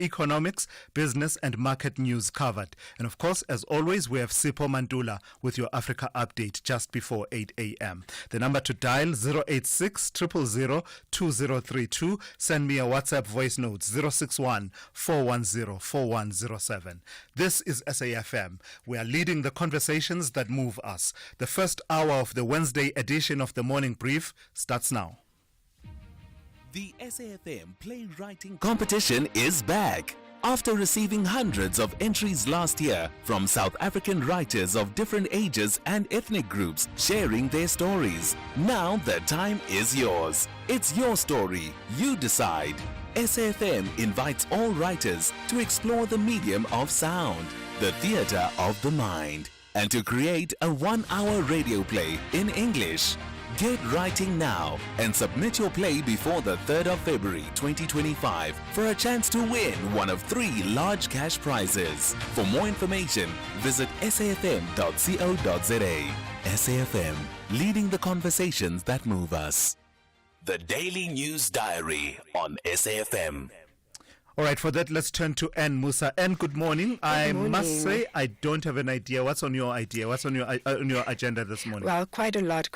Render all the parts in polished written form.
economics, business and market news covered. And of course, as always, we have Sipho Mantula with your Africa update just before 8 a.m. The number to dial 086 000 2032. Send me a WhatsApp voice note 061 410 4107. This is SAFM. We are leading the conversations that move us. The first hour of the Wednesday edition of the Morning Brief starts now. The SAFM playwriting competition is back. After receiving hundreds of entries last year from South African writers of different ages and ethnic groups sharing their stories, now the time is yours. It's your story. You decide. SAFM invites all writers to explore the medium of sound, the theatre of the mind, and to create a 1-hour radio play in English. Get writing now and submit your play before the 3rd of February 2025 for a chance to win one of 3 large cash prizes. For more information, visit safm.co.za. SAFM, leading the conversations that move us. The Daily News Diary on SAFM. All right, for that, let's turn to Ann Musa. Ann, good morning. I must say, I don't have an idea. What's on your agenda this morning? Well, quite a lot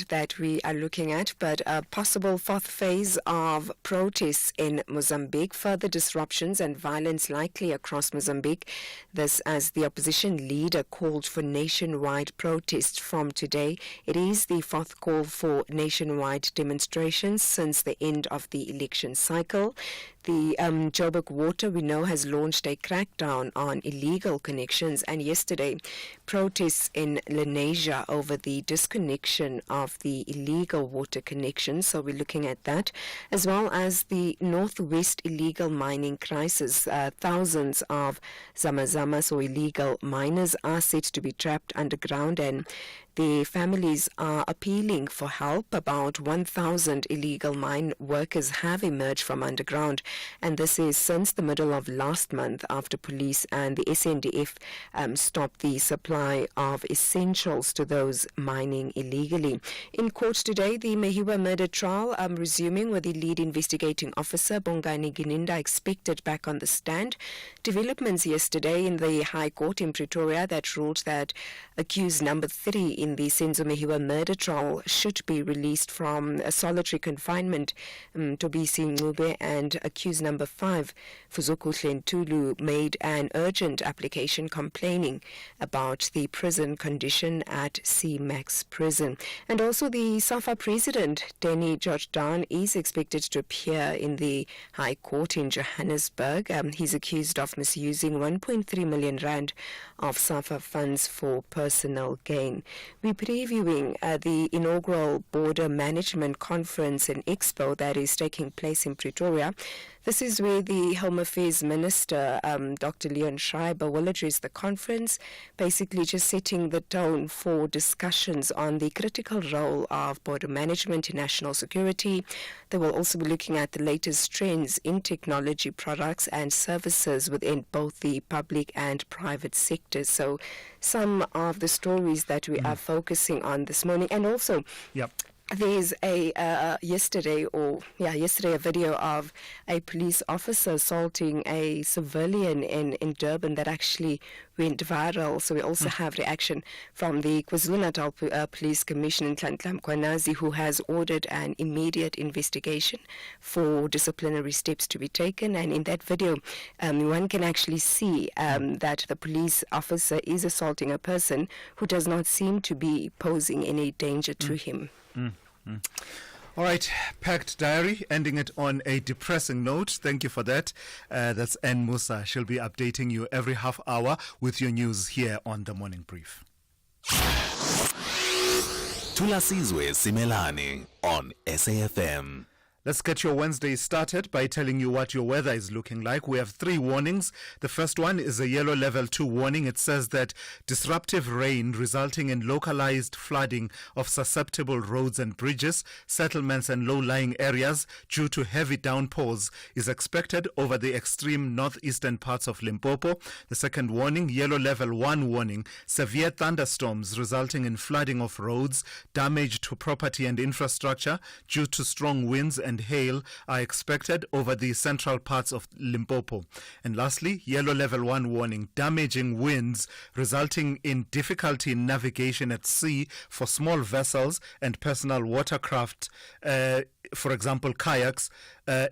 that we are looking at, but a possible 4th phase of protests in Mozambique, further disruptions and violence likely across Mozambique. This as the opposition leader called for nationwide protests from today. It is the 4th call for nationwide demonstrations since the end of the election cycle. The Joburg Water, we know, has launched a crackdown on illegal connections, and yesterday protests in Lenasia over the disconnection of the illegal water connections. So we're looking at that, as well as the Northwest illegal mining crisis. Thousands of Zama-Zamas or illegal miners are said to be trapped underground, and the families are appealing for help. About 1,000 illegal mine workers have emerged from underground, and this is since the middle of last month after police and the SNDF stopped the supply of essentials to those mining illegally. In court today, the Mehiwa murder trial resuming with the lead investigating officer, Bongani Gininda, expected back on the stand. Developments yesterday in the High Court in Pretoria that ruled that accused number 3 in the Senzo Mehiwa murder trial should be released from a solitary confinement. Tobisi Ngube and accused number 5, Fuzukuhle Ntulu, made an urgent application complaining about the prison condition at CMAX prison. And also the SAFA president, Danny Georgetown, is expected to appear in the High Court in Johannesburg. He's accused of misusing 1.3 million rand of SAFA funds for personal gain. We're previewing the inaugural Border Management Conference and Expo that is taking place in Pretoria. This is where the Home Affairs Minister, Dr. Leon Schreiber, will address the conference, basically just setting the tone for discussions on the critical role of border management in national security. They will also be looking at the latest trends in technology products and services within both the public and private sectors. So some of the stories that we are focusing on this morning. And also, there's a yesterday a video of a police officer assaulting a civilian in Durban that actually went viral. So we also have reaction from the KwaZulu-Natal Police Commissioner, Nhlanhla Mkhwanazi, who has ordered an immediate investigation for disciplinary steps to be taken. And in that video, one can actually see that the police officer is assaulting a person who does not seem to be posing any danger to him. All right, packed diary, ending it on a depressing note. Thank you for that. That's Ann Musa. She'll be updating you every half hour with your news here on The Morning Brief. Thulasizwe Simelane on SAFM. Let's get your Wednesday started by telling you what your weather is looking like. We have 3 warnings. The first one is a yellow level 2 warning. It says that disruptive rain resulting in localized flooding of susceptible roads and bridges, settlements and low-lying areas due to heavy downpours is expected over the extreme northeastern parts of Limpopo. The second warning, yellow level 1 warning, severe thunderstorms resulting in flooding of roads, damage to property and infrastructure due to strong winds and and hail are expected over the central parts of Limpopo. And lastly, yellow level 1 warning, damaging winds resulting in difficulty in navigation at sea for small vessels and personal watercraft, for example, kayaks,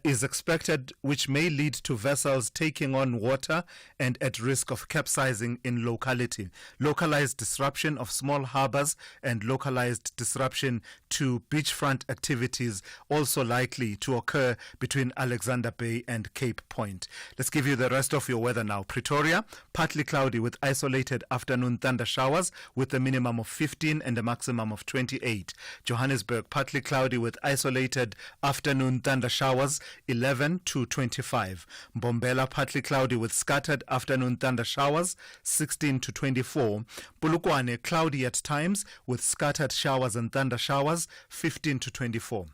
is expected, which may lead to vessels taking on water and at risk of capsizing in locality. Localized disruption of small harbors and localized disruption to beachfront activities also likely to occur between Alexander Bay and Cape Point. Let's give you the rest of your weather now. Pretoria, partly cloudy with isolated afternoon thunder showers with a minimum of 15 and a maximum of 28. Johannesburg, partly cloudy with isolated afternoon thunder showers 11 to 25. Mbombela, partly cloudy with scattered afternoon thunder showers 16 to 24. Polokwane, cloudy at times with scattered showers and thunder showers 15 to 24.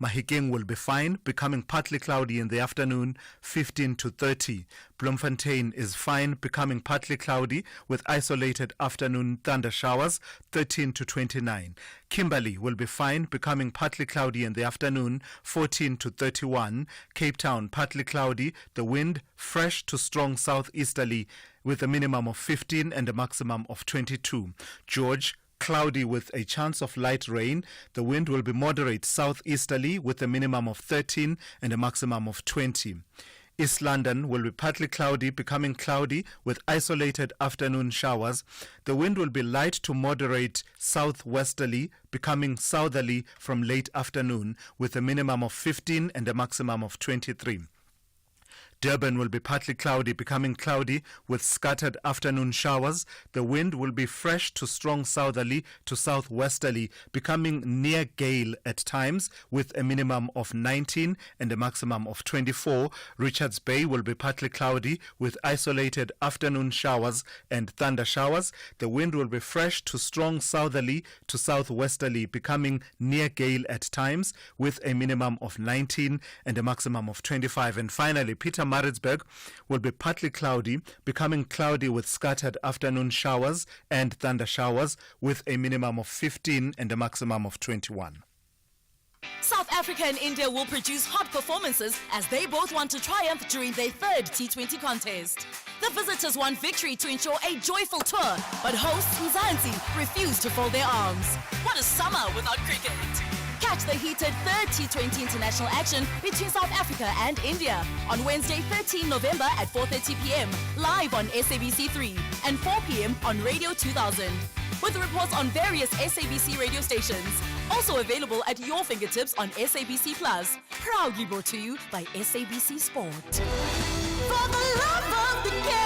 Mahikeng will be fine, becoming partly cloudy in the afternoon, 15 to 30. Bloemfontein is fine, becoming partly cloudy with isolated afternoon thunder showers, 13 to 29. Kimberley will be fine, becoming partly cloudy in the afternoon, 14 to 31. Cape Town, partly cloudy, the wind fresh to strong southeasterly with a minimum of 15 and a maximum of 22. George, cloudy with a chance of light rain. The wind will be moderate southeasterly with a minimum of 13 and a maximum of 20. East London will be partly cloudy, becoming cloudy with isolated afternoon showers. The wind will be light to moderate southwesterly, becoming southerly from late afternoon with a minimum of 15 and a maximum of 23. Durban will be partly cloudy, becoming cloudy with scattered afternoon showers. The wind will be fresh to strong southerly to southwesterly, becoming near gale at times with a minimum of 19 and a maximum of 24. Richards Bay will be partly cloudy with isolated afternoon showers and thunder showers. The wind will be fresh to strong southerly to southwesterly, becoming near gale at times with a minimum of 19 and a maximum of 25. And finally, Pietermaritzburg will be partly cloudy, becoming cloudy with scattered afternoon showers and thunder showers with a minimum of 15 and a maximum of 21. South Africa and India will produce hot performances as they both want to triumph during their third T20 contest. The visitors want victory to ensure a joyful tour, but hosts Mzansi refuse to fold their arms. What a summer without cricket! Catch the heated third T20 international action between South Africa and India on Wednesday, 13 November at 4:30 p.m. live on SABC3 and 4 p.m. on Radio 2000. With reports on various SABC radio stations. Also available at your fingertips on SABC Plus. Proudly brought to you by SABC Sport. For the love of the game.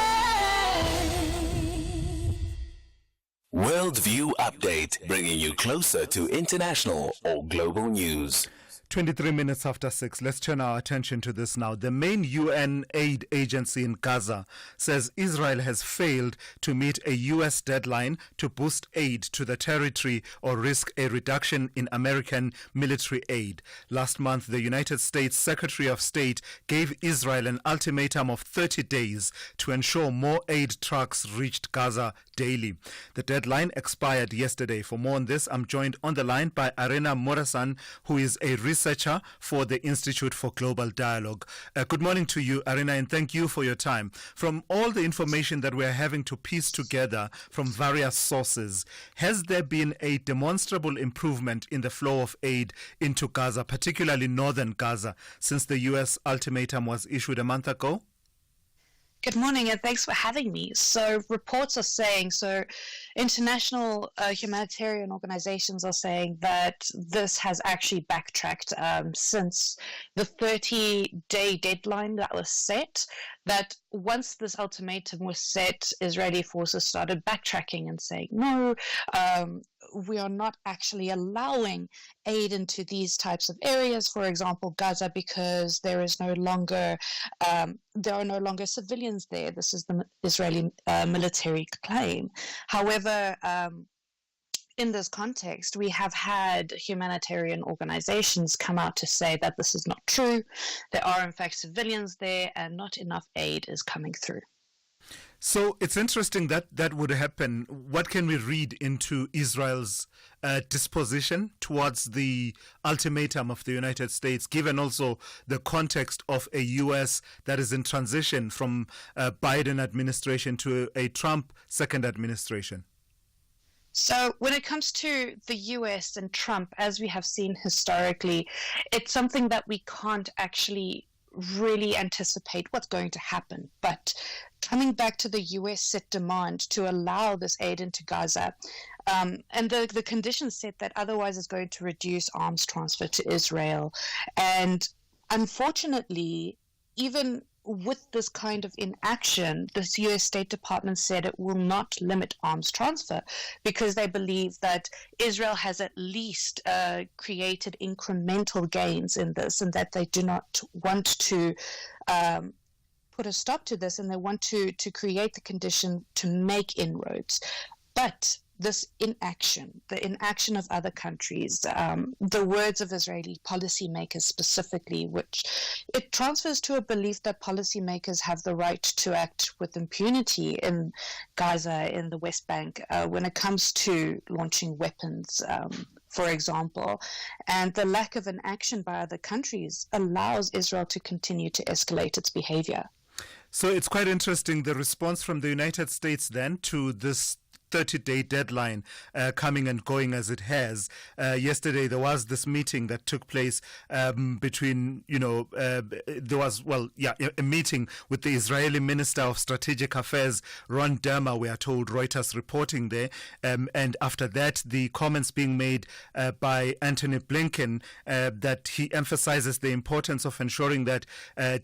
Worldview Update, bringing you closer to international or global news. 23 minutes after 6. Let's turn our attention to this now. The main UN aid agency in Gaza says Israel has failed to meet a U.S. deadline to boost aid to the territory or risk a reduction in American military aid. Last month, the United States Secretary of State gave Israel an ultimatum of 30 days to ensure more aid trucks reached Gaza daily. The deadline expired yesterday. For more on this, I'm joined on the line by Arena Morasan, who is a researcher for the Institute for Global Dialogue. Good morning to you, Arena, and thank you for your time. From all the information that we're having to piece together from various sources, has there been a demonstrable improvement in the flow of aid into Gaza, particularly northern Gaza, since the U.S. ultimatum was issued a month ago? Good morning, and thanks for having me. So reports are saying, international humanitarian organizations are saying that this has actually backtracked since the 30-day deadline that was set, that once this ultimatum was set, Israeli forces started backtracking and saying, no, we are not actually allowing aid into these types of areas, for example, Gaza, because there is no longer there are no longer civilians there. This is the Israeli military claim. However, in this context, we have had humanitarian organizations come out to say that this is not true. There are, in fact, civilians there and not enough aid is coming through. So it's interesting that that would happen. What can we read into Israel's disposition towards the ultimatum of the United States, given also the context of a U.S. that is in transition from a Biden administration to a Trump second administration? So when it comes to the US and Trump, as we have seen historically, it's something that we can't actually really anticipate what's going to happen. But coming back to the US set demand to allow this aid into Gaza, and the conditions said that otherwise is going to reduce arms transfer to Israel. And unfortunately, even with this kind of inaction, the US State Department said it will not limit arms transfer because they believe that Israel has at least created incremental gains in this, and that they do not want to put a stop to this, and they want to create the condition to make inroads. But this inaction, the inaction of other countries, the words of Israeli policymakers specifically, which it transfers to a belief that policymakers have the right to act with impunity in Gaza, in the West Bank, when it comes to launching weapons, for example. And the lack of an action by other countries allows Israel to continue to escalate its behavior. So it's quite interesting, the response from the United States then to this 30-day deadline coming and going as it has. Yesterday there was this meeting that took place between, there was, a meeting with the Israeli Minister of Strategic Affairs, Ron Dermer, we are told, Reuters reporting there. And after that, the comments being made by Antony Blinken that he emphasizes the importance of ensuring that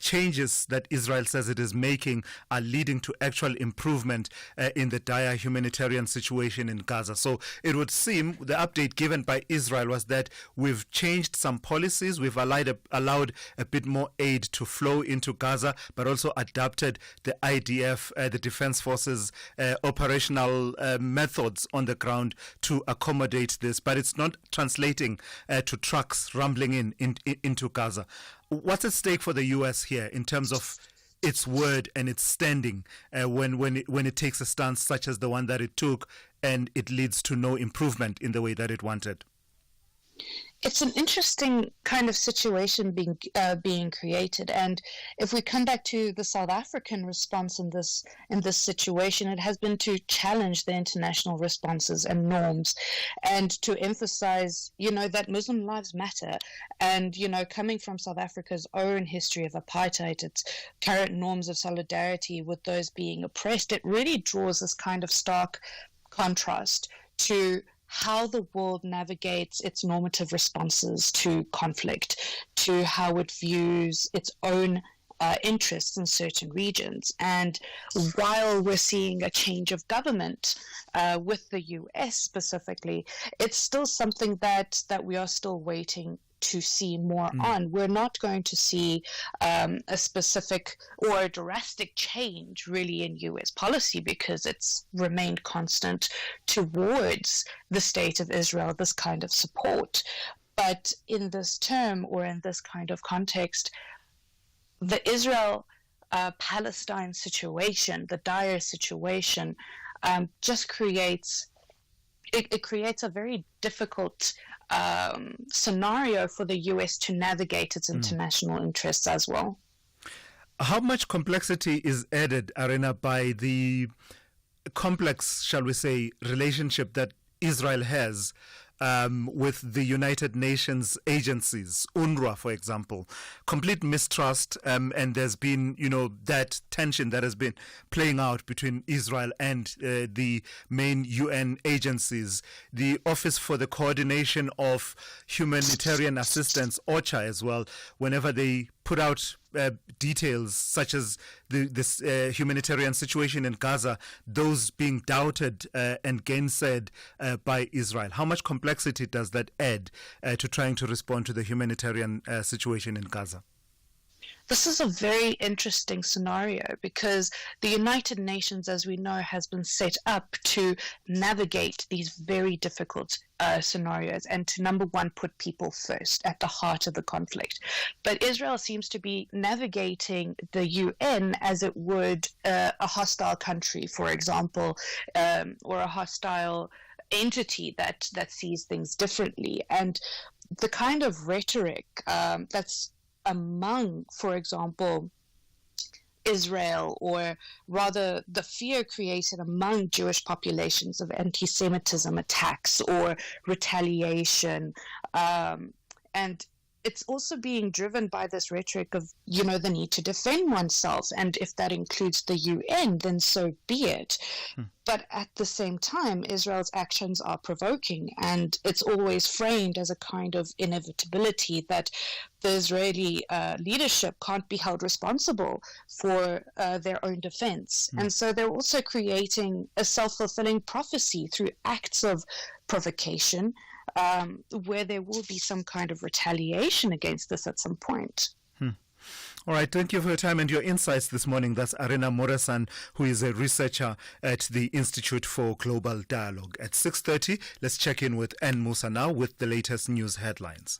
changes that Israel says it is making are leading to actual improvement in the dire humanitarian situation in Gaza. So it would seem the update given by Israel was that we've changed some policies, we've allowed a bit more aid to flow into Gaza, but also adapted the IDF, the Defense Forces operational methods on the ground to accommodate this, but it's not translating to trucks rumbling into Gaza. What's at stake for the U.S. here in terms of its word and its standing when it takes a stance such as the one that it took, and it leads to no improvement in the way that it wanted? It's an interesting kind of situation being created, and if we come back to the South African response in this situation, it has been to challenge the international responses and norms, and to emphasize, that Muslim lives matter, and coming from South Africa's own history of apartheid, its current norms of solidarity with those being oppressed, it really draws this kind of stark contrast to how the world navigates its normative responses to conflict, to how it views its own interests in certain regions. And while we're seeing a change of government with the US specifically, it's still something that we are still waiting to see more on. We're not going to see a specific or a drastic change really in US policy, because it's remained constant towards the state of Israel, this kind of support. But in this term, or in this kind of context, the Israel-Palestine situation, the dire situation, just creates a very difficult scenario for the US to navigate its international interests as well. How much complexity is added, Arena, by the complex, shall we say, relationship that Israel has with the United Nations agencies, UNRWA, for example? Complete mistrust, and there's been, that tension that has been playing out between Israel and the main UN agencies. The Office for the Coordination of Humanitarian Assistance, OCHA, as well, whenever they put out details such as this humanitarian situation in Gaza, those being doubted and gainsaid by Israel. How much complexity does that add to trying to respond to the humanitarian situation in Gaza? this is a very interesting scenario because the United Nations, as we know, has been set up to navigate these very difficult scenarios and to, number one, put people first at the heart of the conflict. But Israel seems to be navigating the UN as it would a hostile country, for example, or a hostile entity that sees things differently. And the kind of rhetoric that's among, for example, Israel, or rather the fear created among Jewish populations of anti-Semitism attacks or retaliation, and it's also being driven by this rhetoric of, the need to defend oneself. And if that includes the UN, then so be it. But at the same time, Israel's actions are provoking, and it's always framed as a kind of inevitability that the Israeli leadership can't be held responsible for their own defense. And so they're also creating a self-fulfilling prophecy through acts of provocation, where there will be some kind of retaliation against this at some point. All right, thank you for your time and your insights this morning. That's Arena Morasan, who is a researcher at the Institute for Global Dialogue. At 6:30, let's check in with Ann Musa now with the latest news headlines.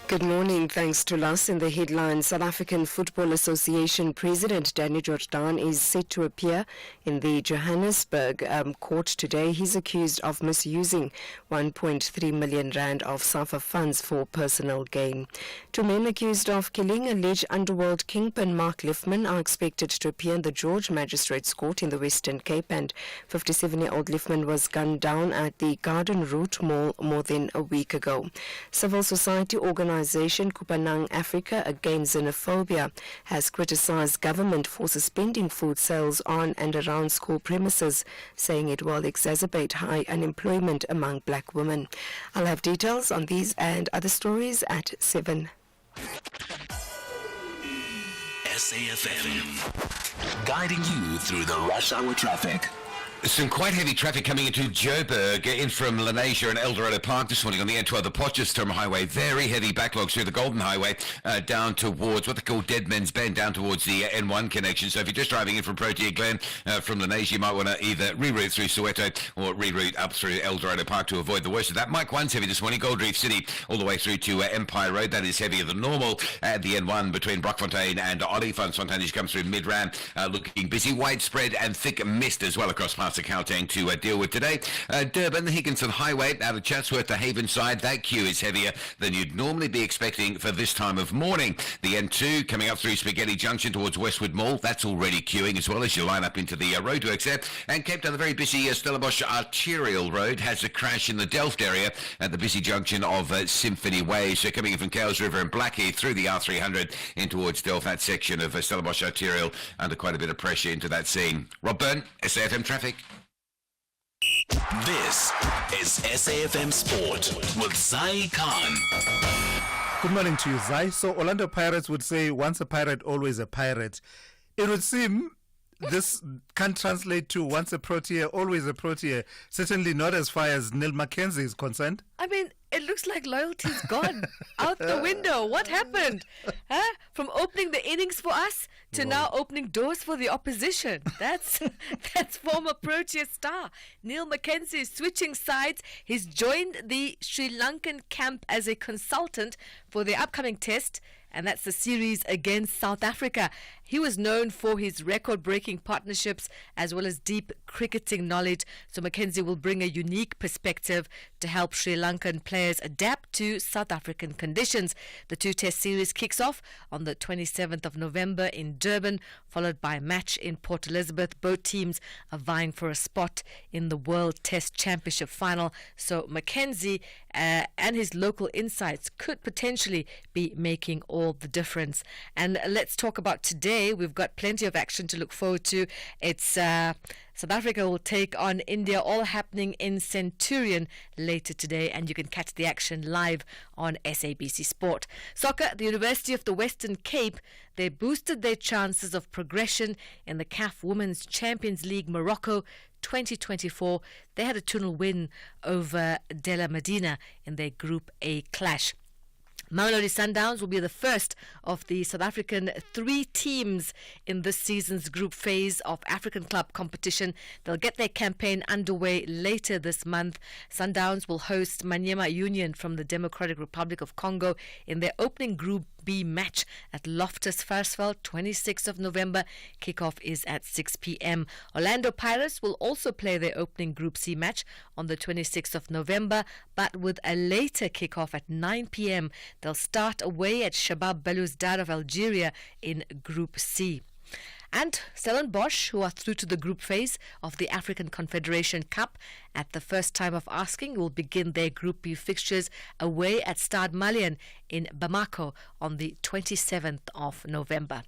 Good morning. Thanks to us. In the headlines, South African Football Association President Danny Jordaan is set to appear in the Johannesburg court today. He's accused of misusing 1.3 million rand of SAFA funds for personal gain. Two men accused of killing alleged underworld kingpin Mark Liffman are expected to appear in the George Magistrates Court in the Western Cape, and 57-year-old Liffman was gunned down at the Garden Route Mall more than a week ago. Civil society organization Kupanang Africa Against Xenophobia has criticized government for suspending food sales on and around school premises, saying it will exacerbate high unemployment among black women. I'll have details on these and other stories at 7. SAFM, guiding you through the rush hour traffic. Some quite heavy traffic coming into Joburg in from Lenasia and Eldorado Park this morning on the N12, the Potchefstroom Highway. Very heavy backlogs through the Golden Highway down towards what they call Dead Men's Bend, down towards the N1 connection. So if you're just driving in from Protea Glen from Lenasia, you might want to either reroute through Soweto or reroute up through Eldorado Park to avoid the worst of that. Mike 1's heavy this morning, Gold Reef City all the way through to Empire Road. That is heavier than normal. At the N1 between Brockfontein and Olifantsfontein as you come through Mid-Ram, looking busy. Widespread and thick mist as well across parts of Gauteng to deal with today. Durban, the Higginson Highway out of Chatsworth to Havenside, that queue is heavier than you'd normally be expecting for this time of morning. The N2 coming up through Spaghetti Junction towards Westwood Mall, that's already queuing as well as you line up into the roadworks there. And Cape Town, the very busy Stellenbosch Arterial Road has a crash in the Delft area at the busy junction of Symphony Way. So coming in from Cowes River and Blackheath through the R300 in towards Delft, that section of Stellenbosch Arterial under quite a bit of pressure into that scene. Rob Byrne, SAFM Traffic. This is SAFM Sport with Zai Khan. Good morning to you, Zai. So Orlando Pirates would say, once a pirate, always a pirate. It would seem this can't translate to once a Protea, always a Protea. Certainly not as far as Neil Mackenzie is concerned. I mean, it looks like loyalty's gone out the window. What happened? Huh? From opening the innings for us to now opening doors for the opposition. That's former Protea star Neil Mackenzie is switching sides. He's joined the Sri Lankan camp as a consultant for the upcoming test, and that's the series against South Africa. He was known for his record-breaking partnerships as well as deep cricketing knowledge, so Mackenzie will bring a unique perspective to help Sri Lankan players adapt to South African conditions. The two-test series kicks off on the 27th of November in Durban, followed by a match in Port Elizabeth. Both teams are vying for a spot in the World Test Championship final, so Mackenzie and his local insights could potentially be making all the difference. And let's talk about today. We've got plenty of action to look forward to. It's South Africa will take on India, all happening in Centurion later today, and you can catch the action live on SABC Sport. Soccer, the University of the Western Cape, they boosted their chances of progression in the CAF Women's Champions League Morocco 2024. They had a 2-0 win over De La Medina in their Group A clash. Mamelodi Sundowns will be the first of the South African 3 teams in this season's group phase of African Club competition. They'll get their campaign underway later this month. Sundowns will host Manyema Union from the Democratic Republic of Congo in their opening Group B match at Loftus Versfeld, 26th of November. Kickoff is at 6 p.m. Orlando Pirates will also play their opening Group C match on the 26th of November, but with a later kickoff at 9 p.m. They'll start away at Shabab Belouizdad of Algeria in Group C. And Stellenbosch, who are through to the group phase of the African Confederation Cup, at the first time of asking, will begin their Group B fixtures away at Stade Malien in Bamako on the 27th of November.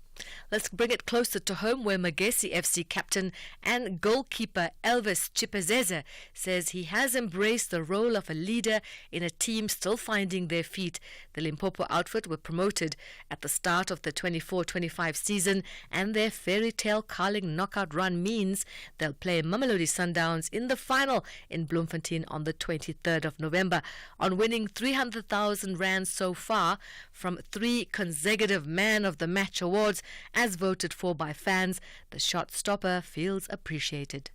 Let's bring it closer to home, where Magesi FC captain and goalkeeper Elvis Chipezeze says he has embraced the role of a leader in a team still finding their feet. The Limpopo outfit were promoted at the start of the 24-25 season, and their fairy tale Carling knockout run means they'll play Mamelodi Sundowns in the final in Bloemfontein on the 23rd of November. On winning 300,000 rand so far from 3 consecutive Man of the Match awards, as voted for by fans, the shot stopper feels appreciated.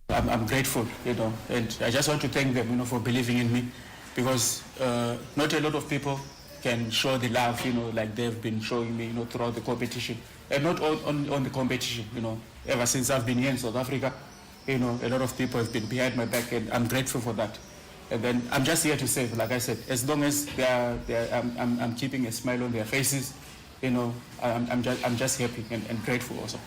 I'm grateful, and I just want to thank them, for believing in me, because not a lot of people can show the love, like they've been showing me, throughout the competition, and not on the competition, ever since I've been here in South Africa, a lot of people have been behind my back, and I'm grateful for that. And then I'm just here to say, like I said, as long as I'm keeping a smile on their faces, I'm just happy and grateful also.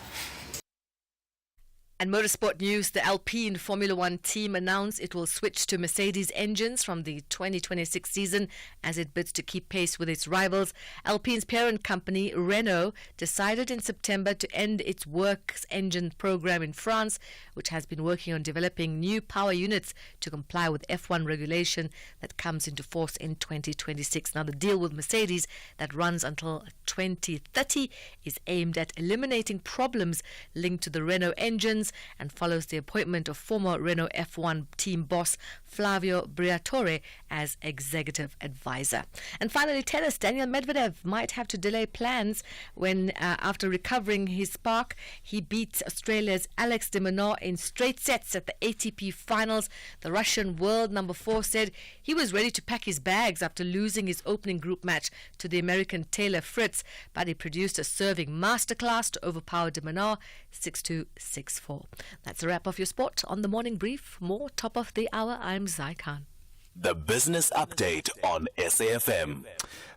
And motorsport news, the Alpine Formula One team announced it will switch to Mercedes engines from the 2026 season as it bids to keep pace with its rivals. Alpine's parent company, Renault, decided in September to end its works engine program in France, which has been working on developing new power units to comply with F1 regulation that comes into force in 2026. Now, the deal with Mercedes that runs until 2030 is aimed at eliminating problems linked to the Renault engines and follows the appointment of former Renault F1 team boss Flavio Briatore as executive advisor. And finally, tennis. Daniel Medvedev might have to delay plans when, after recovering his spark, he beat Australia's Alex de Minaur in straight sets at the ATP finals. The Russian world number 4 said he was ready to pack his bags after losing his opening group match to the American Taylor Fritz, but he produced a serving masterclass to overpower de Minaur 6-2, 6-4. That's a wrap of your sport on the morning brief. More top of the hour. I'm Zai Khan. The Business Update on SAFM.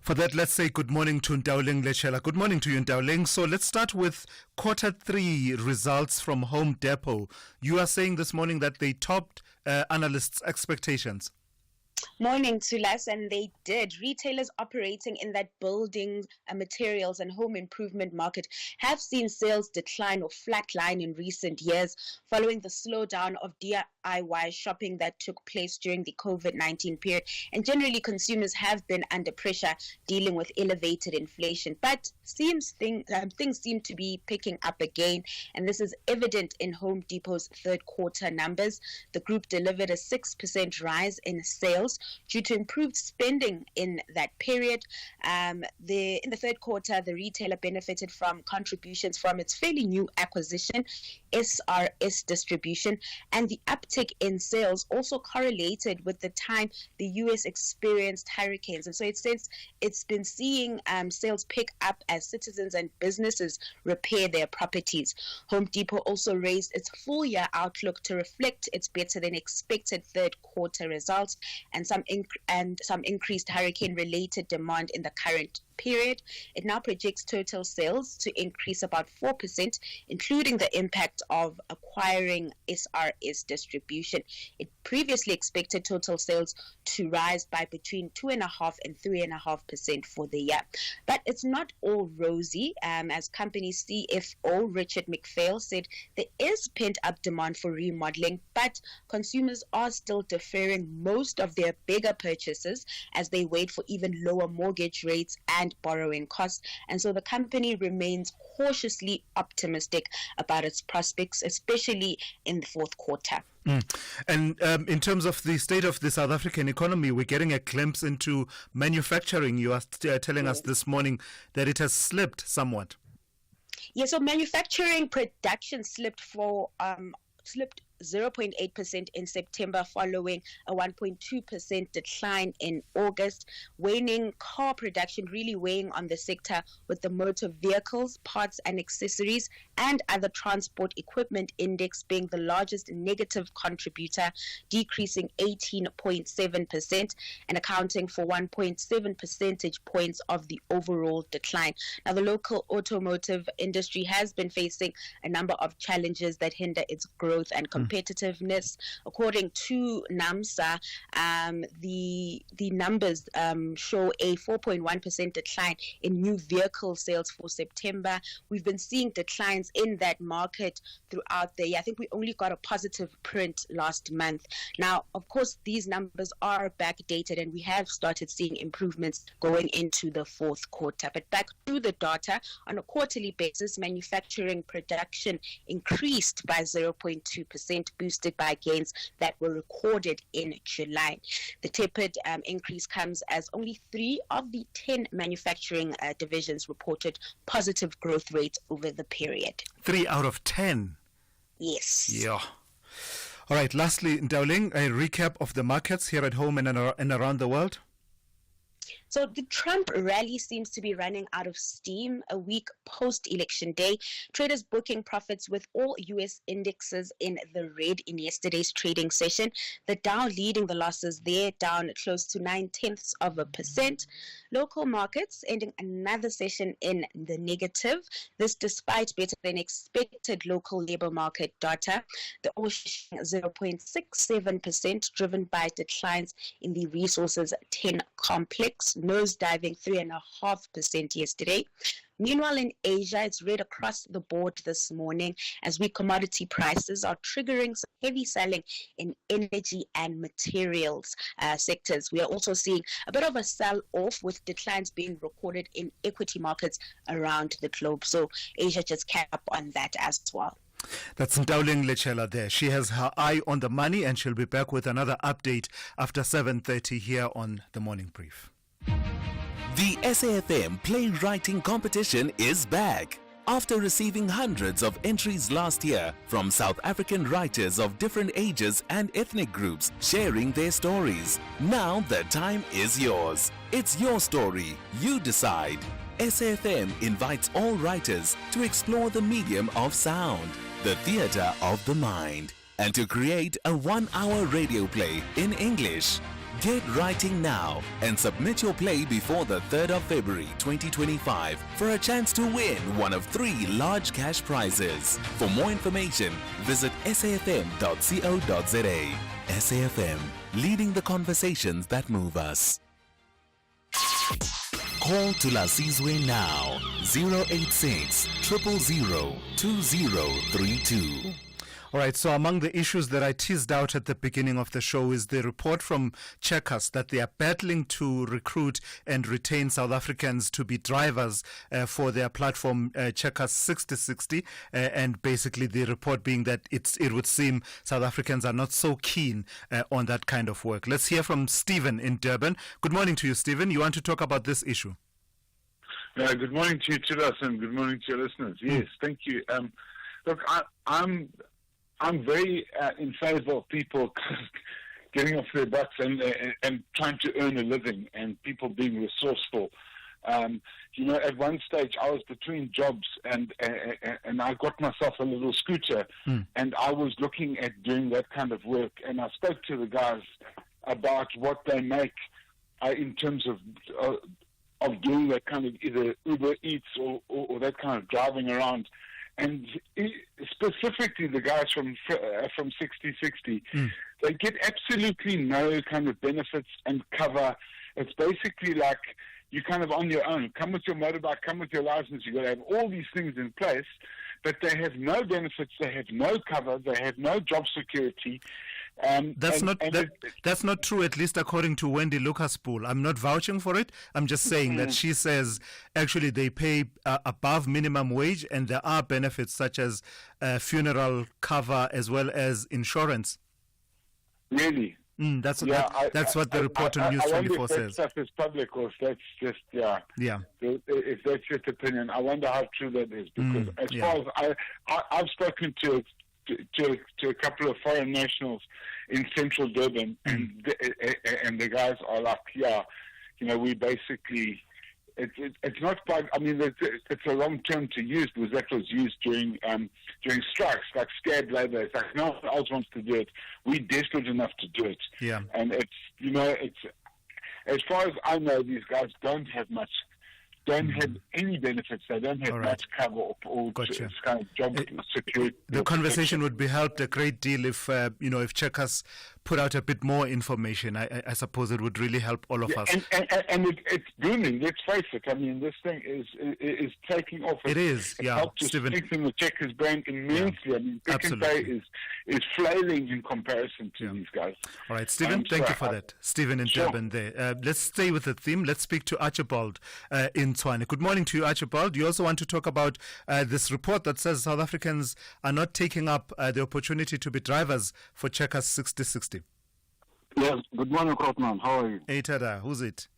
For that, let's say good morning to Ntauling Lechela. Good morning to you, Ntauling. So let's start with Q3 results from Home Depot. You are saying this morning that they topped analysts' expectations. Morning, Thulas, and they did. Retailers operating in that building materials and home improvement market have seen sales decline or flatline in recent years following the slowdown of DIY shopping that took place during the COVID-19 period. And generally, consumers have been under pressure dealing with elevated inflation. But things seem to be picking up again, and this is evident in Home Depot's third quarter numbers. The group delivered a 6% rise in sales due to improved spending in that period. In the third quarter, the retailer benefited from contributions from its fairly new acquisition, SRS Distribution, and the uptick in sales also correlated with the time the U.S. experienced hurricanes. And so it says it's been seeing sales pick up as citizens and businesses repair their properties. Home Depot also raised its full-year outlook to reflect its better-than-expected third quarter results and some increased hurricane-related demand in the current period. It now projects total sales to increase about 4%, including the impact of acquiring SRS Distribution. It previously expected total sales to rise by between 2.5% and 3.5% for the year. But it's not all rosy. As company CFO Richard McPhail said, there is pent-up demand for remodeling, but consumers are still deferring most of their bigger purchases as they wait for even lower mortgage rates and and borrowing costs. And so the company remains cautiously optimistic about its prospects, especially in the fourth quarter. And in terms of the state of the South African economy, we're getting a glimpse into manufacturing. You are telling us this morning that it has slipped somewhat. Yeah, so manufacturing production slipped 0.8% in September, following a 1.2% decline in August. Waning car production really weighing on the sector, with the motor vehicles, parts and accessories and other transport equipment index being the largest negative contributor, decreasing 18.7% and accounting for 1.7 percentage points of the overall decline. Now, the local automotive industry has been facing a number of challenges that hinder its growth and competitiveness. According to NAMSA, the numbers show a 4.1% decline in new vehicle sales for September. We've been seeing declines in that market throughout the year. I think we only got a positive print last month. Now, of course, these numbers are backdated and we have started seeing improvements going into the fourth quarter. But back to the data, on a quarterly basis, manufacturing production increased by 0.2%, boosted by gains that were recorded in July. The tepid increase comes as only 3 of the 10 manufacturing divisions reported positive growth rates over the period. 3 out of 10? Yes. Yeah. All right, lastly, Ndauling, a recap of the markets here at home and around the world. So the Trump rally seems to be running out of steam a week post-election day. Traders booking profits with all U.S. indexes in the red in yesterday's trading session. The Dow leading the losses there, down close to 0.9%. Local markets ending another session in the negative. This despite better than expected local labor market data. The Ocean 0.67%, driven by declines in the Resources 10 complex, nosediving 3.5% yesterday. Meanwhile, in Asia, it's red across the board this morning as weak commodity prices are triggering some heavy selling in energy and materials sectors. We are also seeing a bit of a sell-off, with declines being recorded in equity markets around the globe. So Asia just kept up on that as well. That's Ndauling Lechela there. She has her eye on the money and she'll be back with another update after 7:30 here on The Morning Brief. The SAFM Playwriting Competition is back. After receiving hundreds of entries last year from South African writers of different ages and ethnic groups sharing their stories, now the time is yours. It's your story. You decide. SAFM invites all writers to explore the medium of sound, the theatre of the mind, and to create a 1-hour radio play in English. Get writing now and submit your play before the 3rd of February 2025 for a chance to win one of 3 large cash prizes. For more information, visit safm.co.za. SAFM, leading the conversations that move us. Call Thulasizwe now, 086 000 2032. All right, so among the issues that I teased out at the beginning of the show is the report from Checkers that they are battling to recruit and retain South Africans to be drivers for their platform Checkers 6060, and basically the report being that it would seem South Africans are not so keen on that kind of work. Let's hear from Stephen in Durban. Good morning to you, Stephen. You want to talk about this issue? Good morning to you, Chilas, and good morning to your listeners. Yes, thank you. Look, I'm very in favour of people getting off their butts and trying to earn a living, and people being resourceful. At one stage I was between jobs and I got myself a little scooter, and I was looking at doing that kind of work, and I spoke to the guys about what they make in terms of doing that kind of either Uber Eats or that kind of driving around. And specifically the guys from 6060, they get absolutely no kind of benefits and cover. It's basically like you're kind of on your own. Come with your motorbike, come with your license. You've got to have all these things in place, but they have no benefits, they have no cover, they have no job security. That's not true, at least according to Wendy Lucaspool. I'm not vouching for it. I'm just saying that she says actually they pay above minimum wage, and there are benefits such as funeral cover as well as insurance. Really? That's what the report on News 24 says. I wonder if that stuff is public or if that's just, if that's just opinion. I wonder how true that is, because as far as I've spoken to a couple of foreign nationals in central Durban, and the guys are like, we basically, it's not quite, I mean, it's a wrong term to use, because that was used during strikes, like scared labor. It's like no one else wants to do it. We're desperate enough to do it. Yeah. And it's as far as I know, these guys don't have any benefits. They don't have much cover or Gotcha. kind of job security. The conversation would be helped a great deal if if Checkers put out a bit more information. I suppose it would really help all of us. And it's booming. Let's face it. I mean, this thing is taking off. It is. It's helped to strengthen the Checkers brand immensely. Yeah. I mean, Pick n Pay is flailing in comparison to these guys. All right, Stephen, thank you for that. Stephen in Durban there. Let's stay with the theme. Let's speak to Archibald in Tshwane. Good morning to you, Archibald. You also want to talk about this report that says South Africans are not taking up the opportunity to be drivers for Checkers 6060. Yes, good morning, Krotman. How are you? Hey, Tada, who's it?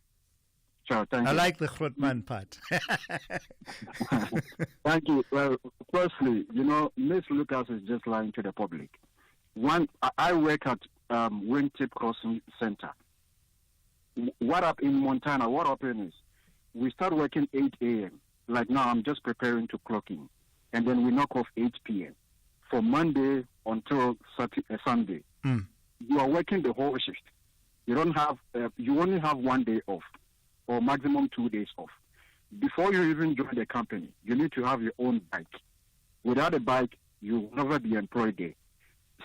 Sure, thank you. I like the Krotman part. Thank you. Well, firstly, Miss Lucas is just lying to the public. I work at Wingtip Crossing Center. What up in Montana, what happened is we start working 8 a.m. Like now, I'm just preparing to clock in. And then we knock off 8 p.m. from Monday until Sunday. You are working the whole shift. You don't have, you only have 1 day off, or maximum 2 days off. Before you even join the company, you need to have your own bike. Without a bike, you will never be employed there.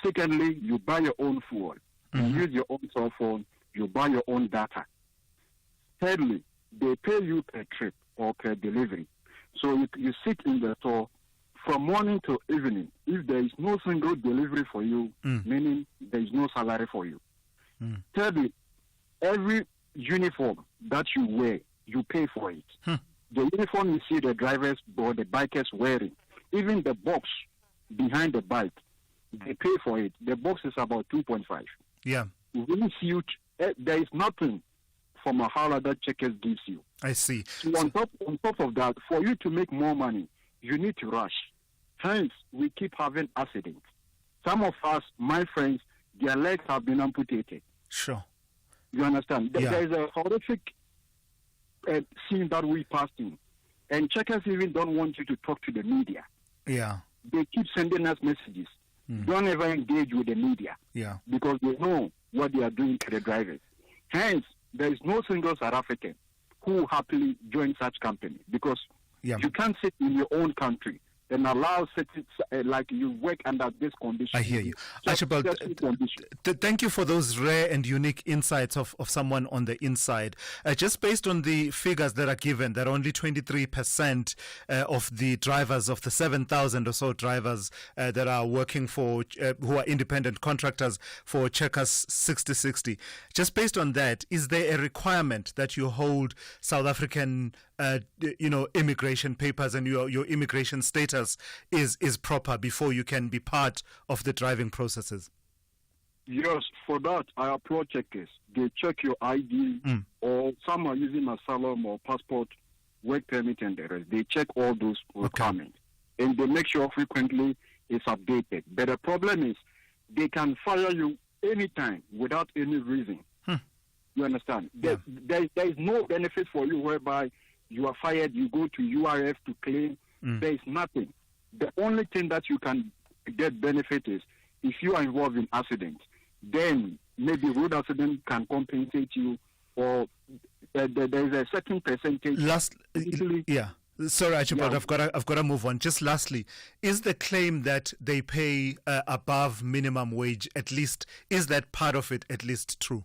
Secondly, you buy your own fuel. You use your own cell phone. You buy your own data. Thirdly, they pay you per trip or per delivery. So you sit in the store from morning to evening. If there is no single delivery for you, meaning there is no salary for you. Thirdly, every uniform that you wear, you pay for it. The uniform you see the drivers or the bikers wearing, even the box behind the bike, they pay for it. The box is about 2.5. Yeah. Really huge. There is nothing from a holler that Checkers gives you. I see. So on top of that, for you to make more money, you need to rush. Hence, we keep having accidents. Some of us, my friends, their legs have been amputated. Sure. You understand? Yeah. There is a horrific scene that we passed in. And Checkers even don't want you to talk to the media. Yeah. They keep sending us messages. Don't ever engage with the media. Yeah. Because they know what they are doing to the drivers. Hence, there is no single South African who happily join such company, because you can't sit in your own country and allow like you work under this condition. I hear you. Archibald, thank you for those rare and unique insights of someone on the inside. Just based on the figures that are given, that only 23% of the drivers, of the 7,000 or so drivers that are working for, who are independent contractors for Checkers 6060. Just based on that, is there a requirement that you hold South African immigration papers and your immigration status is proper before you can be part of the driving processes? Yes, for that, I applaud Checkers. They check your ID, or some are using asylum or passport, work permit, and the rest. They check all those requirements. And they make sure frequently it's updated. But the problem is, they can fire you anytime without any reason. You understand? Yeah. There is no benefit for you whereby you are fired, you go to URF to claim. There is nothing. The only thing that you can get benefit is if you are involved in accident, then maybe road accident can compensate you, or there is a certain percentage. Sorry, Archibald, I've got to move on. Just lastly, is the claim that they pay above minimum wage, at least, is that part of it at least true?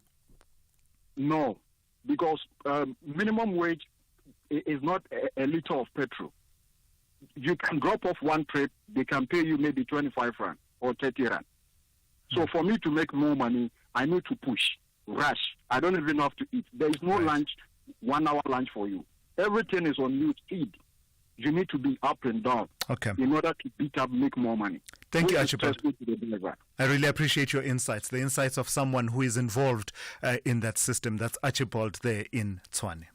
No, because minimum wage is not a liter of petrol. You can drop off one trip, they can pay you maybe 25 rand or 30 rand. So for me to make more money, I need to push, rush. I don't even have to eat. There is no lunch, 1 hour lunch for you. Everything is on new speed. You need to be up and down in order to beat up, make more money. Thank you, Archibald. I really appreciate your insights, the insights of someone who is involved in that system. That's Archibald there in Tshwane.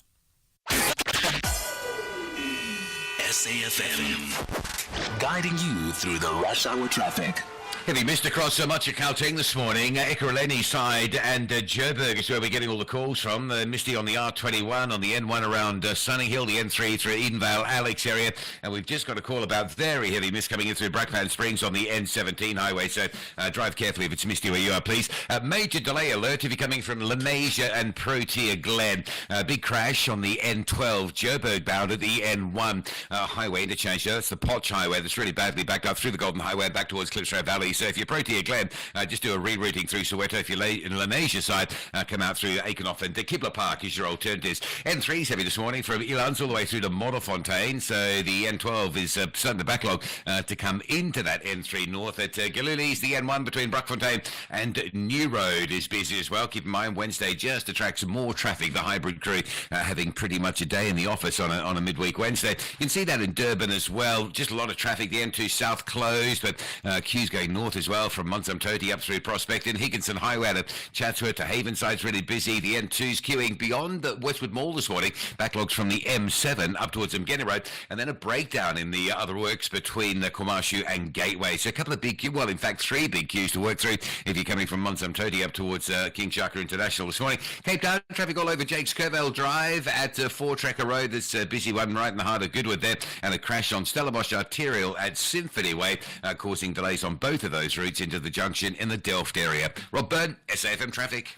SAFM, guiding you through the rush hour traffic. Heavy mist across much of Gauteng this morning. Ekurhuleni side and Joburg is where we're getting all the calls from. Misty on the R21, on the N1 around Sunny Hill, the N3 through Edenvale, Alex area. And we've just got a call about very heavy mist coming in through Brakpan Springs on the N17 highway. So drive carefully if it's misty where you are, please. Major delay alert if you're coming from Lenasia and Protea Glen. Big crash on the N12, Joburg bound at the N1 highway interchange. That's the Potch Highway that's really badly backed up through the Golden Highway back towards Cliffsrow Valley. So if you're Protea Glen, just do a rerouting through Soweto. If you're in Lenasia side, come out through Aikenoff and Kibla Park is your alternatives. N3's heavy this morning from Elands all the way through to Modderfontein. So the N12 is starting to backlog to come into that N3 north. At Galuli's, the N1 between Brockfontein and New Road is busy as well. Keep in mind, Wednesday just attracts more traffic. The hybrid crew having pretty much a day in the office on a midweek Wednesday. You can see that in Durban as well. Just a lot of traffic. The N2 south closed, but queues going north as well from Munsumtoti up through Prospect and Higginson Highway to Chatsworth to Havenside's really busy. The N2's queuing beyond the Westwood Mall this morning. Backlogs from the M7 up towards Mgeni Road, and then a breakdown in the other works between the Kwamashu and Gateway. So a couple of big queues, well in fact 3 big queues to work through if you're coming from Munsumtoti up towards King Shaka International this morning. Cape Town traffic all over Jakes Curvell Drive at 4 Tracker Road. There's a busy one right in the heart of Goodwood there, and a crash on Stellenbosch Arterial at Symphony Way causing delays on both of those routes into the junction in the Delft area. Rob Byrne, SAFM Traffic.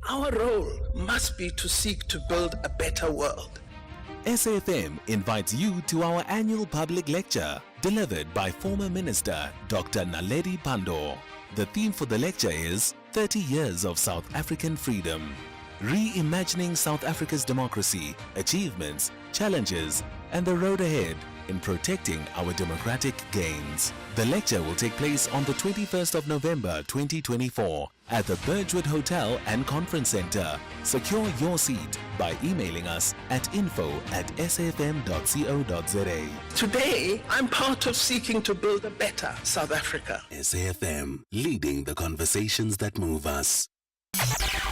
Our role must be to seek to build a better world. SAFM invites you to our annual public lecture, delivered by former Minister Dr. Naledi Pandor. The theme for the lecture is 30 Years of South African Freedom, reimagining South Africa's democracy, achievements, challenges, and the road ahead in protecting our democratic gains. The lecture will take place on the 21st of November 2024 at the Birchwood Hotel and Conference Center. Secure your seat by emailing us at info@safm.co.za. Today, I'm part of seeking to build a better South Africa. SAFM, leading the conversations that move us.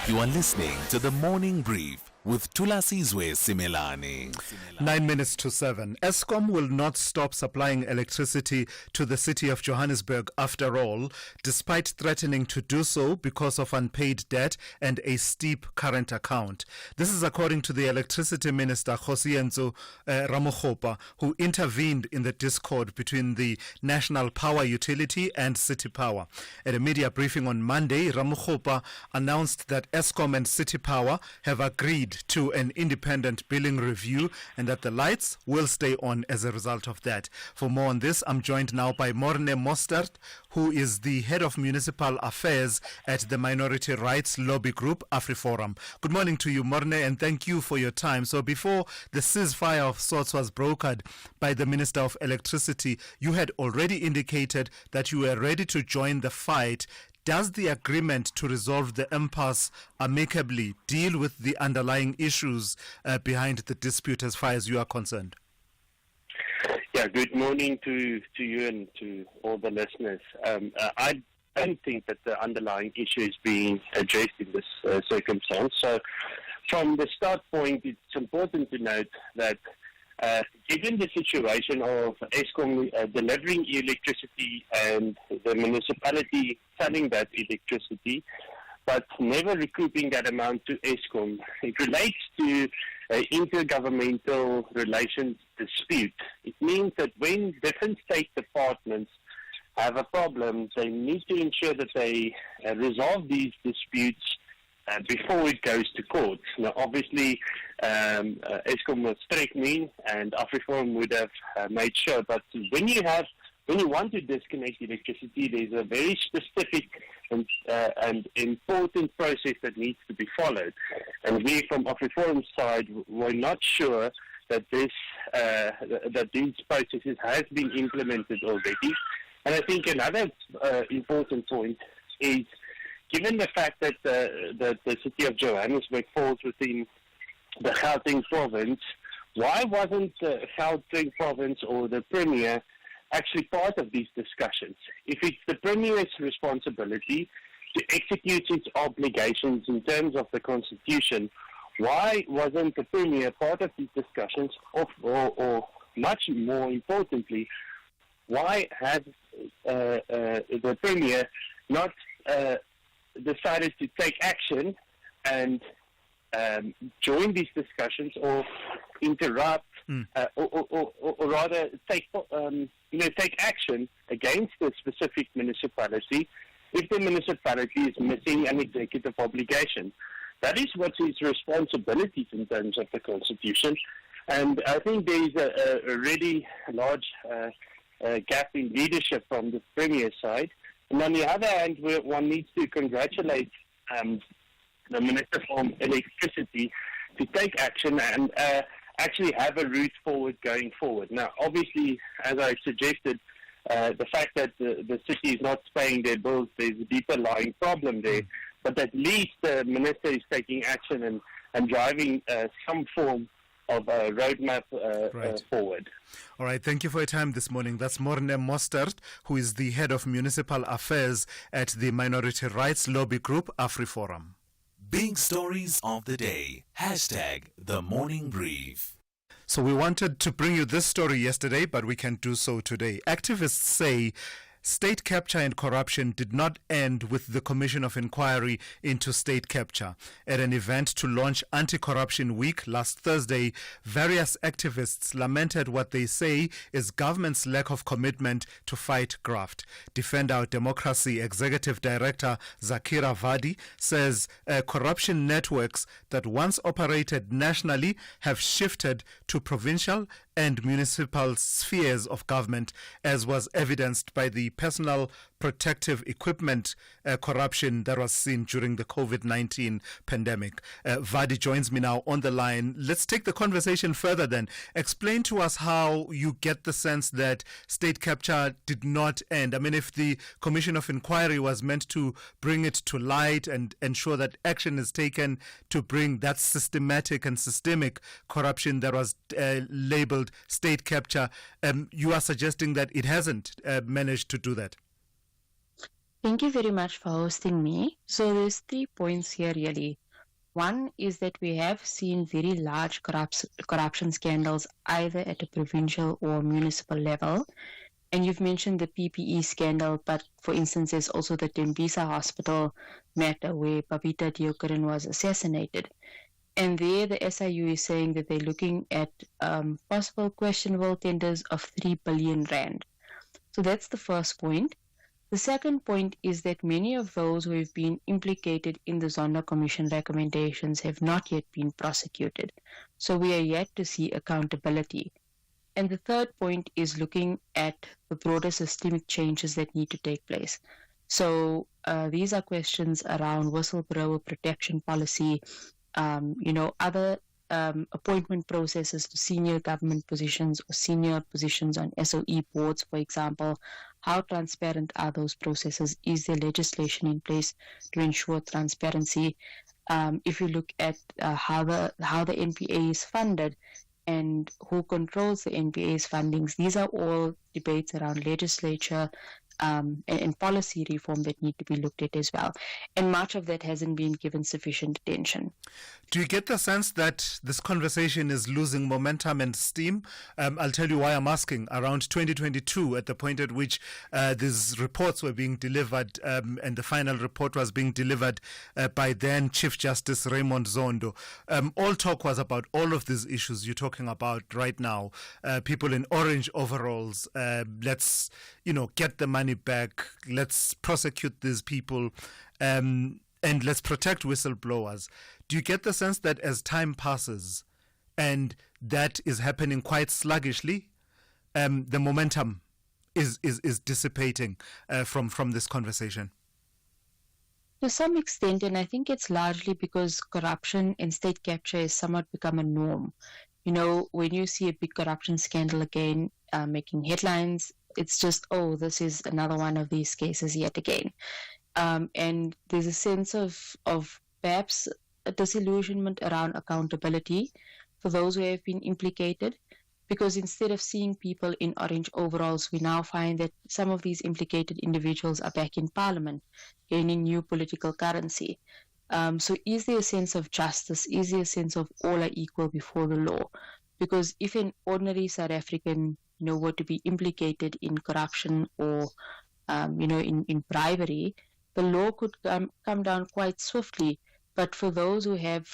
You are listening to the Morning Brief with Thulasizwe Simelane. 9 minutes to 7. Eskom will not stop supplying electricity to the city of Johannesburg after all, despite threatening to do so because of unpaid debt and a steep current account. This is according to the Electricity Minister, Kgosientsho Ramokgopa, who intervened in the discord between the National Power Utility and City Power. At a media briefing on Monday, Ramokgopa announced that Eskom and City Power have agreed to an independent billing review and that the lights will stay on as a result of that. For more on this, I'm joined now by Morne Mostert, who is the head of municipal affairs at the Minority Rights Lobby Group, AfriForum. Good morning to you, Morne, and thank you for your time. So before the ceasefire of sorts was brokered by the Minister of Electricity, you had already indicated that you were ready to join the fight. Does the agreement to resolve the impasse amicably deal with the underlying issues behind the dispute as far as you are concerned? Yeah, good morning to you and to all the listeners. I don't think that the underlying issue is being addressed in this circumstance. So from the start point, it's important to note that given the situation of Eskom delivering electricity and the municipality selling that electricity, but never recouping that amount to Eskom, it relates to intergovernmental relations dispute. It means that when different state departments have a problem, they need to ensure that they resolve these disputes before it goes to court. Now, obviously, Eskom was threatening, and AfriForum would have made sure. But when you want to disconnect electricity, there's a very specific and important process that needs to be followed. And we, from AfriForum's side, were not sure that these processes has been implemented already. And I think another important point is, given the fact that the city of Johannesburg falls within the Gauteng province, why wasn't the Gauteng province or the Premier actually part of these discussions? If it's the Premier's responsibility to execute its obligations in terms of the Constitution, why wasn't the Premier part of these discussions? Or much more importantly, why has the Premier not decided to take action and join these discussions, or interrupt, or rather take action against the specific municipality if the municipality is missing an executive obligation? That is what his responsibilities in terms of the Constitution. And I think there is a really large gap in leadership from the Premier's side. And on the other hand, one needs to congratulate the Minister for Electricity to take action and actually have a route forward going forward. Now, obviously, as I suggested, the fact that the city is not paying their bills, there's a deeper lying problem there. But at least the Minister is taking action and driving some form of a roadmap forward. All right, thank you for your time this morning. That's Morne Mostert, who is the head of municipal affairs at the minority rights lobby group AfriForum. Big stories of the day. #The Morning Brief. So we wanted to bring you this story yesterday, but we can do so today. Activists say state capture and corruption did not end with the Commission of Inquiry into State Capture. At an event to launch Anti-Corruption Week last Thursday, various activists lamented what they say is government's lack of commitment to fight graft. Defend Our Democracy Executive Director Zakira Vadi says corruption networks that once operated nationally have shifted to provincial and municipal spheres of government, as was evidenced by the personal protective equipment corruption that was seen during the COVID-19 pandemic. Vadi joins me now on the line. Let's take the conversation further then. Explain to us how you get the sense that state capture did not end. I mean, if the Commission of Inquiry was meant to bring it to light and ensure that action is taken to bring that systematic and systemic corruption that was labeled state capture, you are suggesting that it hasn't managed to do that. Thank you very much for hosting me. So there's 3 points here really. One is that we have seen very large corruption scandals either at a provincial or municipal level. And you've mentioned the PPE scandal, but for instance, there's also the Tembisa Hospital matter where Babita Deokaran was assassinated. And there the SIU is saying that they're looking at possible questionable tenders of 3 billion rand. So that's the first point. The second point is that many of those who have been implicated in the Zondo Commission recommendations have not yet been prosecuted. So we are yet to see accountability. And the third point is looking at the broader systemic changes that need to take place. So these are questions around whistleblower protection policy, other appointment processes to senior government positions or senior positions on SOE boards, for example. How transparent are those processes? Is there legislation in place to ensure transparency? If you look at how the NPA is funded and who controls the NPA's fundings, these are all debates around legislature and policy reform that need to be looked at as well. And much of that hasn't been given sufficient attention. Do you get the sense that this conversation is losing momentum and steam? I'll tell you why I'm asking. Around 2022, at the point at which these reports were being delivered and the final report was being delivered by then Chief Justice Raymond Zondo, all talk was about all of these issues you're talking about right now. People in orange overalls, let's get the money back, let's prosecute these people, and let's protect whistleblowers. Do you get the sense that as time passes, and that is happening quite sluggishly, the momentum is dissipating from this conversation? To some extent, and I think it's largely because corruption and state capture has somewhat become a norm. When you see a big corruption scandal again making headlines, It's just, oh, this is another one of these cases yet again. And there's a sense of perhaps a disillusionment around accountability for those who have been implicated, because instead of seeing people in orange overalls, we now find that some of these implicated individuals are back in parliament, gaining new political currency. So is there a sense of justice? Is there a sense of all are equal before the law? Because if an ordinary South African, were to be implicated in corruption or, in bribery, the law could come down quite swiftly. But for those who have,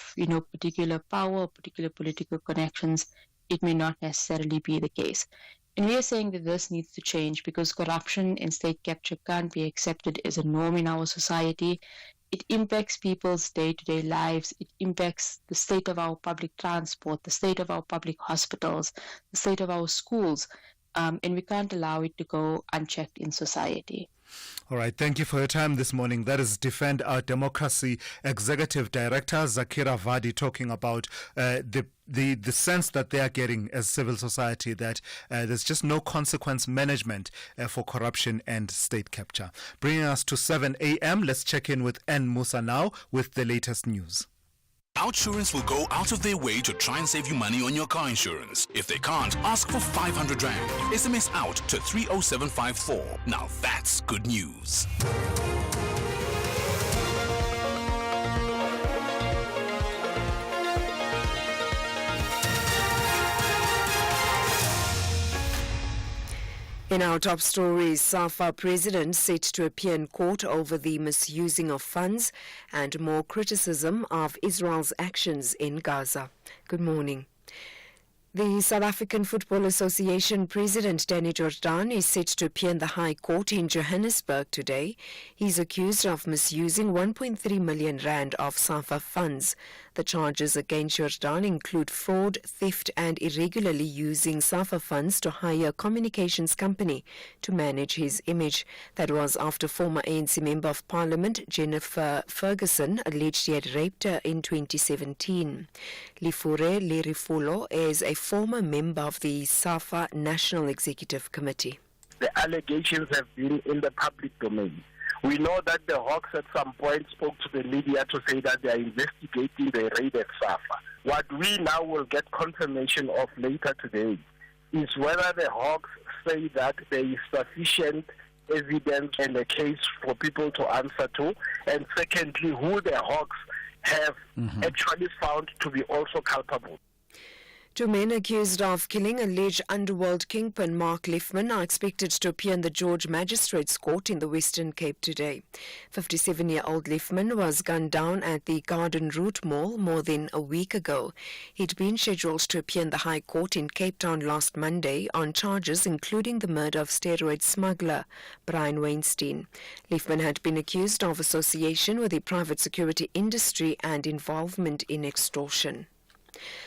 particular power or particular political connections, it may not necessarily be the case. And we are saying that this needs to change because corruption and state capture can't be accepted as a norm in our society. It impacts people's day-to-day lives. It impacts the state of our public transport, the state of our public hospitals, the state of our schools, and we can't allow it to go unchecked in society. All right, thank you for your time this morning. That is Defend Our Democracy Executive Director Zakira Vadi talking about the sense that they are getting as civil society, that there's just no consequence management for corruption and state capture. Bringing us to 7 a.m., let's check in with N. Musa now with the latest news. Outsurance will go out of their way to try and save you money on your car insurance. If they can't, ask for 500 Rand. SMS out to 30754. Now that's good news. In our top stories, SAFA president set to appear in court over the misusing of funds and more criticism of Israel's actions in Gaza. Good morning. The South African Football Association President Danny Jordan is set to appear in the High Court in Johannesburg today. He's accused of misusing 1.3 million rand of SAFA funds. The charges against Jordan include fraud, theft and irregularly using SAFA funds to hire a communications company to manage his image. That was after former ANC Member of Parliament Jennifer Ferguson alleged he had raped her in 2017. Lifure Lerifulo is a former member of the SAFA National Executive Committee. The allegations have been in the public domain. We know that the Hawks at some point spoke to the media to say that they are investigating the raid at SAFA. What we now will get confirmation of later today is whether the Hawks say that there is sufficient evidence and a case for people to answer to, and secondly, who the Hawks have actually found to be also culpable. Two men accused of killing alleged underworld kingpin Mark Liffman are expected to appear in the George Magistrates Court in the Western Cape today. 57-year-old Liffman was gunned down at the Garden Route Mall more than a week ago. He'd been scheduled to appear in the High Court in Cape Town last Monday on charges including the murder of steroid smuggler Brian Weinstein. Liffman had been accused of association with the private security industry and involvement in extortion.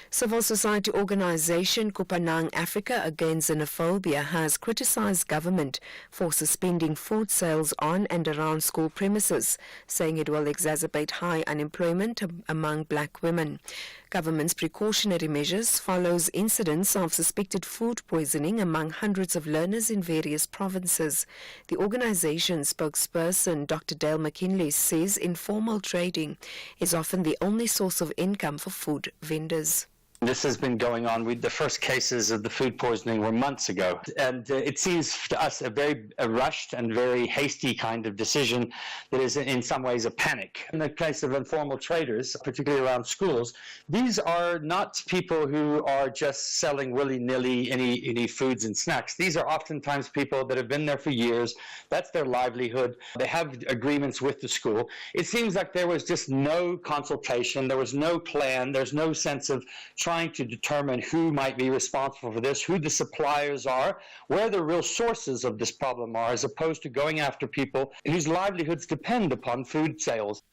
Civil society organization Kupanang Africa Against Xenophobia has criticized government for suspending food sales on and around school premises, saying it will exacerbate high unemployment among black women. Government's precautionary measures follows incidents of suspected food poisoning among hundreds of learners in various provinces. The organization's spokesperson, Dr. Dale McKinley, says informal trading is often the only source of income for food vendors. This has been going on. The first cases of the food poisoning were months ago. And it seems to us a very rushed and very hasty kind of decision that is in some ways a panic. In the case of informal traders, particularly around schools, these are not people who are just selling willy-nilly any foods and snacks. These are oftentimes people that have been there for years. That's their livelihood. They have agreements with the school. It seems like there was just no consultation. There was no plan. There's no sense of trying to determine who might be responsible for this, who the suppliers are, where the real sources of this problem are, as opposed to going after people whose livelihoods depend upon food sales.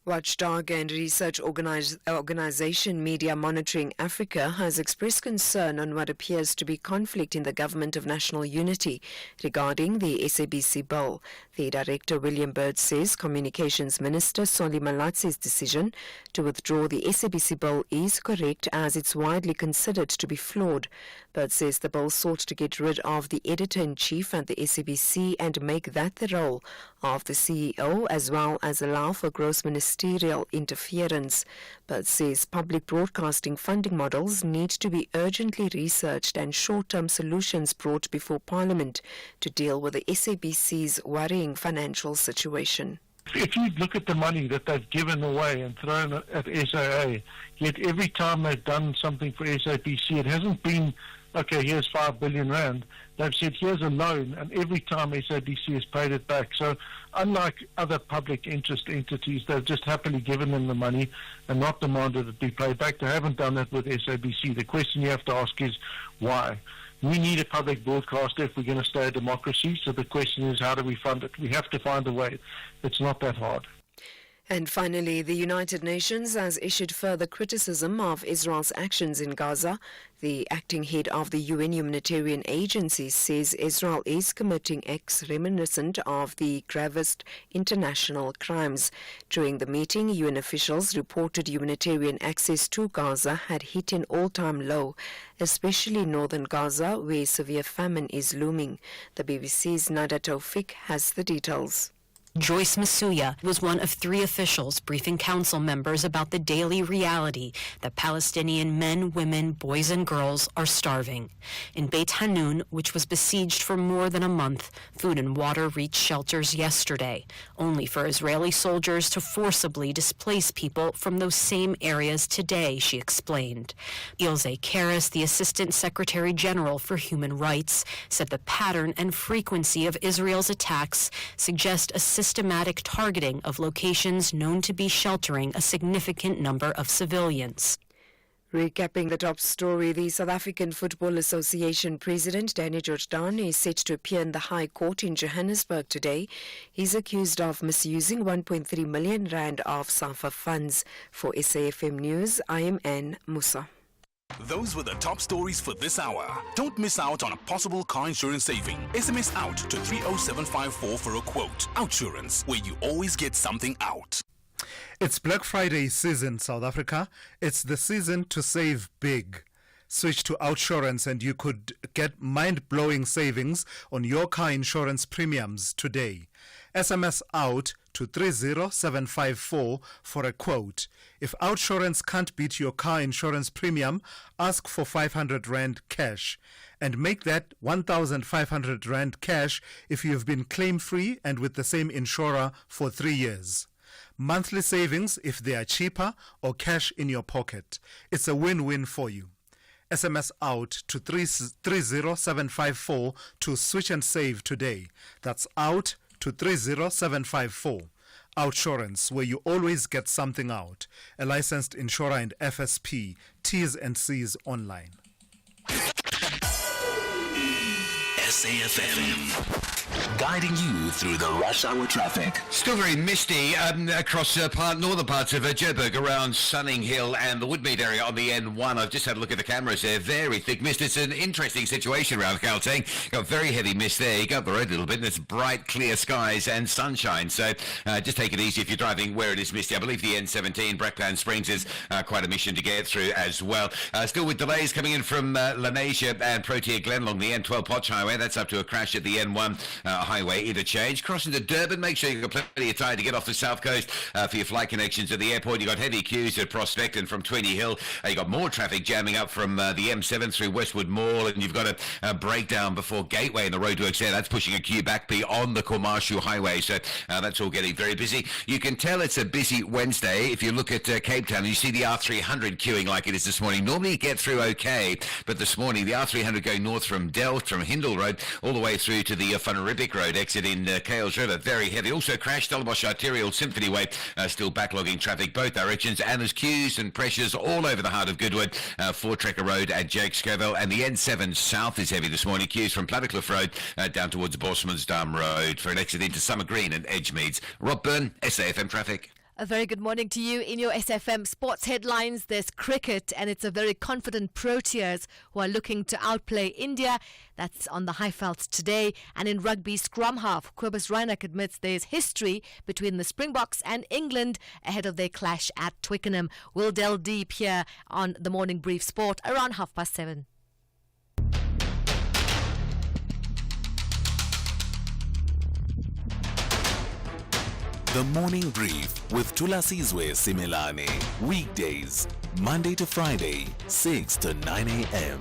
Watchdog and research organization Media Monitoring Africa has expressed concern on what appears to be conflict in the Government of National Unity regarding the SABC bill. The director, William Bird, says Communications Minister Solly Malatsi's decision to withdraw the SABC bill is correct as it's widely considered to be flawed. but says the bill sought to get rid of the editor-in-chief at the SABC and make that the role of the CEO, as well as allow for gross ministerial interference, but says public broadcasting funding models need to be urgently researched and short-term solutions brought before Parliament to deal with the SABC's worrying financial situation. If you look at the money that they've given away and thrown at SAA, yet every time they've done something for SABC, it hasn't been, okay, here's 5 billion rand. They've said, here's a loan, and every time SABC has paid it back. So unlike other public interest entities, they've just happily given them the money and not demanded it be paid back. They haven't done that with SABC. The question you have to ask is, why? We need a public broadcaster if we're going to stay a democracy. So the question is, how do we fund it? We have to find a way. It's not that hard. And finally, the United Nations has issued further criticism of Israel's actions in Gaza. The acting head of the UN Humanitarian Agency says Israel is committing acts reminiscent of the gravest international crimes. During the meeting, UN officials reported humanitarian access to Gaza had hit an all-time low, especially in northern Gaza, where severe famine is looming. The BBC's Nada Taufik has the details. Joyce Masuya was one of 3 officials briefing council members about the daily reality that Palestinian men, women, boys and girls are starving. In Beit Hanun, which was besieged for more than a month, food and water reached shelters yesterday, only for Israeli soldiers to forcibly displace people from those same areas today, she explained. Ilse Karas, the Assistant Secretary General for Human Rights, said the pattern and frequency of Israel's attacks suggest a systematic targeting of locations known to be sheltering a significant number of civilians. Recapping the top story, the South African Football Association President Danny Jordaan is set to appear in the High Court in Johannesburg today. He's accused of misusing 1.3 million rand of SAFA funds. For SAFM News, I am Anne Musa. Those were the top stories for this hour. Don't miss out on a possible car insurance saving. SMS out to 30754 for a quote. Outsurance, where you always get something out. It's Black Friday season, South Africa. It's the season to save big. Switch to Outsurance and you could get mind-blowing savings on your car insurance premiums today. SMS out to 30754 for a quote. If Outsurance can't beat your car insurance premium, ask for 500 Rand cash. And make that 1,500 Rand cash if you've been claim-free and with the same insurer for 3 years. Monthly savings if they are cheaper or cash in your pocket. It's a win-win for you. SMS out to 30754 to switch and save today. That's out to 30754. Outsurance, where you always get something out. A licensed insurer and FSP. T's and C's online. SAFM, guiding you through the rush hour traffic. Still very misty across northern parts of Joburg, around Sunning Hill and the Woodmead area on the N1. I've just had a look at the cameras there. Very thick mist. It's an interesting situation around Gauteng. Got very heavy mist there. You go up the road a little bit and it's bright, clear skies and sunshine. So just take it easy if you're driving where it is misty. I believe the N17, Brackland Springs, is quite a mission to get through as well. Still with delays coming in from Lenasia and Protea Glen along the N12 Potch Highway. That's up to a crash at the N1 highway interchange. Crossing to Durban, make sure you've got plenty of time to get off the south coast for your flight connections at the airport. You've got heavy queues at Prospect and from 20 Hill. You've got more traffic jamming up from the M7 through Westwood Mall, and you've got a breakdown before Gateway in the roadworks there. That's pushing a queue back beyond the Komashu Highway, so that's all getting very busy. You can tell it's a busy Wednesday if you look at Cape Town and you see the R300 queuing like it is this morning. Normally you get through okay, but this morning the R300 going north from Delft, from Hindle Road, all the way through to the Van Riebeeck Road exit in Kales River. Very heavy. Also crashed Stellenbosch Arterial Symphony Way, still backlogging traffic both directions, and there's queues and pressures all over the heart of Goodwood, Fort Trekker Road at Jake Scoville, and the N7 south is heavy this morning. Queues from Plattercliff Road down towards Bosmansdam Road for an exit into Summer Green and Edgemeads. Rob Byrne, SAFM Traffic. A very good morning to you. In your SFM sports headlines, there's cricket, and it's a very confident Proteas who are looking to outplay India. That's on the Highvelds today. And in rugby, scrum half Cobus Reinach admits there's history between the Springboks and England ahead of their clash at Twickenham. We'll delve deep here on the Morning Brief Sport around 7:30. The Morning Brief with Thulasizwe Simelane. Weekdays, Monday to Friday, 6 to 9 a.m.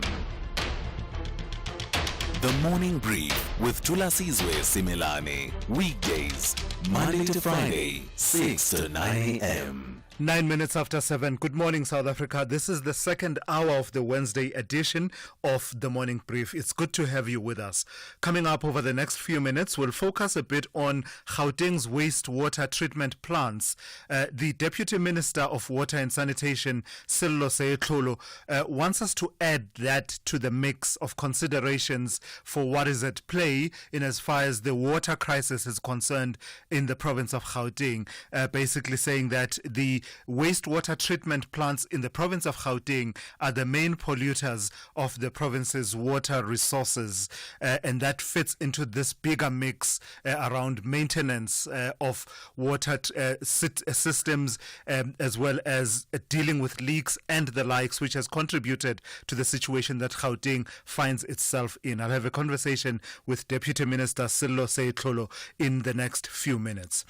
The Morning Brief with Thulasizwe Simelane. Weekdays, Monday to Friday, 6 to 9 a.m. 9 minutes after 7. Good morning, South Africa. This is the second hour of the Wednesday edition of the Morning Brief. It's good to have you with us. Coming up over the next few minutes, we'll focus a bit on Gauteng's wastewater treatment plants. The Deputy Minister of Water and Sanitation, Thulasizwe Simelane, wants us to add that to the mix of considerations for what is at play in as far as the water crisis is concerned in the province of Gauteng. Basically saying that the wastewater treatment plants in the province of Gauteng are the main polluters of the province's water resources, and that fits into this bigger mix around maintenance of water systems, as well as dealing with leaks and the likes, which has contributed to the situation that Gauteng finds itself in. I'll have a conversation with Deputy Minister Thulasizwe Simelane in the next few minutes.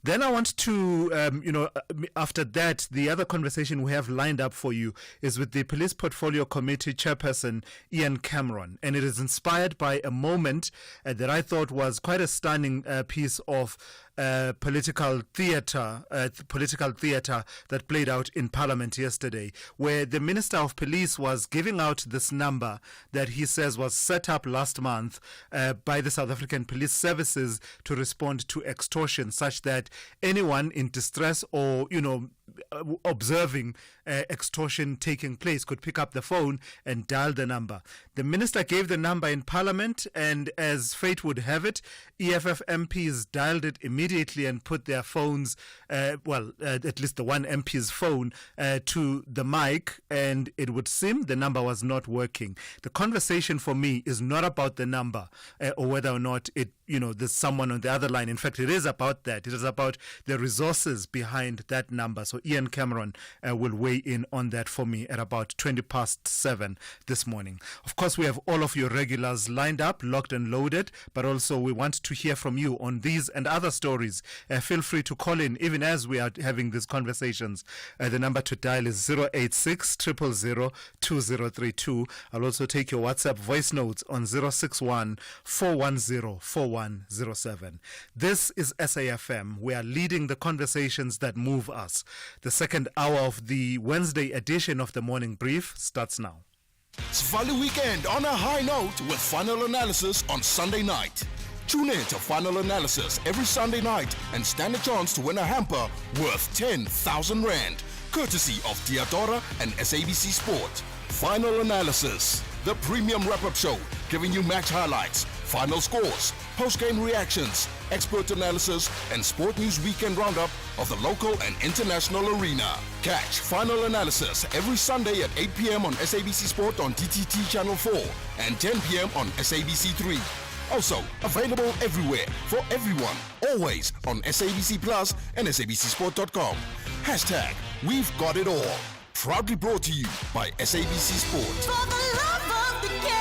Then I want to, after that, the other conversation we have lined up for you is with the Police Portfolio Committee Chairperson, Ian Cameron. And it is inspired by a moment that I thought was quite a stunning piece of political theatre that played out in Parliament yesterday, where the Minister of Police was giving out this number that he says was set up last month by the South African Police Services to respond to extortion, such that anyone in distress or, observing extortion taking place could pick up the phone and dial the number. The minister gave the number in Parliament, and as fate would have it, EFF MPs dialed it immediately and put their phones, at least the one MP's phone, to the mic, and it would seem the number was not working. The conversation for me is not about the number or whether or not there's someone on the other line. In fact, it is about that. It is about the resources behind that number. So Ian Cameron will weigh in on that for me at about 7:20 this morning. Of course, we have all of your regulars lined up, locked and loaded, but also we want to hear from you on these and other stories. Feel free to call in even as we are having these conversations. The number to dial is 086 000 2032. I'll also take your WhatsApp voice notes on 061 410 4107. This is SAFM. We are leading the conversations that move us. The second hour of the Wednesday edition of the Morning Brief starts now. Svali weekend on a high note with Final Analysis on Sunday night. Tune in to Final Analysis every Sunday night and stand a chance to win a hamper worth 10,000 Rand, courtesy of Theodora and SABC Sport. Final Analysis, the premium wrap-up show, giving you match highlights, final scores, post-game reactions, expert analysis, and sport news weekend roundup of the local and international arena. Catch Final Analysis every Sunday at 8 p.m. on SABC Sport on TTT Channel 4 and 10 p.m. on SABC 3. Also available everywhere for everyone, always on SABC Plus and SABCSport.com. Hashtag We've Got It All. Proudly brought to you by SABC Sport. For the love of the game.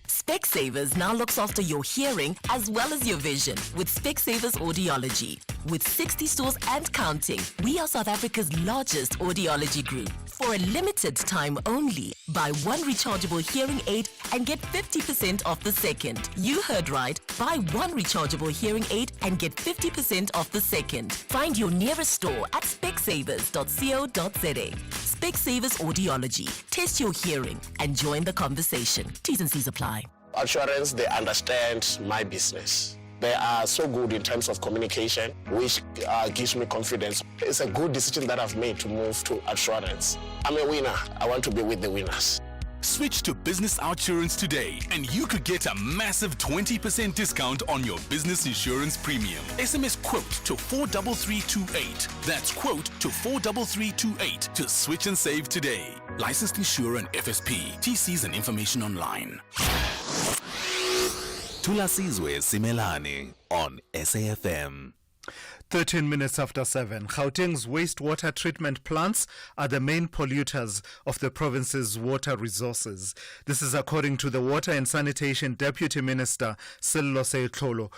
Specsavers now looks after your hearing as well as your vision with Specsavers Audiology. With 60 stores and counting, we are South Africa's largest audiology group. For a limited time only, buy one rechargeable hearing aid and get 50% off the second. You heard right. Buy one rechargeable hearing aid and get 50% off the second. Find your nearest store at specsavers.co.za. Specsavers Audiology. Test your hearing and join the conversation. T's and C's apply. Assurance, they understand my business. They are so good in terms of communication, which gives me confidence. It's a good decision that I've made to move to Assurance. I'm a winner. I want to be with the winners. Switch to Business Outsurance today and you could get a massive 20% discount on your business insurance premium. SMS quote to 43328. That's quote to 43328 to switch and save today. Licensed insurer and FSP. TCs and information online. Thulasizwe Simelane on SAFM. 13 minutes after 7. Gauteng's wastewater treatment plants are the main polluters of the province's water resources. This is according to the Water and Sanitation Deputy Minister, Thulasizwe Simelane,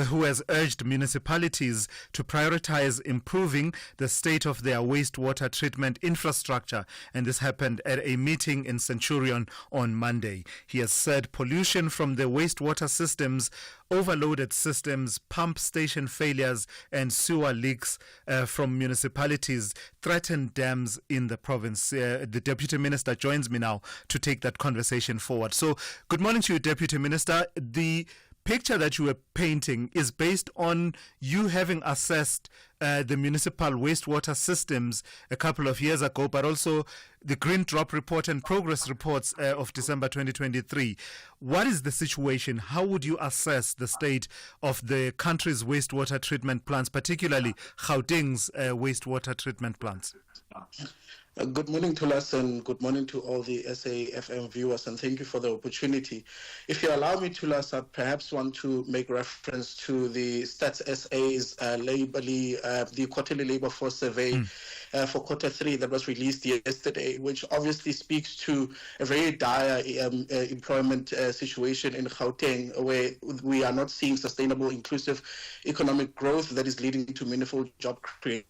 who has urged municipalities to prioritize improving the state of their wastewater treatment infrastructure. And this happened at a meeting in Centurion on Monday. He has said pollution from the wastewater systems, overloaded systems, pump station failures and sewer leaks from municipalities threaten dams in the province. The Deputy Minister joins me now to take that conversation forward. So, good morning to you, Deputy Minister. The picture that you were painting is based on you having assessed the municipal wastewater systems a couple of years ago, but also the Green Drop Report and progress reports of December 2023. What is the situation? How would you assess the state of the country's wastewater treatment plants, particularly Gauteng's wastewater treatment plants? Good morning to us and good morning to all the SAFM viewers, and thank you for the opportunity. If you allow me, Thulas, I perhaps want to make reference to the Stats SA's the quarterly labor force survey for quarter 3 that was released yesterday, which obviously speaks to a very dire employment situation in Gauteng, where we are not seeing sustainable, inclusive economic growth that is leading to meaningful job creation.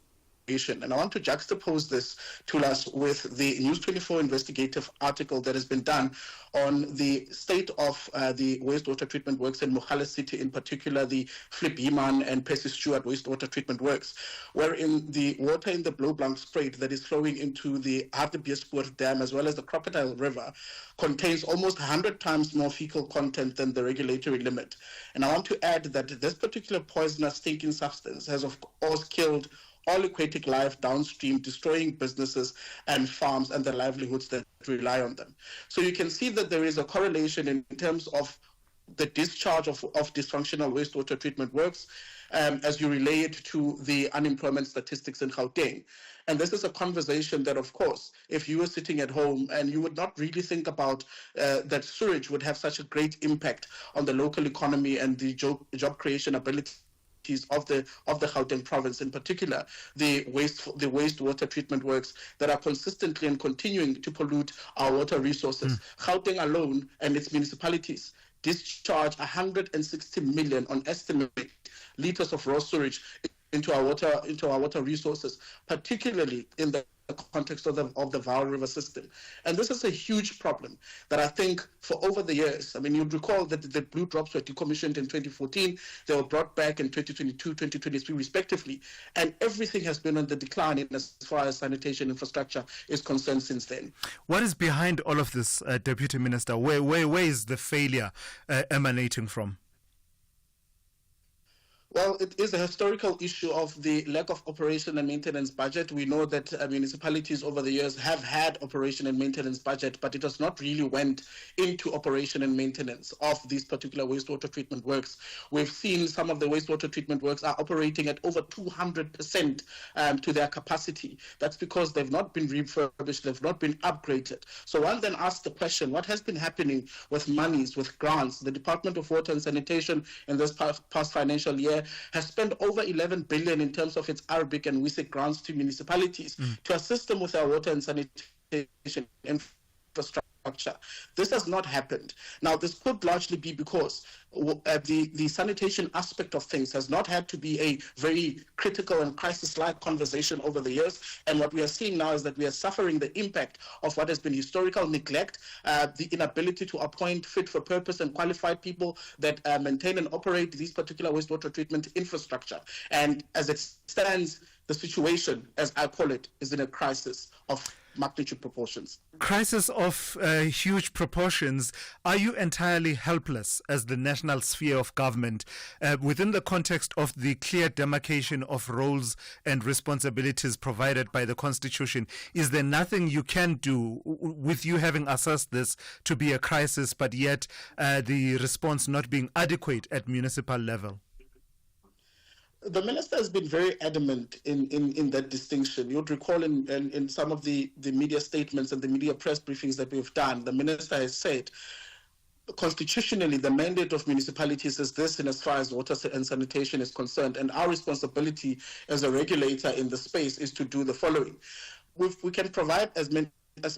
And I want to juxtapose this, Thulas, with the News 24 investigative article that has been done on the state of the wastewater treatment works in Mogale City, in particular the Flip Heman and Percy Stewart wastewater treatment works, wherein the water in the Blue Blanc Strait that is flowing into the Hartbeespoort Dam as well as the Crocodile River contains almost 100 times more fecal content than the regulatory limit. And I want to add that this particular poisonous stinking substance has of course killed all aquatic life downstream, destroying businesses and farms and the livelihoods that rely on them. So you can see that there is a correlation in terms of the discharge of dysfunctional wastewater treatment works as you relay it to the unemployment statistics in Gauteng. And this is a conversation that, of course, if you were sitting at home and you would not really think about that sewage would have such a great impact on the local economy and the job creation ability of the Gauteng province, in particular the wastewater treatment works that are consistently and continuing to pollute our water resources. Gauteng alone and its municipalities discharge 160 million on estimated liters of raw sewage into our water resources, particularly in the context of the Vaal River system. And this is a huge problem that I think for over the years, I mean, you'd recall that the blue drops were decommissioned in 2014, they were brought back in 2022, 2023 respectively, and everything has been on the decline in as far as sanitation infrastructure is concerned since then. What is behind all of this, Deputy Minister? Where is the failure emanating from? Well, it is a historical issue of the lack of operation and maintenance budget. We know that municipalities over the years have had operation and maintenance budget, but it has not really went into operation and maintenance of these particular wastewater treatment works. We've seen some of the wastewater treatment works are operating at over 200% to their capacity. That's because they've not been refurbished, they've not been upgraded. So one then asks the question, what has been happening with monies, with grants? The Department of Water and Sanitation in this past financial year has spent over 11 billion in terms of its Arabic and WISIC grants to municipalities to assist them with our water and sanitation infrastructure. This has not happened. Now, this could largely be because the sanitation aspect of things has not had to be a very critical and crisis-like conversation over the years. And what we are seeing now is that we are suffering the impact of what has been historical neglect, the inability to appoint fit for purpose and qualified people that maintain and operate these particular wastewater treatment infrastructure. And as it stands, the situation, as I call it, is in a crisis of magnitude proportions. Crisis of huge proportions. Are you entirely helpless as the national sphere of government within the context of the clear demarcation of roles and responsibilities provided by the Constitution? Is there nothing you can do with you having assessed this to be a crisis, but yet the response not being adequate at municipal level? The minister has been very adamant in that distinction. You'd recall in some of the media statements and the media press briefings that we've done, the minister has said constitutionally, the mandate of municipalities is this in as far as water and sanitation is concerned. And our responsibility as a regulator in the space is to do the following. We can provide as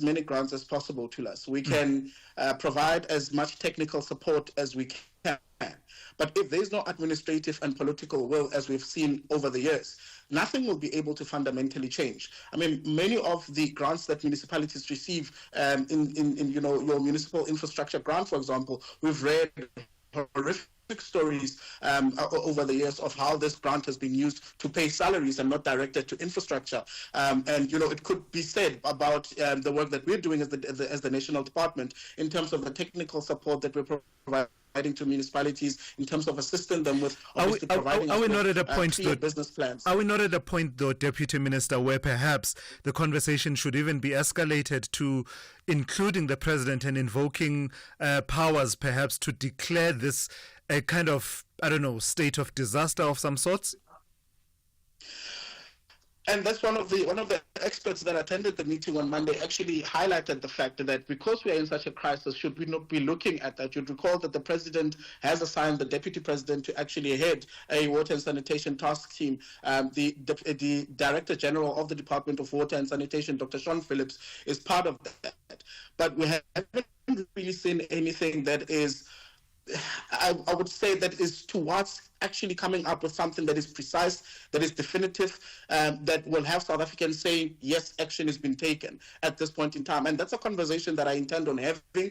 many grants as possible to us. We can provide as much technical support as we can. But if there's no administrative and political will, as we've seen over the years, nothing will be able to fundamentally change. I mean, many of the grants that municipalities receive in your municipal infrastructure grant, for example, we've read horrific stories over the years of how this grant has been used to pay salaries and not directed to infrastructure. And it could be said about the work that we're doing as the national department in terms of the technical support that we're providing to municipalities, in terms of assisting them with providing clear business plans. Are we not at a point, though, Deputy Minister, where perhaps the conversation should even be escalated to including the president and invoking powers, perhaps, to declare this a kind of, state of disaster of some sorts? And that's one of the experts that attended the meeting on Monday actually highlighted the fact that because we are in such a crisis, should we not be looking at that? You'd recall that the president has assigned the deputy president to actually head a water and sanitation task team. The director general of the Department of Water and Sanitation, Dr. Sean Phillips, is part of that. But we haven't really seen anything that is, I would say, that is towards actually coming up with something that is precise, that is definitive, that will have South Africans saying, yes, action has been taken at this point in time. And that's a conversation that I intend on having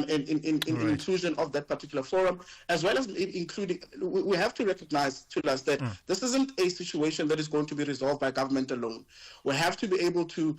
in inclusion of that particular forum, as well as including, we have to recognize, to us, that this isn't a situation that is going to be resolved by government alone. We have to be able to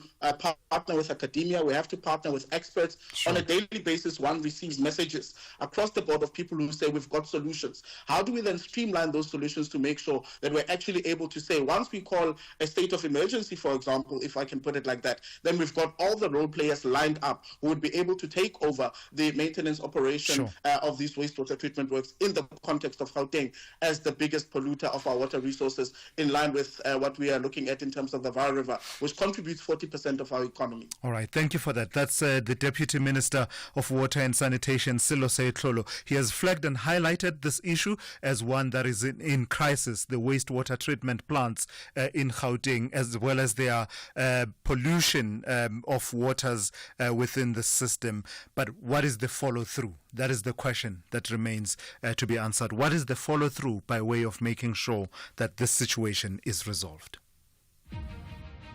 partner with academia. We have to partner with experts. On a daily basis, one receives messages across the board of people who say we've got solutions. How do we then streamline those solutions to make sure that we're actually able to say, once we call a state of emergency, for example, if I can put it like that, then we've got all the role players lined up who would be able to take over the maintenance operation of these wastewater treatment works in the context of Gauteng as the biggest polluter of our water resources, in line with what we are looking at in terms of the Vaal River, which contributes 40% of our economy. All right, thank you for that. That's the Deputy Minister of Water and Sanitation, Thulasizwe Simelane. He has flagged and highlighted this issue as one that is in crisis, the wastewater treatment plants in Gauteng, as well as their pollution of waters within the system. But what is the follow-through? That is the question that remains to be answered. What is the follow-through by way of making sure that this situation is resolved?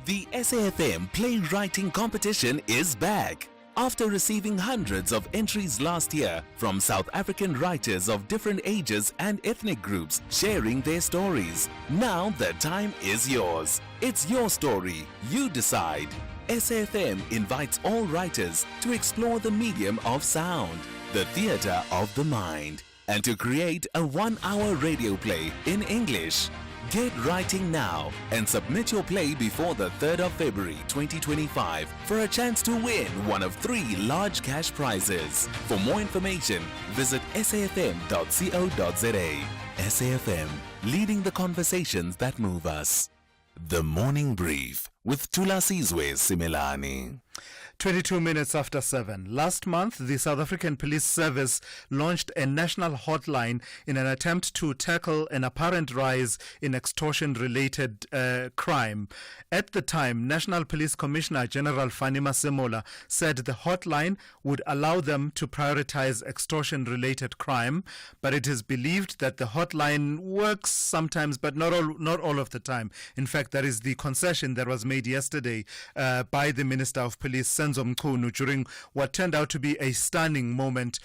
The SAFM playwriting competition is back. After receiving hundreds of entries last year from South African writers of different ages and ethnic groups sharing their stories, now the time is yours. It's your story. You decide. SAFM invites all writers to explore the medium of sound, the theatre of the mind, and to create a 1-hour radio play in English. Get writing now and submit your play before the 3rd of February 2025 for a chance to win one of 3 large cash prizes. For more information, visit safm.co.za. SAFM, leading the conversations that move us. The Morning Brief with Thulasizwe Simelane. 22 minutes after 7. Last month, the South African Police Service launched a national hotline in an attempt to tackle an apparent rise in extortion-related crime. At the time, National Police Commissioner General Fani Masemola said the hotline would allow them to prioritize extortion-related crime, but it is believed that the hotline works sometimes, but not all of the time. In fact, that is the concession that was made yesterday by the Minister of Police, during what turned out to be a stunning moment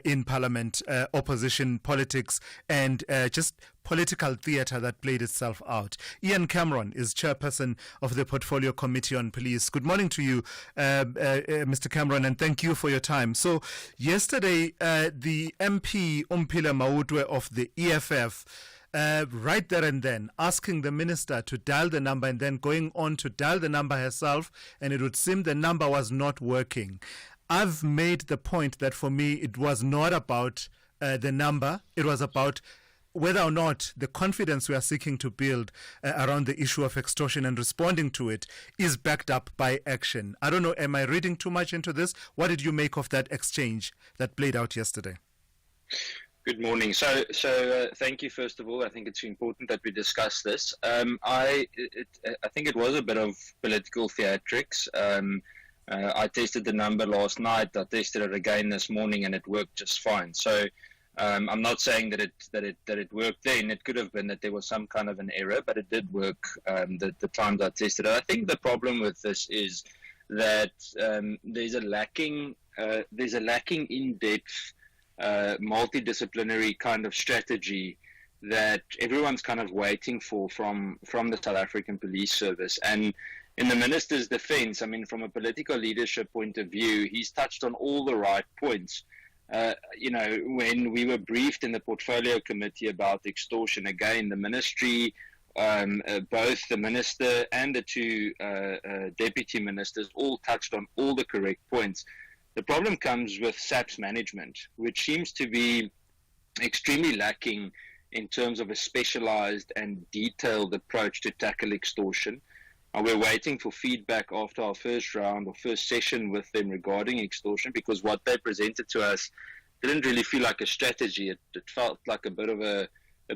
in Parliament, opposition politics, and just political theatre that played itself out. Ian Cameron is chairperson of the Portfolio Committee on Police. Good morning to you, Mr. Cameron, and thank you for your time. So yesterday, the MP Umphile Mautwe of the EFF right there and then, asking the minister to dial the number and then going on to dial the number herself, and it would seem the number was not working. I've made the point that for me it was not about the number, it was about whether or not the confidence we are seeking to build around the issue of extortion and responding to it is backed up by action. I don't know, am I reading too much into this? What did you make of that exchange that played out yesterday? Good morning. So thank you, first of all. I think it's important that we discuss this. I think it was a bit of political theatrics. I tested the number last night. I tested it again this morning, and it worked just fine. So I'm not saying that it worked then. It could have been that there was some kind of an error, but it did work the times I tested it. I think the problem with this is that there's a lacking in-depth multidisciplinary kind of strategy that everyone's kind of waiting for from the South African Police Service. And in the Minister's defense, I mean, from a political leadership point of view, he's touched on all the right points. When we were briefed in the Portfolio Committee about extortion, again, the ministry, both the minister and the two deputy ministers all touched on all the correct points. The problem comes with SAP's management, which seems to be extremely lacking in terms of a specialized and detailed approach to tackle extortion. We're waiting for feedback after our first round or first session with them regarding extortion, because what they presented to us didn't really feel like a strategy. It felt like a bit of a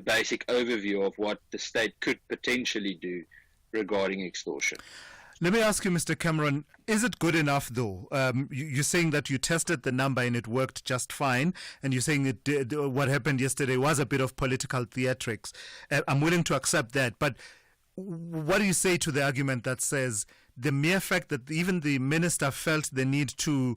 basic overview of what the state could potentially do regarding extortion. Let me ask you, Mr. Cameron, is it good enough, though? You're saying that you tested the number and it worked just fine, and you're saying what happened yesterday was a bit of political theatrics. I'm willing to accept that, but what do you say to the argument that says the mere fact that even the minister felt the need to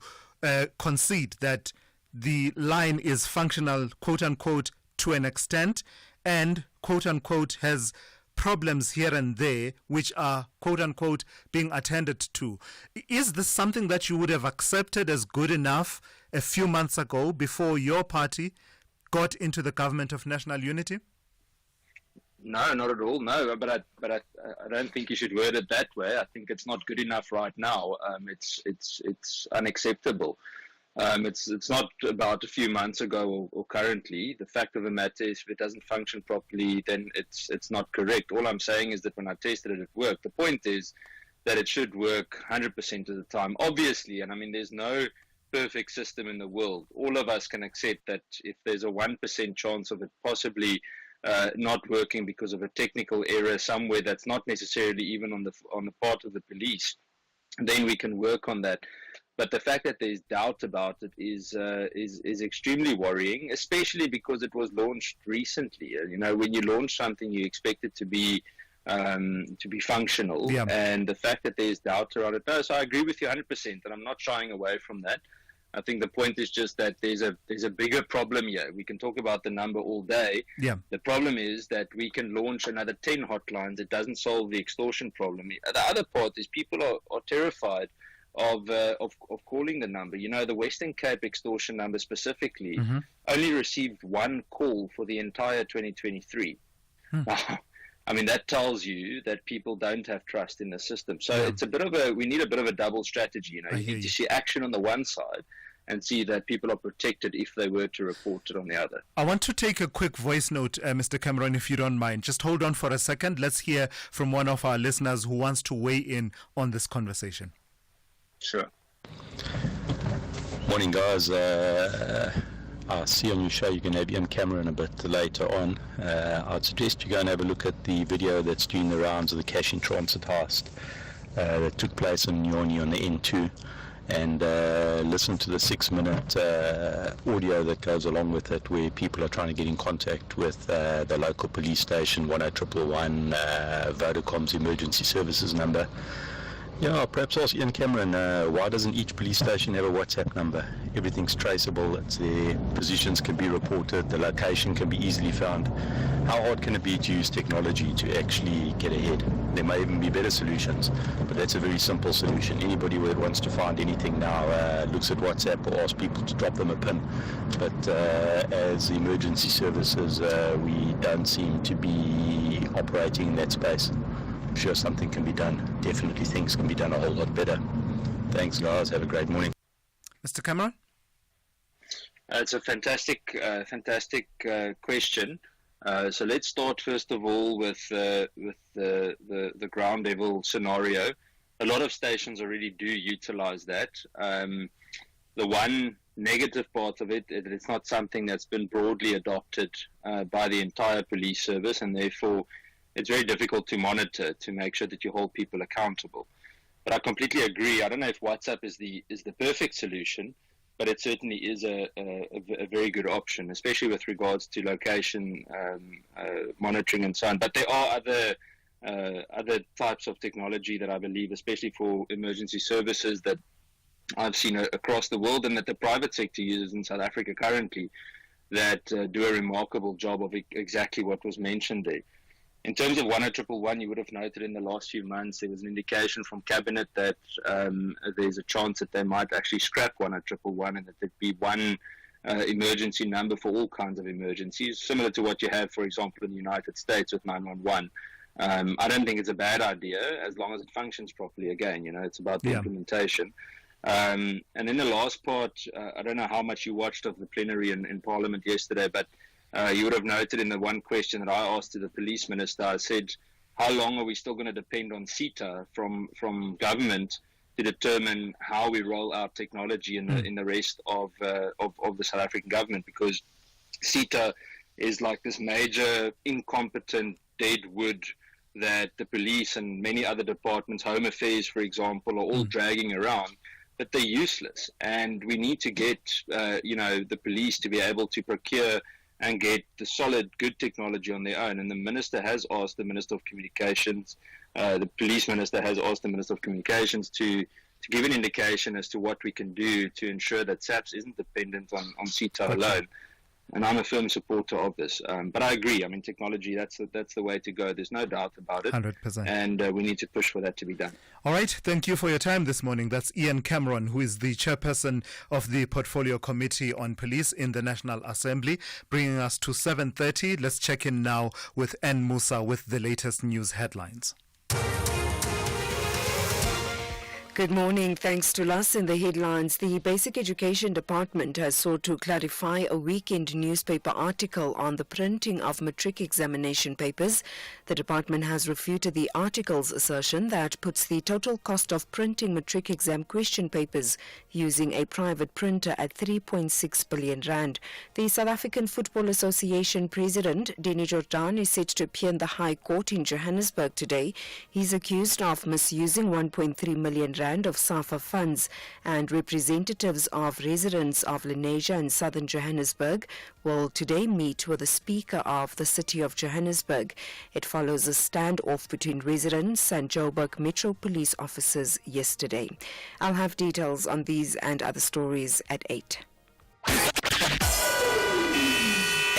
concede that the line is functional, quote-unquote, to an extent, and, quote-unquote, has problems here and there which are, quote-unquote, being attended to. Is this something that you would have accepted as good enough a few months ago before your party got into the government of national unity? No, not at all. No, but I don't think you should word it that way. I think it's not good enough right now. It's unacceptable. It's not about a few months ago or currently. The fact of the matter is, if it doesn't function properly, then it's not correct. All I'm saying is that when I tested it, it worked. The point is that it should work 100% of the time, obviously. And I mean, there's no perfect system in the world. All of us can accept that if there's a 1% chance of it possibly not working because of a technical error somewhere that's not necessarily even on the part of the police, then we can work on that. But the fact that there's doubt about it is extremely worrying, especially because it was launched recently. When you launch something, you expect it to be functional, and the fact that there's doubt around it. No, so I agree with you 100%, and I'm not shying away from that. I think the point is just that there's a bigger problem here. We can talk about the number all day. Yeah. The problem is that we can launch another 10 hotlines. It doesn't solve the extortion problem. The other part is people are terrified of calling the number. The Western Cape extortion number specifically only received one call for the entire 2023. I mean, that tells you that people don't have trust in the system. So it's we need a bit of a double strategy. You need to see action on the one side and see that people are protected if they were to report it on the other. I want to take a quick voice note, Mr. Cameron, if you don't mind. Just hold on for a second. Let's hear from one of our listeners who wants to weigh in on this conversation. Sure. Morning, guys. I see on your show you're going to have Ian Cameron a bit later on. I'd suggest you go and have a look at the video that's doing the rounds of the cash in transit heist that took place in Nyoni on the N2, and listen to the 6-minute audio that goes along with it, where people are trying to get in contact with the local police station, 10111, Vodacom's emergency services number. Yeah, perhaps ask Ian Cameron, why doesn't each police station have a WhatsApp number? Everything's traceable, it's there, positions can be reported, the location can be easily found. How hard can it be to use technology to actually get ahead? There may even be better solutions, but that's a very simple solution. Anybody that wants to find anything now looks at WhatsApp or asks people to drop them a pin. But as emergency services, we don't seem to be operating in that space. I'm sure something can be done. Definitely things can be done a whole lot better. Thanks, guys. Have a great morning. Mr. Cameron? It's a fantastic question. So let's start first of all with the ground level scenario. A lot of stations already do utilize that. The one negative part of it is that it's not something that's been broadly adopted by the entire police service, and therefore it's very difficult to monitor to make sure that you hold people accountable. But I completely agree. I don't know if WhatsApp is the perfect solution, but it certainly is a very good option, especially with regards to location monitoring and so on. But there are other types of technology that I believe, especially for emergency services, that I've seen across the world and that the private sector uses in South Africa currently, that do a remarkable job of exactly what was mentioned there. In terms of 10111, you would have noted in the last few months there was an indication from Cabinet that there's a chance that they might actually scrap 10111 and that there'd be one emergency number for all kinds of emergencies, similar to what you have, for example, in the United States with 911. I don't think it's a bad idea as long as it functions properly. Again, it's about the implementation. And then the last part, I don't know how much you watched of the plenary in Parliament yesterday, but you would have noted in the one question that I asked to the police minister, I said, how long are we still going to depend on CETA from government to determine how we roll out technology in the rest of the South African government? Because CETA is like this major incompetent dead wood that the police and many other departments, Home Affairs, for example, are all dragging around. But they're useless, and we need to get, the police to be able to procure and get the solid, good technology on their own. And the minister has asked the Minister of Communications, the police minister has asked the Minister of Communications to give an indication as to what we can do to ensure that SAPS isn't dependent on CETA alone. And I'm a firm supporter of this. But I agree. I mean, technology, that's the way to go. There's no doubt about it. 100%. And we need to push for that to be done. All right. Thank you for your time this morning. That's Ian Cameron, who is the chairperson of the Portfolio Committee on Police in the National Assembly, bringing us to 7:30. Let's check in now with N. Musa with the latest news headlines. Good morning. Thanks to us. In the headlines, the Basic Education Department has sought to clarify a weekend newspaper article on the printing of matric examination papers. The department has refuted the article's assertion that puts the total cost of printing matric exam question papers using a private printer at 3.6 billion rand. The South African Football Association President, Dini Jordan, is set to appear in the High Court in Johannesburg today. He's accused of misusing 1.3 million rand of SAFA funds, and representatives of residents of Lenasia and southern Johannesburg will today meet with the Speaker of the City of Johannesburg. It follows a standoff between residents and Joburg Metro Police officers yesterday. I'll have details on these and other stories at 8.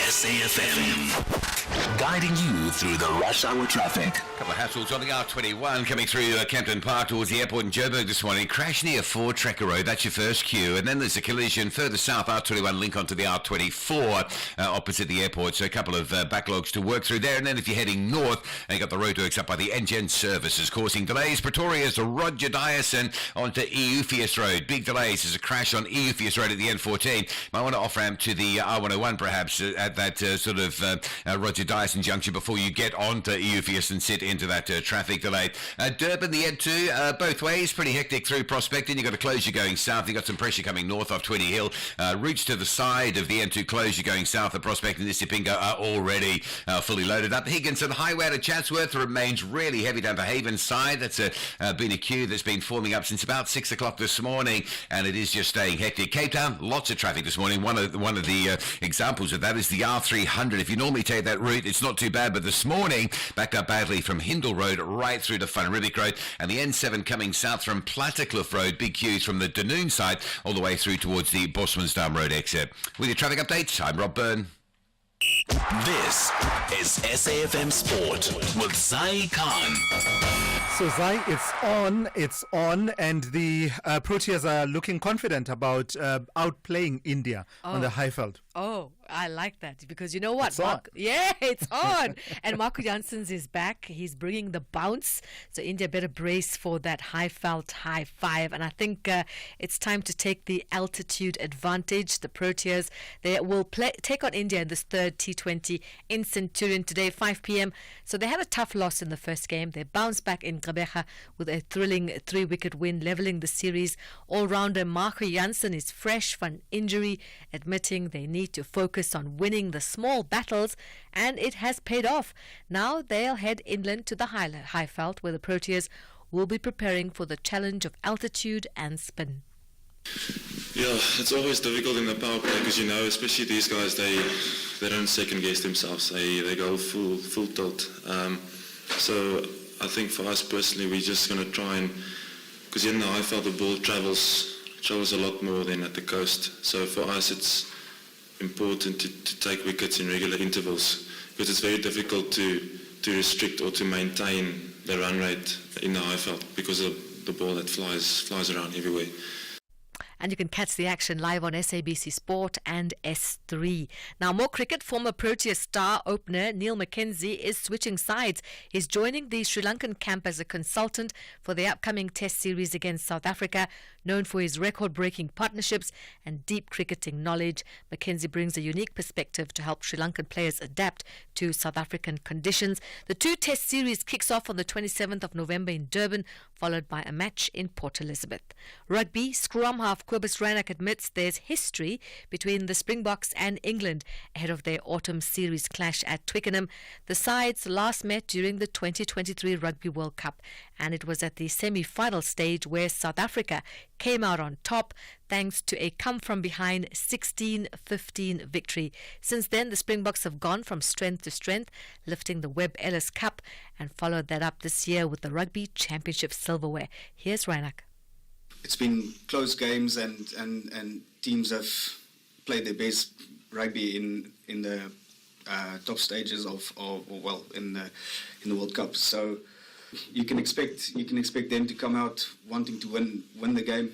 SAFM, guiding you through the rush hour traffic. A couple of hassles on the R21 coming through Kempton Park towards the airport in Joburg this morning. Crash near 4 Trekker Road, that's your first queue. And then there's a collision further south, R21 link onto the R24 opposite the airport. So a couple of backlogs to work through there. And then if you're heading north, you got the roadworks up by the NGen services causing delays. Pretoria's Roger Dyson onto Eupheus Road. Big delays. There's a crash on Eupheus Road at the N14. Might want to off-ramp to the R101 perhaps at that Roger Dyson junction before you get onto Eupheus and sit into that traffic delay. Durban, the N2, both ways, pretty hectic through Prospecting. You've got a closure going south. You've got some pressure coming north off 20 Hill. Routes to the side of the N2 closure going south of Prospecting and Isipingo are already fully loaded up. Higginson Highway to Chatsworth remains really heavy down to Havenside. That's been a queue that's been forming up since about 6 o'clock this morning, and it is just staying hectic. Cape Town, lots of traffic this morning. One of the examples of that is the R300. If you normally take that route, it's not too bad, but this morning, backed up badly from Hindle Road right through to Van Riebeeck Road, and the N7 coming south from Plattekloof Road, big queues from the Dunoon side, all the way through towards the Bosmansdam Road exit. With your traffic updates, I'm Rob Byrne. This is SAFM Sport with Zai Khan. So Zai, it's on, and the Proteas are looking confident about outplaying India on the Highveld. Oh, I like that because you know what? It's on. Yeah, it's on. And Marco Janssens is back. He's bringing the bounce. So India better brace for that high-felt high five. And I think it's time to take the altitude advantage. The Proteas, they will take on India in this third T20 in Centurion today, 5 p.m. So they had a tough loss in the first game. They bounced back in Gqeberha with a thrilling 3-wicket win, levelling the series. All-rounder Marco Janssen is fresh from injury, admitting they need to focus on winning the small battles, and it has paid off. Now they'll head inland to the Highveld, where the Proteas will be preparing for the challenge of altitude and spin. Yeah, it's always difficult in the power play because, you know, especially these guys, they don't second guess themselves. They go full tilt. So I think for us personally, we're just going to try and, because in the Highveld the ball travels a lot more than at the coast. So for us it's important to take wickets in regular intervals because it's very difficult to restrict or to maintain the run rate in the Highveld because of the ball that flies around everywhere. And you can catch the action live on SABC Sport and S3. Now, more cricket. Former Proteas star opener Neil McKenzie is switching sides. He's joining the Sri Lankan camp as a consultant for the upcoming Test series against South Africa. Known for his record-breaking partnerships and deep cricketing knowledge, McKenzie brings a unique perspective to help Sri Lankan players adapt to South African conditions. The 2-Test series kicks off on the 27th of November in Durban, followed by a match in Port Elizabeth. Rugby. Scrum half Kobus Reinach admits there's history between the Springboks and England ahead of their autumn series clash at Twickenham. The sides last met during the 2023 Rugby World Cup, and it was at the semi-final stage where South Africa came out on top thanks to a come-from-behind 16-15 victory. Since then, the Springboks have gone from strength to strength, lifting the Webb Ellis Cup, and followed that up this year with the Rugby Championship silverware. Here's Reinach. It's been close games and teams have played their best rugby in the top stages in the World Cup. So you can expect them to come out wanting to win the game,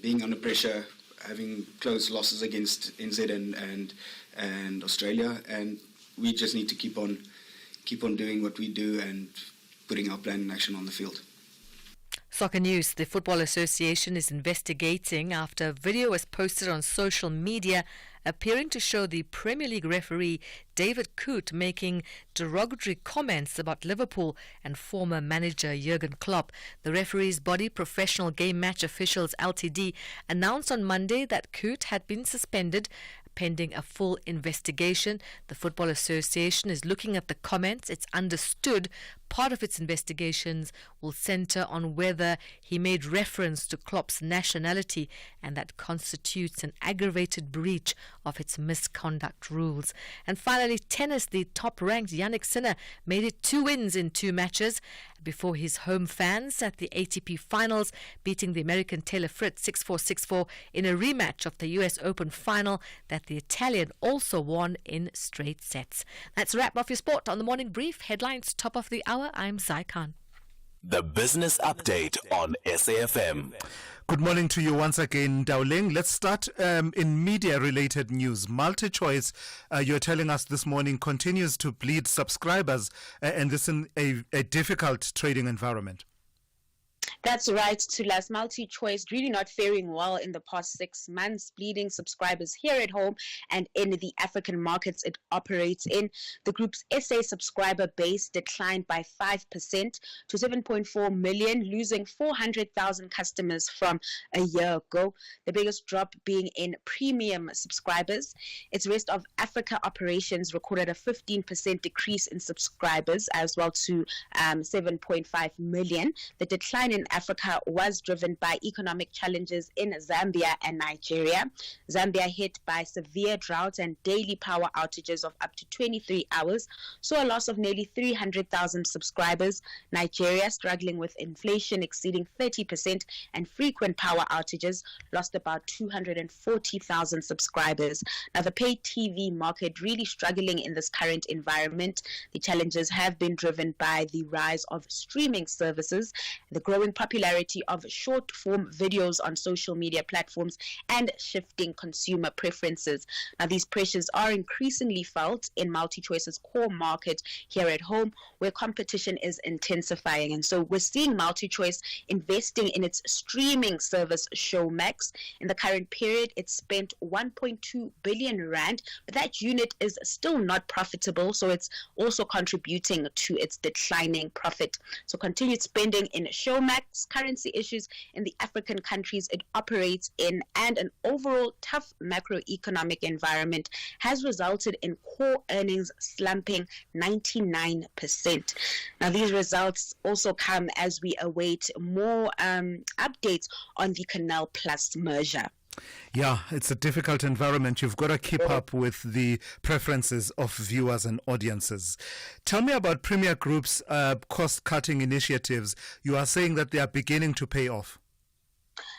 being under pressure, having close losses against NZ and Australia, and we just need to keep on doing what we do and putting our plan in action on the field. Soccer news. The Football Association is investigating after a video was posted on social media appearing to show the Premier League referee David Coote making derogatory comments about Liverpool and former manager Jurgen Klopp. The referee's body, Professional Game Match Officials Ltd, announced on Monday that Coote had been suspended pending a full investigation. The Football Association is looking at the comments. It's understood part of its investigations will centre on whether he made reference to Klopp's nationality, and that constitutes an aggravated breach of its misconduct rules. And finally, tennis. The top-ranked Jannik Sinner made it 2 wins in 2 matches before his home fans at the ATP Finals, beating the American Taylor Fritz 6-4, 6-4 in a rematch of the US Open final that the Italian also won in straight sets. That's a wrap of your sport on the Morning Brief. Headlines top of the hour. I'm Zai Khan. The Business Update on SAFM. Good morning to you once again, Dowling. Let's start in media-related news. MultiChoice, you're telling us this morning, continues to bleed subscribers, and this in a difficult trading environment. That's right, Thulas. MultiChoice really not faring well in the past 6 months, bleeding subscribers here at home and in the African markets it operates in. The group's SA subscriber base declined by 5% to 7.4 million, losing 400,000 customers from a year ago. The biggest drop being in premium subscribers. Its rest of Africa operations recorded a 15% decrease in subscribers as well to 7.5 million. The decline in Africa was driven by economic challenges in Zambia and Nigeria. Zambia, hit by severe drought and daily power outages of up to 23 hours, saw a loss of nearly 300,000 subscribers. Nigeria, struggling with inflation exceeding 30% and frequent power outages, lost about 240,000 subscribers. Now, the paid TV market really struggling in this current environment. The challenges have been driven by the rise of streaming services, the growing popularity of short-form videos on social media platforms and shifting consumer preferences. Now, these pressures are increasingly felt in MultiChoice's core market here at home, where competition is intensifying. And so we're seeing MultiChoice investing in its streaming service Showmax. In the current period, it spent 1.2 billion rand, but that unit is still not profitable, so it's also contributing to its declining profit. So continued spending in Showmax, currency issues in the African countries it operates in, and an overall tough macroeconomic environment has resulted in core earnings slumping 99%. Now, these results also come as we await more updates on the Canal Plus merger. Yeah, it's a difficult environment. You've got to keep up with the preferences of viewers and audiences. Tell me about Premier Group's cost-cutting initiatives. You are saying that they are beginning to pay off.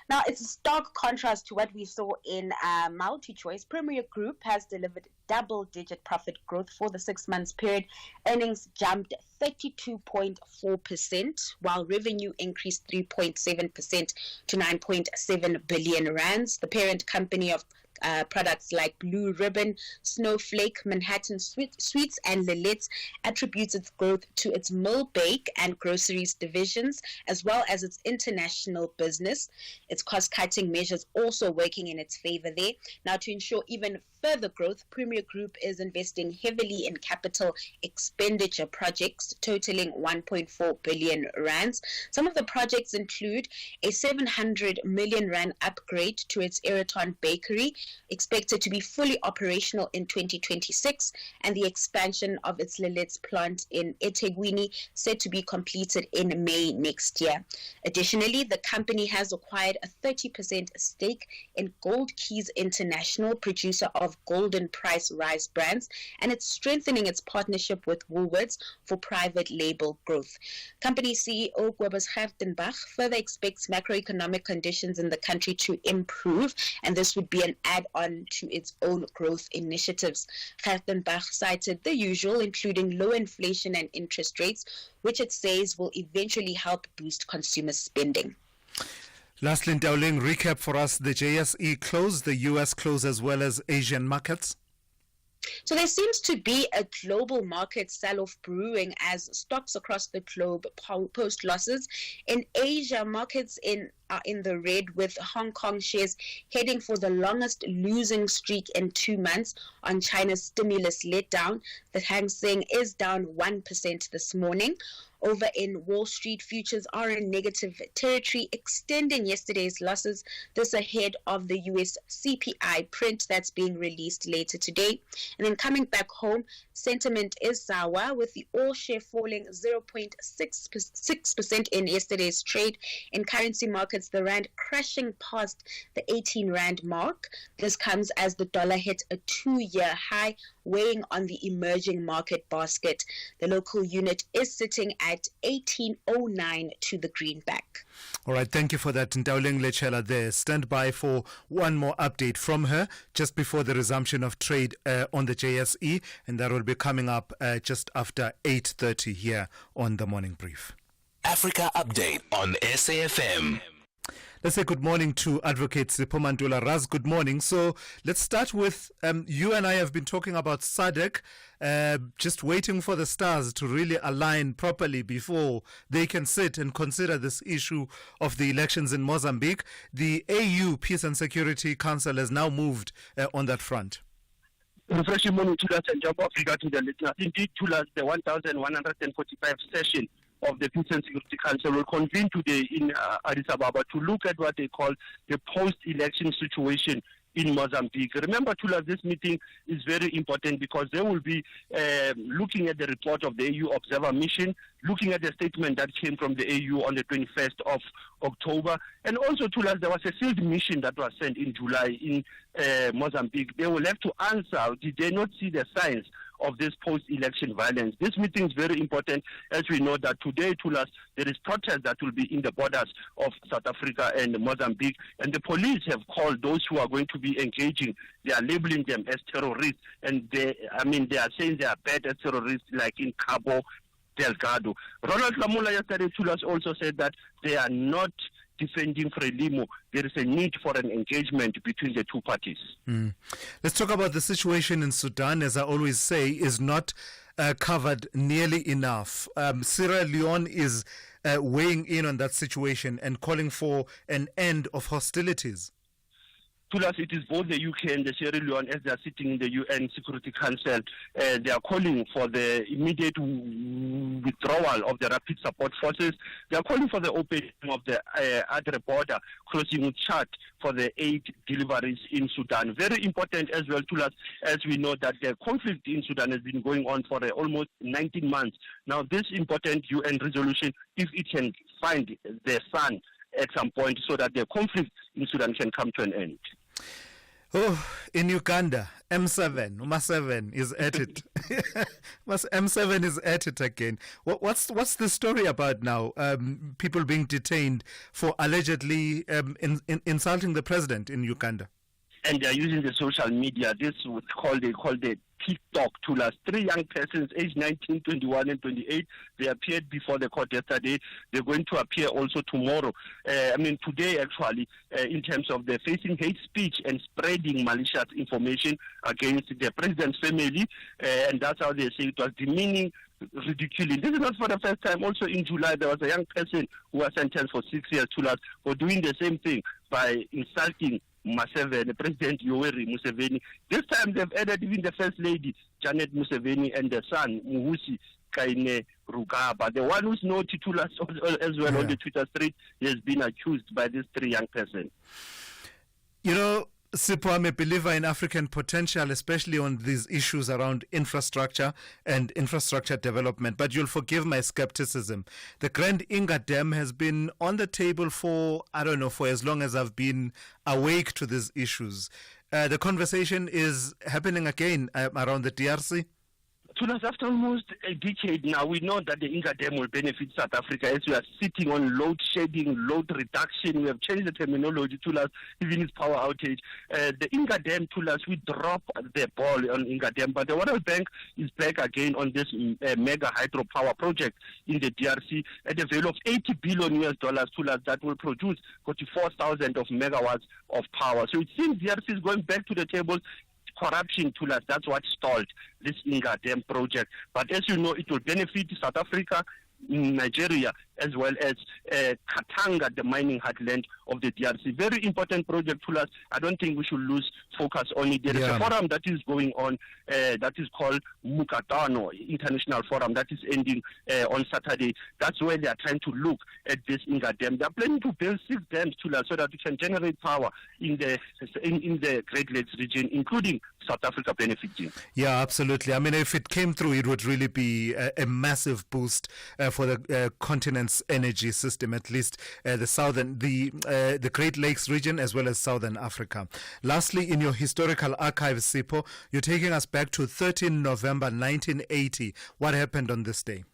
Now, it's a stark contrast to what we saw in MultiChoice. Premier Group has delivered double-digit profit growth for the 6 months period. Earnings jumped 32.4%, while revenue increased 3.7% to 9.7 billion rands. The parent company of products like Blue Ribbon, Snowflake, Manhattan Sweets, and Lillet's attributes its growth to its mill bake and groceries divisions, as well as its international business. Its cost-cutting measures also working in its favor there. Now, to ensure even further growth, Premier Group is investing heavily in capital expenditure projects totaling 1.4 billion rands. Some of the projects include a 700 million rand upgrade to its Aeroton bakery, expected to be fully operational in 2026, and the expansion of its Lillet's plant in eThekwini set to be completed in May next year. Additionally, the company has acquired a 30% stake in Gold Keys International, producer of Golden Price rice brands, and it's strengthening its partnership with Woolworths for private label growth. Company CEO Kobus Gertenbach further expects macroeconomic conditions in the country to improve, and this would be an add-on to its own growth initiatives. Gertenbach cited the usual, including low inflation and interest rates, which it says will eventually help boost consumer spending. Lastly, Dowling, recap for us. The JSE closed, the US closed, as well as Asian markets. So there seems to be a global market sell-off brewing as stocks across the globe post losses. In Asia, markets are in the red, with Hong Kong shares heading for the longest losing streak in 2 months on China's stimulus letdown. The Hang Seng is down 1% this morning. Over in Wall Street, futures are in negative territory, extending yesterday's losses. This ahead of the US CPI print that's being released later today. And then coming back home, sentiment is sour, with the all share falling 0.6% in yesterday's trade. In currency markets, the rand crashing past the 18 rand mark. This comes as the dollar hit a 2-year high, weighing on the emerging market basket. The local unit is sitting at 18.09 to the greenback. All right, thank you for that, Ndauling Lechela there. Stand by for one more update from her just before the resumption of trade on the JSE, and that will be coming up just after 8:30 here on the Morning Brief. Africa Update on SAFM. Let's say good morning to Advocate Sipho Mantula. Raz, good morning. So let's start with you and I have been talking about SADC, just waiting for the stars to really align properly before they can sit and consider this issue of the elections in Mozambique. The AU Peace and Security Council has now moved on that front. Refreshing morning to us and jump off regard to the listeners. Indeed, to us, the 1145 session of the Peace and Security Council will convene today in Addis Ababa to look at what they call the post-election situation in Mozambique. Remember, Tula, this meeting is very important because they will be looking at the report of the AU Observer Mission, looking at the statement that came from the AU on the 21st of October. And also, Tula, there was a field mission that was sent in July in Mozambique. They will have to answer, did they not see the signs of this post-election violence? This meeting is very important, as we know that today, Tulas, there is protest that will be in the borders of South Africa and Mozambique, and the police have called those who are going to be engaging. They are labeling them as terrorists, and they are saying they are bad as terrorists, like in Cabo Delgado. Ronald Lamola yesterday to us also said that they are not defending Frelimo. There is a need for an engagement between the two parties. Let's talk about the situation in Sudan, as I always say, is not covered nearly enough. Sierra Leone is weighing in on that situation and calling for an end of hostilities. To us, it is both the UK and the Sierra Leone, as they are sitting in the UN Security Council. They are calling for the immediate withdrawal of the rapid support forces. They are calling for the opening of the Adre border, crossing with Chad for the aid deliveries in Sudan. Very important as well to us, as we know that the conflict in Sudan has been going on for almost 19 months. Now, this important UN resolution, if it can find the sun at some point so that the conflict in Sudan can come to an end. Oh, in Uganda, M7 is at it. M7 is at it again. What's the story about now? People being detained for allegedly insulting the president in Uganda. And they are using the social media. This is called the TikTok to us. 3 young persons, aged 19, 21, and 28. They appeared before the court yesterday. They're going to appear also tomorrow. Today actually, in terms of the facing hate speech and spreading malicious information against the president's family. And that's how they say it was demeaning, ridiculing. This is not for the first time. Also in July, there was a young person who was sentenced for 6 years to us for doing the same thing by insulting Museveni, President Yoweri Museveni. This time they've added even the First Lady, Janet Museveni, and the son, Muhusi Kaine Rugaba. The one who's naughty to us as well on the Twitter street, he has been accused by these 3 young persons. You know, Sipho, I'm a believer in African potential, especially on these issues around infrastructure and infrastructure development. But you'll forgive my skepticism. The Grand Inga Dam has been on the table for as long as I've been awake to these issues. The conversation is happening again around the DRC. After almost a decade now, we know that the Inga Dam will benefit South Africa as we are sitting on load shedding, load reduction. We have changed the terminology to us, even its power outage. The Inga Dam to us, we drop the ball on Inga Dam, but the World Bank is back again on this mega hydropower project in the DRC at a value of $80 billion to us that will produce 44,000 of megawatts of power. So it seems DRC is going back to the table. Corruption to us, that's what stalled this Inga Dam project. But as you know, it will benefit South Africa, Nigeria, as well as Katanga, the mining heartland of the DRC. Very important project to us. I don't think we should lose focus on it. There is a forum that is going on that is called Mukatano International Forum that is ending on Saturday. That's where they are trying to look at this Inga Dam. They are planning to build 6 dams to us so that we can generate power in the Great Lakes region, including South Africa benefiting. Yeah, absolutely. I mean, if it came through, it would really be a massive boost for the continent's energy system, at least the Great Lakes region as well as Southern Africa. Lastly, in your historical archives, Sipho, you're taking us back to 13 November 1980. What happened on this day?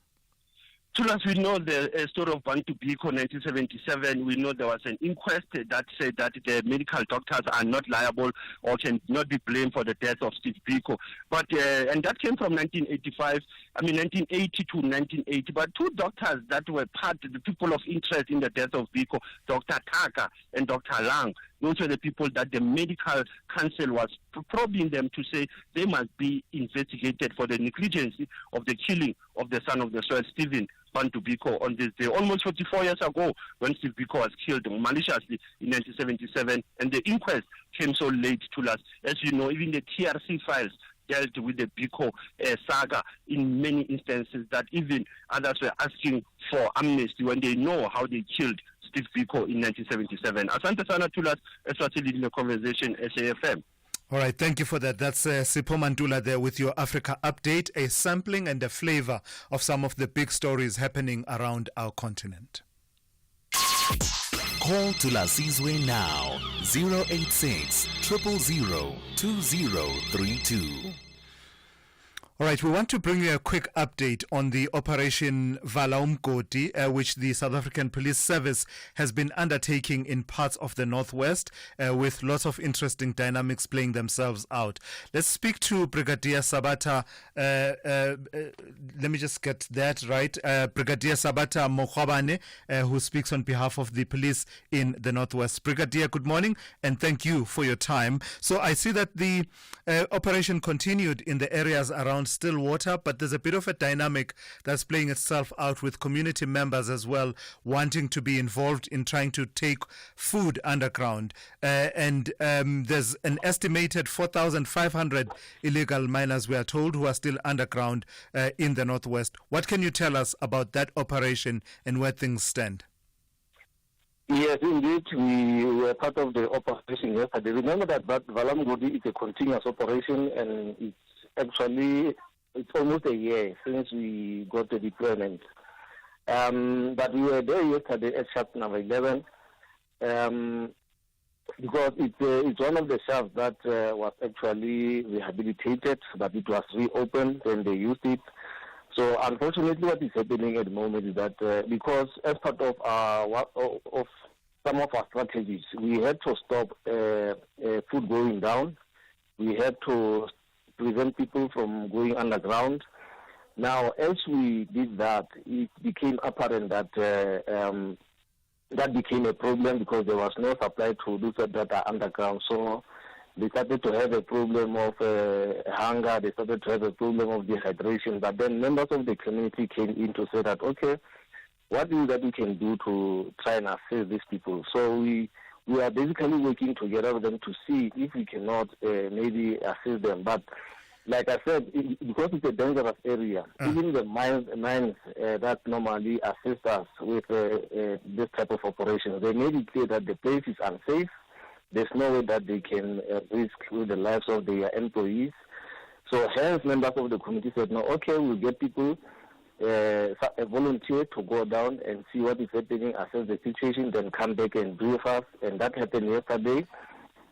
As we know the story of Bantu Biko 1977, we know there was an inquest that said that the medical doctors are not liable or can not be blamed for the death of Steve Biko. But and that came from 1980 to 1980. But 2 doctors that were the people of interest in the death of Biko, Dr. Taka and Dr. Lang, those were the people that the medical council was probing them to say they must be investigated for the negligence of the killing of the son of the soil, Stephen Bantu Biko, on this day, almost 44 years ago, when Steve Biko was killed maliciously in 1977, and the inquest came so late to us. As you know, even the TRC files dealt with the Biko saga in many instances that even others were asking for amnesty when they know how they killed Steve Biko in 1977. Asante sana to us, especially leading the conversation, SAFM. All right, thank you for that. That's Sipho Mantula there with your Africa Update, a sampling and a flavor of some of the big stories happening around our continent. Call Thulasizwe now, 086 000 2032. All right, we want to bring you a quick update on the Operation Vala Umgodi, which the South African Police Service has been undertaking in parts of the Northwest, with lots of interesting dynamics playing themselves out. Let's speak to Brigadier Sabata. Let me just get that right. Brigadier Sabata Mokhwabane, who speaks on behalf of the police in the Northwest. Brigadier, good morning, and thank you for your time. So I see that the operation continued in the areas around Stillwater, but there's a bit of a dynamic that's playing itself out with community members as well wanting to be involved in trying to take food underground. And there's an estimated 4,500 illegal miners, we are told, who are still underground in the Northwest. What can you tell us about that operation and where things stand? Yes, indeed, we were part of the operation yesterday. Remember that Vala Umgodi is a continuous operation, and it's almost a year since we got the deployment. But we were there yesterday at shaft number 11, because it's one of the shafts that was actually rehabilitated, but it was reopened and they used it. So unfortunately, what is happening at the moment is that because as part of some of our strategies, we had to stop food going down. We had to prevent people from going underground. Now, as we did that, it became apparent that that became a problem because there was no supply to those that are underground. So they started to have a problem of hunger. They started to have a problem of dehydration. But then members of the community came in to say that, okay, what is that we can do to try and assist these people? So we are basically working together with them to see if we cannot maybe assist them. But like I said, because it's a dangerous area, even the mines that normally assist us with this type of operations, they made it clear that the place is unsafe. There's no way that they can risk with the lives of their employees. So hence members of the community said, no, okay, we'll get people, a volunteer to go down and see what is happening, assess the situation, then come back and brief us. And that happened yesterday.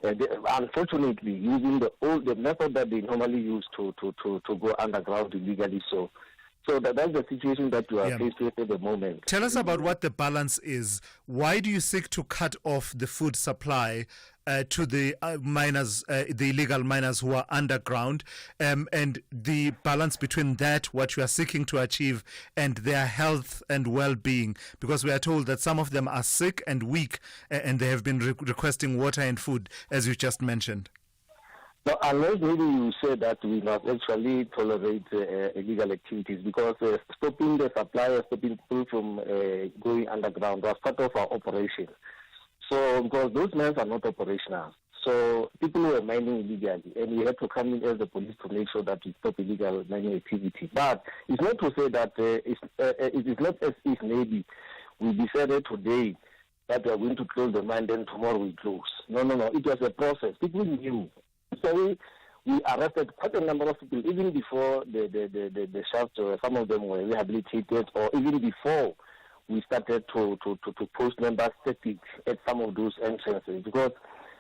Unfortunately, using the method that they normally use to go underground illegally. So that's the situation that we are faced with at the moment. Tell us about what the balance is. Why do you seek to cut off the food supply to the miners, the illegal miners who are underground, and the balance between that, what you are seeking to achieve, and their health and well-being? Because we are told that some of them are sick and weak, and they have been requesting water and food, as you just mentioned. No, unless maybe you say that we must actually tolerate illegal activities, because stopping the supply, stopping people from going underground was part of our operation. So, because those mines are not operational, so people were mining illegally, and we had to come in as the police to make sure that we stop illegal mining activity. But it's not to say that it is not as if maybe we decided today that we are going to close the mine, then tomorrow we close. No. It was a process. People knew. So we arrested quite a number of people even before the shaft. Some of them were rehabilitated, or even before we started to post member statistics at some of those entrances, because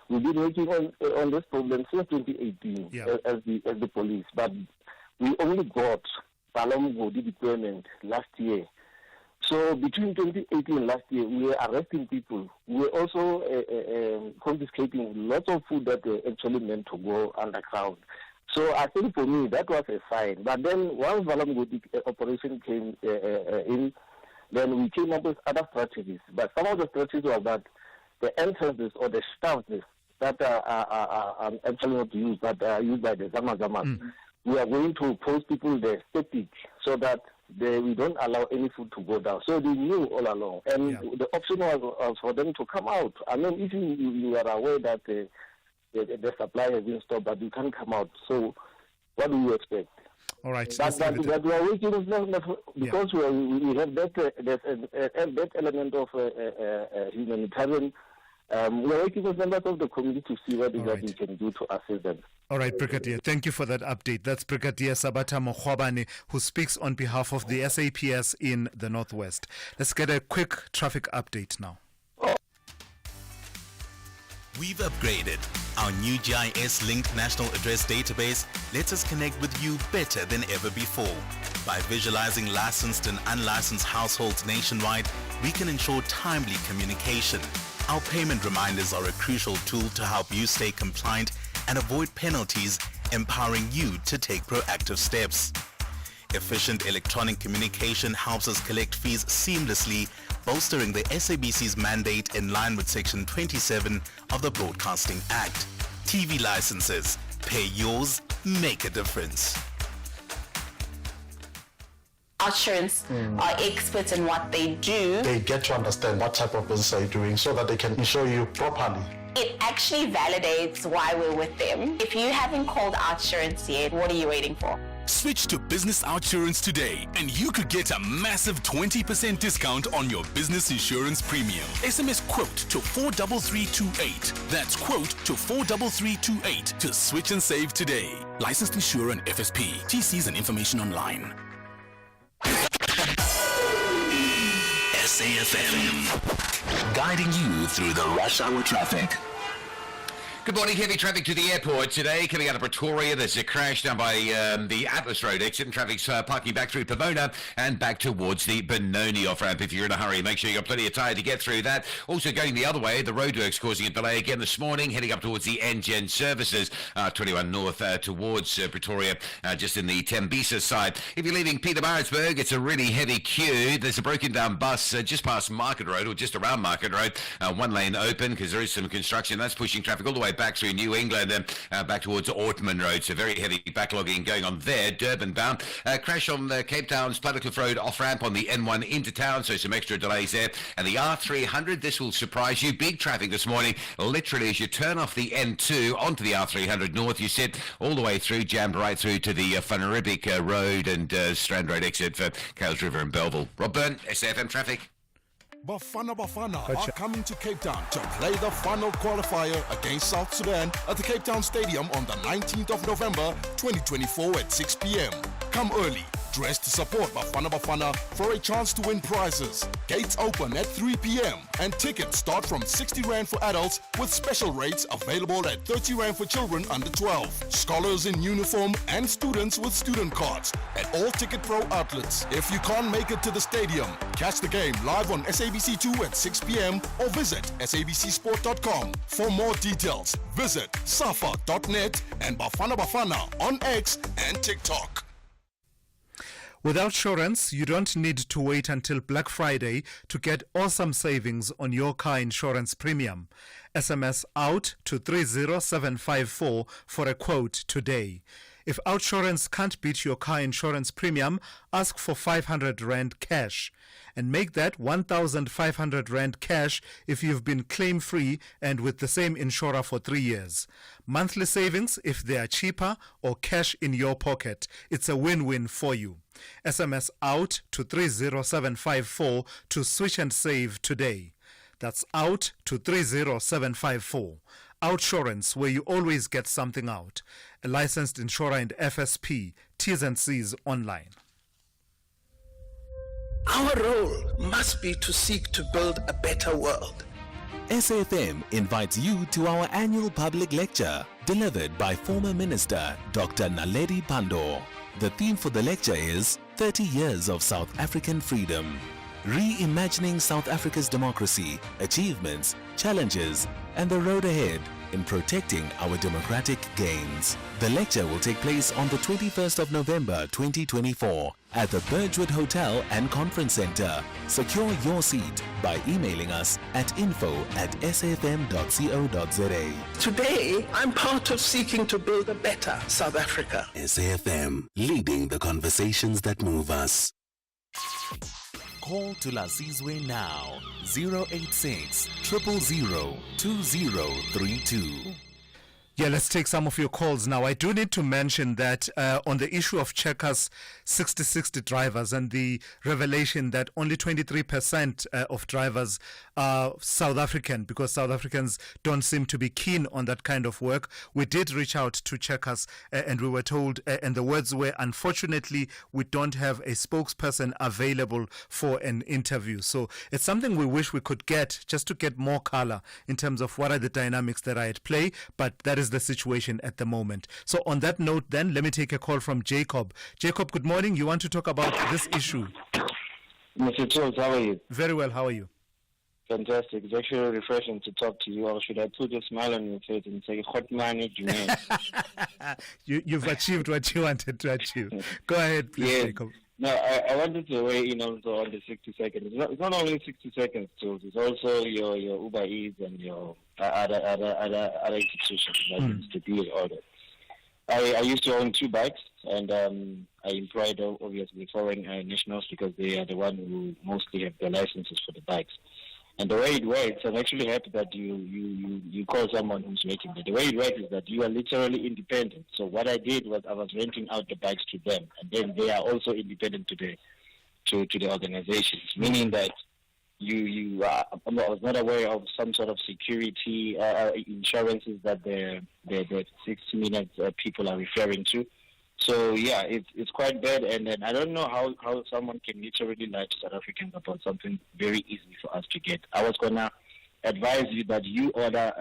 we've been working on this problem since 2018 as the police. But we only got Vala Umgodi deployment last year. So between 2018 and last year, we were arresting people. We were also confiscating lots of food that were actually meant to go underground. So I think for me, that was a sign. But then once Vala Umgodi operation came in, then we came up with other strategies. But some of the strategies were that the entrances or the shafts that are actually not used, but are used by the Zama-Zamas, we are going to post people there static so that we don't allow any food to go down. So they knew all along. And the option was for them to come out. I mean, if you are aware that the supply has been stopped, but you can't come out. So what do you expect? All right. But we are waiting because we have that element of humanitarian. We are working with members of the community to see what we can do to assist them. All right, Brigadier, thank you for that update. That's Brigadier Sabata Mokhwabane, who speaks on behalf of the SAPS in the Northwest. Let's get a quick traffic update now. We've upgraded. Our new GIS-linked national address database lets us connect with you better than ever before. By visualizing licensed and unlicensed households nationwide, we can ensure timely communication. Our payment reminders are a crucial tool to help you stay compliant and avoid penalties, empowering you to take proactive steps. Efficient electronic communication helps us collect fees seamlessly, bolstering the SABC's mandate in line with Section 27 of the Broadcasting Act. TV licenses. Pay yours, make a difference. Assurance are experts in what they do. They get to understand what type of business are you doing so that they can insure you properly. It actually validates why we're with them. If you haven't called Outsurance yet, what are you waiting for? Switch to Business Outsurance today and you could get a massive 20% discount on your business insurance premium. SMS quote to 43328. That's quote to 43328 to switch and save today. Licensed insurer and FSP. TCs and information online. SAFM, guiding you through the rush hour traffic. Good morning. Heavy traffic to the airport today. Coming out of Pretoria, there's a crash down by the Atlas Road exit, and traffic's parking back through Pomona and back towards the Benoni off-ramp. If you're in a hurry, make sure you've got plenty of time to get through that. Also going the other way, the roadworks causing a delay again this morning, heading up towards the NGen services, 21 north towards Pretoria, just in the Tembisa side. If you're leaving Pietermaritzburg, it's a really heavy queue. There's a broken down bus just past Market Road, or just around Market Road. One lane open because there is some construction. That's pushing traffic all the way back through New England and back towards Ortman Road. So very heavy backlogging going on there. Durban bound. Crash on the Cape Town's Plattercliff Road off-ramp on the N1 into town, so some extra delays there. And the R300, this will surprise you. Big traffic this morning. Literally, as you turn off the N2 onto the R300 north, you sit all the way through, jammed right through to the Funeribic Road and Strand Road exit for Cales River and Belleville. Rob Byrne, SAFM Traffic. Bafana are coming to Cape Town to play the final qualifier against South Sudan at the Cape Town Stadium on the 19th of November 2024 at 6 p.m. Come early, dressed to support Bafana for a chance to win prizes. Gates open at 3 p.m. and tickets start from 60 Rand for adults with special rates available at 30 Rand for children under 12. Scholars in uniform and students with student cards at all Ticket Pro outlets. If you can't make it to the stadium, catch the game live on SABC2 at 6 p.m. or visit sabcsport.com. For more details, visit safa.net and Bafana on X and TikTok. With Outsurance, you don't need to wait until Black Friday to get awesome savings on your car insurance premium. SMS out to 30754 for a quote today. If Outsurance can't beat your car insurance premium, ask for 500 Rand cash. And make that 1,500 Rand cash if you've been claim-free and with the same insurer for 3 years. Monthly savings if they are cheaper, or cash in your pocket. It's a win-win for you. SMS out to 30754 to switch and save today. That's out to 30754. Outsurance, where you always get something out. A licensed insurer and FSP. T's and C's online. Our role must be to seek to build a better world. SAFM invites you to our annual public lecture, delivered by former Minister Dr. Naledi Pandor. The theme for the lecture is 30 Years of South African Freedom. Reimagining South Africa's democracy, achievements, challenges, and the road ahead in protecting our democratic gains. The lecture will take place on the 21st of November 2024 at the Birchwood Hotel and Conference Center. Secure your seat by emailing us at info@safm.co.za. Today, I'm part of seeking to build a better South Africa. SAFM, leading the conversations that move us. Call Thulasizwe now, 086 000 2032. Yeah, let's take some of your calls now. I do need to mention that on the issue of Checkers 60/60 drivers and the revelation that only 23% of drivers South African, because South Africans don't seem to be keen on that kind of work. We did reach out to Checkers and we were told, and the words were, unfortunately, we don't have a spokesperson available for an interview. So it's something we wish we could get, just to get more color in terms of what are the dynamics that are at play, but that is the situation at the moment. So on that note then, let me take a call from Jacob. Jacob, good morning. You want to talk about this issue? Mr. Charles, how are you? Very well. How are you? Fantastic. It's actually refreshing to talk to you. Or should I put a smile on your face and say, hot money, You've achieved what you wanted to achieve. Go ahead, please, yes. Jacob. No, I wanted to weigh in also on the 60 seconds. It's not only 60 seconds, tools. It's also your Uber Eats and your other institutions like to deal with all that. I used to own 2 bikes, and I employed obviously foreign nationals because they are the one who mostly have the licenses for the bikes. And the way it works, I'm actually happy that you call someone who's making it. The way it works is that you are literally independent. So what I did was I was renting out the bikes to them, and then they are also independent to the organizations, meaning that I was not aware of some sort of security insurances that the 60 Minutes people are referring to. So yeah, it's quite bad, and then I don't know how someone can literally lie to South Africans about something very easy for us to get. I was gonna advise you that you order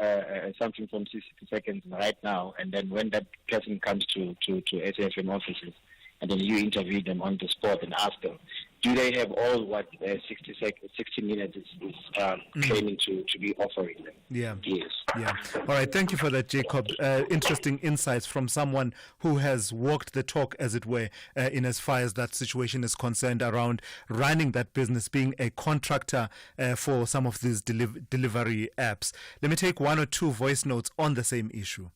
something from 60 seconds right now, and then when that person comes to SAFM offices, and then you interview them on the spot and ask them, do they have all what 60 Minutes is claiming to be offering them? Yeah. Yes. Yeah. All right. Thank you for that, Jacob. Interesting insights from someone who has walked the talk, as it were, in as far as that situation is concerned around running that business, being a contractor for some of these delivery apps. Let me take 1 or 2 voice notes on the same issue.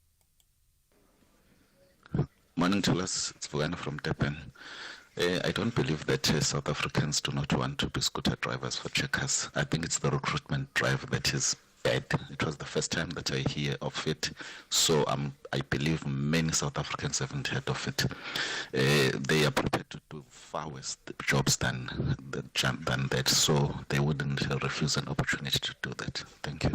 Morning to us. It's Vuana from Durban. I don't believe that South Africans do not want to be scooter drivers for Checkers. I think it's the recruitment drive that is bad. It was the first time that I hear of it. So I believe many South Africans haven't heard of it. They are prepared to do far worse jobs than that. So they wouldn't refuse an opportunity to do that. Thank you.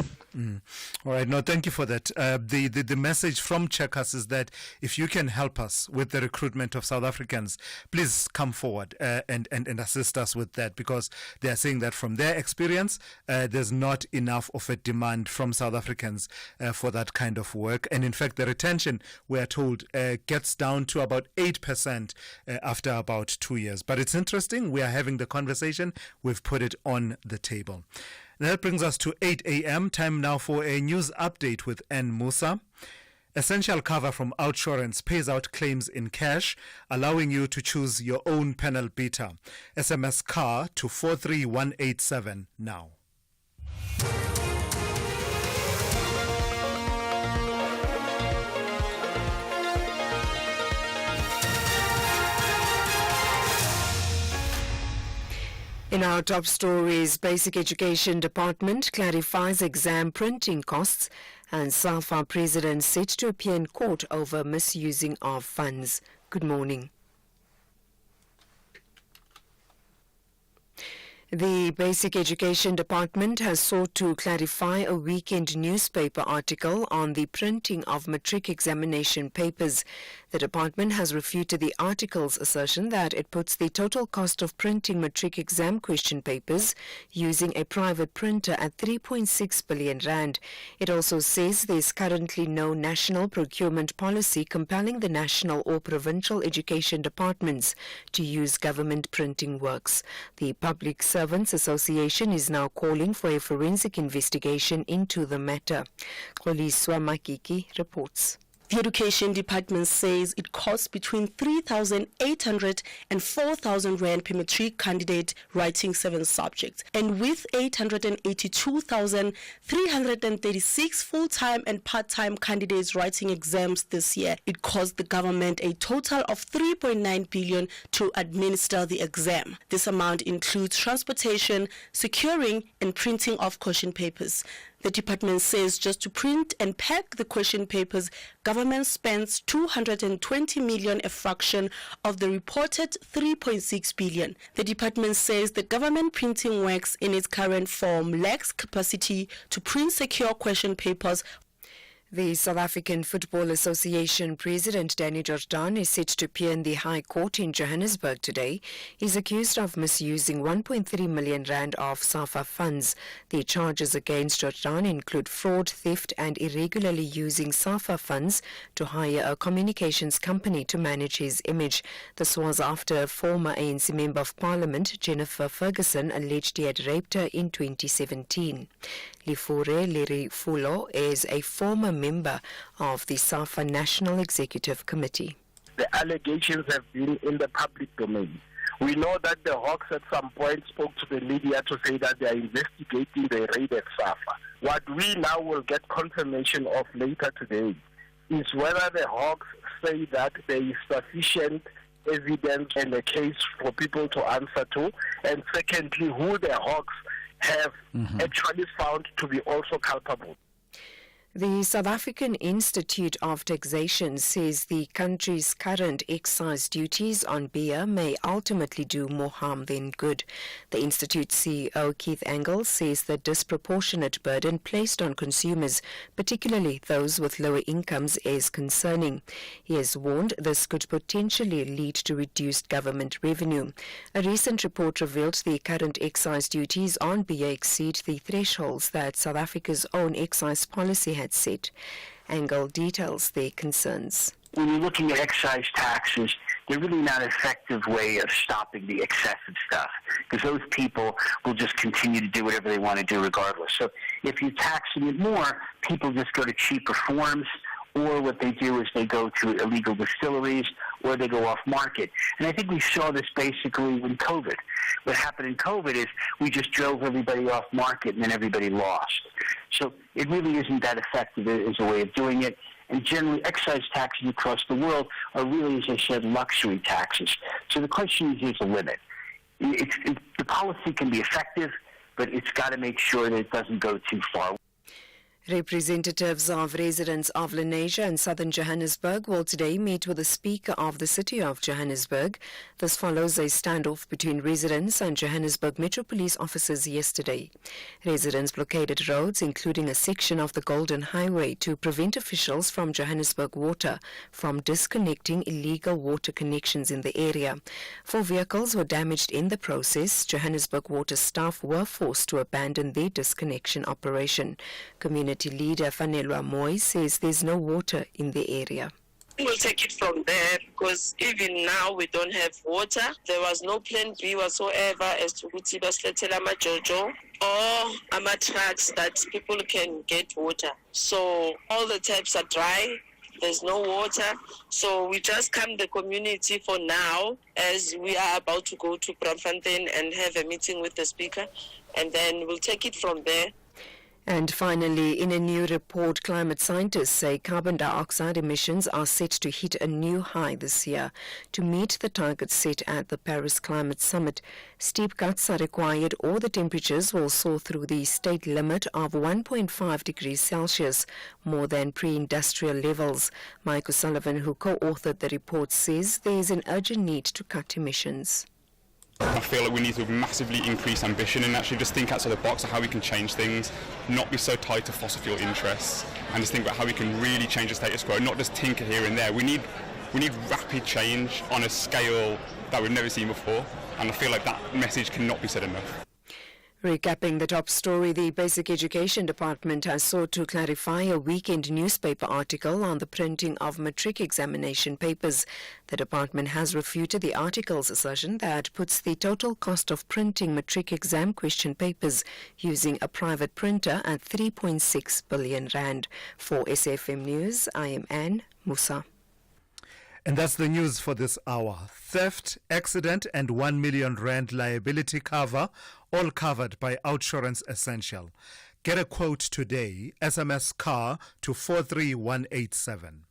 All right. No, thank you for that. The message from Checkers is that if you can help us with the recruitment of South Africans, please come forward and assist us with that, because they are saying that from their experience, there's not enough of a demand from South Africans for that kind of work. And in fact, the retention, we are told, gets down to about 8% after about 2 years. But it's interesting. We are having the conversation. We've put it on the table. That brings us to 8 a.m. Time now for a news update with N. Musa. Essential cover from Outsurance pays out claims in cash, allowing you to choose your own panel beater. SMS CAR to 43187 now. In our top stories, Basic Education Department clarifies exam printing costs, and SAFA President set to appear in court over misusing of funds. Good morning. The Basic Education Department has sought to clarify a weekend newspaper article on the printing of matric examination papers. The department has refuted the article's assertion that it puts the total cost of printing matric exam question papers using a private printer at 3.6 billion rand. It also says there is currently no national procurement policy compelling the national or provincial education departments to use government printing works. The Public Servants Association is now calling for a forensic investigation into the matter. Thulasizwe Simelane reports. The Education Department says it costs between 3,800 and 4,000 rand per matric candidate writing 7 subjects. And with 882,336 full-time and part-time candidates writing exams this year, it cost the government a total of 3.9 billion to administer the exam. This amount includes transportation, securing and printing of question papers. The department says just to print and pack the question papers, government spends 220 million, a fraction of the reported 3.6 billion. The department says the government printing works in its current form lacks capacity to print secure question papers. The South African Football Association President Danny Jordaan is set to appear in the High Court in Johannesburg today. He's accused of misusing 1.3 million rand of SAFA funds. The charges against Jordaan include fraud, theft and irregularly using SAFA funds to hire a communications company to manage his image. This was after former ANC Member of Parliament Jennifer Ferguson alleged he had raped her in 2017. Lifure Lerifulo is a former member of the SAFA National Executive Committee. The allegations have been in the public domain. We know that the Hawks at some point spoke to the media to say that they are investigating the raid at SAFA. What we now will get confirmation of later today is whether the Hawks say that there is sufficient evidence and a case for people to answer to, and secondly, who the Hawks have actually found to be also culpable. The South African Institute of Taxation says the country's current excise duties on beer may ultimately do more harm than good. The Institute's CEO Keith Engel says the disproportionate burden placed on consumers, particularly those with lower incomes, is concerning. He has warned this could potentially lead to reduced government revenue. A recent report revealed the current excise duties on beer exceed the thresholds that South Africa's own excise policy had set. Engel details their concerns. When you're looking at excise taxes, they're really not an effective way of stopping the excessive stuff, because those people will just continue to do whatever they want to do regardless. So if you're taxing it more, people just go to cheaper forms, or what they do is they go to illegal distilleries, or they go off market. And I think we saw this basically in COVID. What happened in COVID is we just drove everybody off market and then everybody lost. So it really isn't that effective as a way of doing it. And generally, excise taxes across the world are really, as I said, luxury taxes. So the question is a limit. The policy can be effective, but it's got to make sure that it doesn't go too far. Representatives of residents of Lenasia and southern Johannesburg will today meet with the Speaker of the City of Johannesburg. This follows a standoff between residents and Johannesburg Metro Police officers yesterday. Residents blockaded roads, including a section of the Golden Highway, to prevent officials from Johannesburg Water from disconnecting illegal water connections in the area. 4 vehicles were damaged in the process. Johannesburg Water staff were forced to abandon their disconnection operation. Community leader Fanelwa Moy says there's no water in the area. We'll take it from there, because even now we don't have water. There was no plan B whatsoever as to ukuthi basilethele amajojo or ama-trucks that people can get water. So all the taps are dry. There's no water. So we just come the community for now, as we are about to go to Braamfontein and have a meeting with the Speaker, and then we'll take it from there. And finally, in a new report, climate scientists say carbon dioxide emissions are set to hit a new high this year. To meet the targets set at the Paris Climate Summit, steep cuts are required or the temperatures will soar through the state limit of 1.5 degrees Celsius, more than pre-industrial levels. Mike O'Sullivan, who co-authored the report, says there is an urgent need to cut emissions. I feel like we need to massively increase ambition and actually just think outside the box of how we can change things, not be so tied to fossil fuel interests, and just think about how we can really change the status quo, not just tinker here and there. We need rapid change on a scale that we've never seen before, and I feel like that message cannot be said enough. Recapping the top story, the Basic Education Department has sought to clarify a weekend newspaper article on the printing of matric examination papers. The department has refuted the article's assertion that puts the total cost of printing matric exam question papers using a private printer at 3.6 billion rand. For SAFM News, I am Anne Musa. And that's the news for this hour. Theft, accident and 1 million rand liability cover, all covered by Outsurance Essential. Get a quote today, SMS CAR to 43187.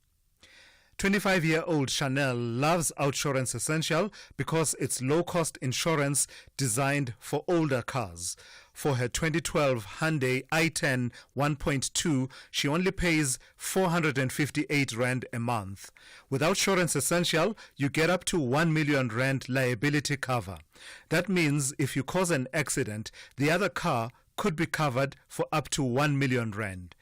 25-year-old Chanel loves Outsurance Essential because it's low-cost insurance designed for older cars. for her 2012 Hyundai i10 1.2, she only pays 458 Rand a month. With Outsurance Essential, you get up to 1 million Rand liability cover. That means if you cause an accident, the other car could be covered for up to 1 million Rand.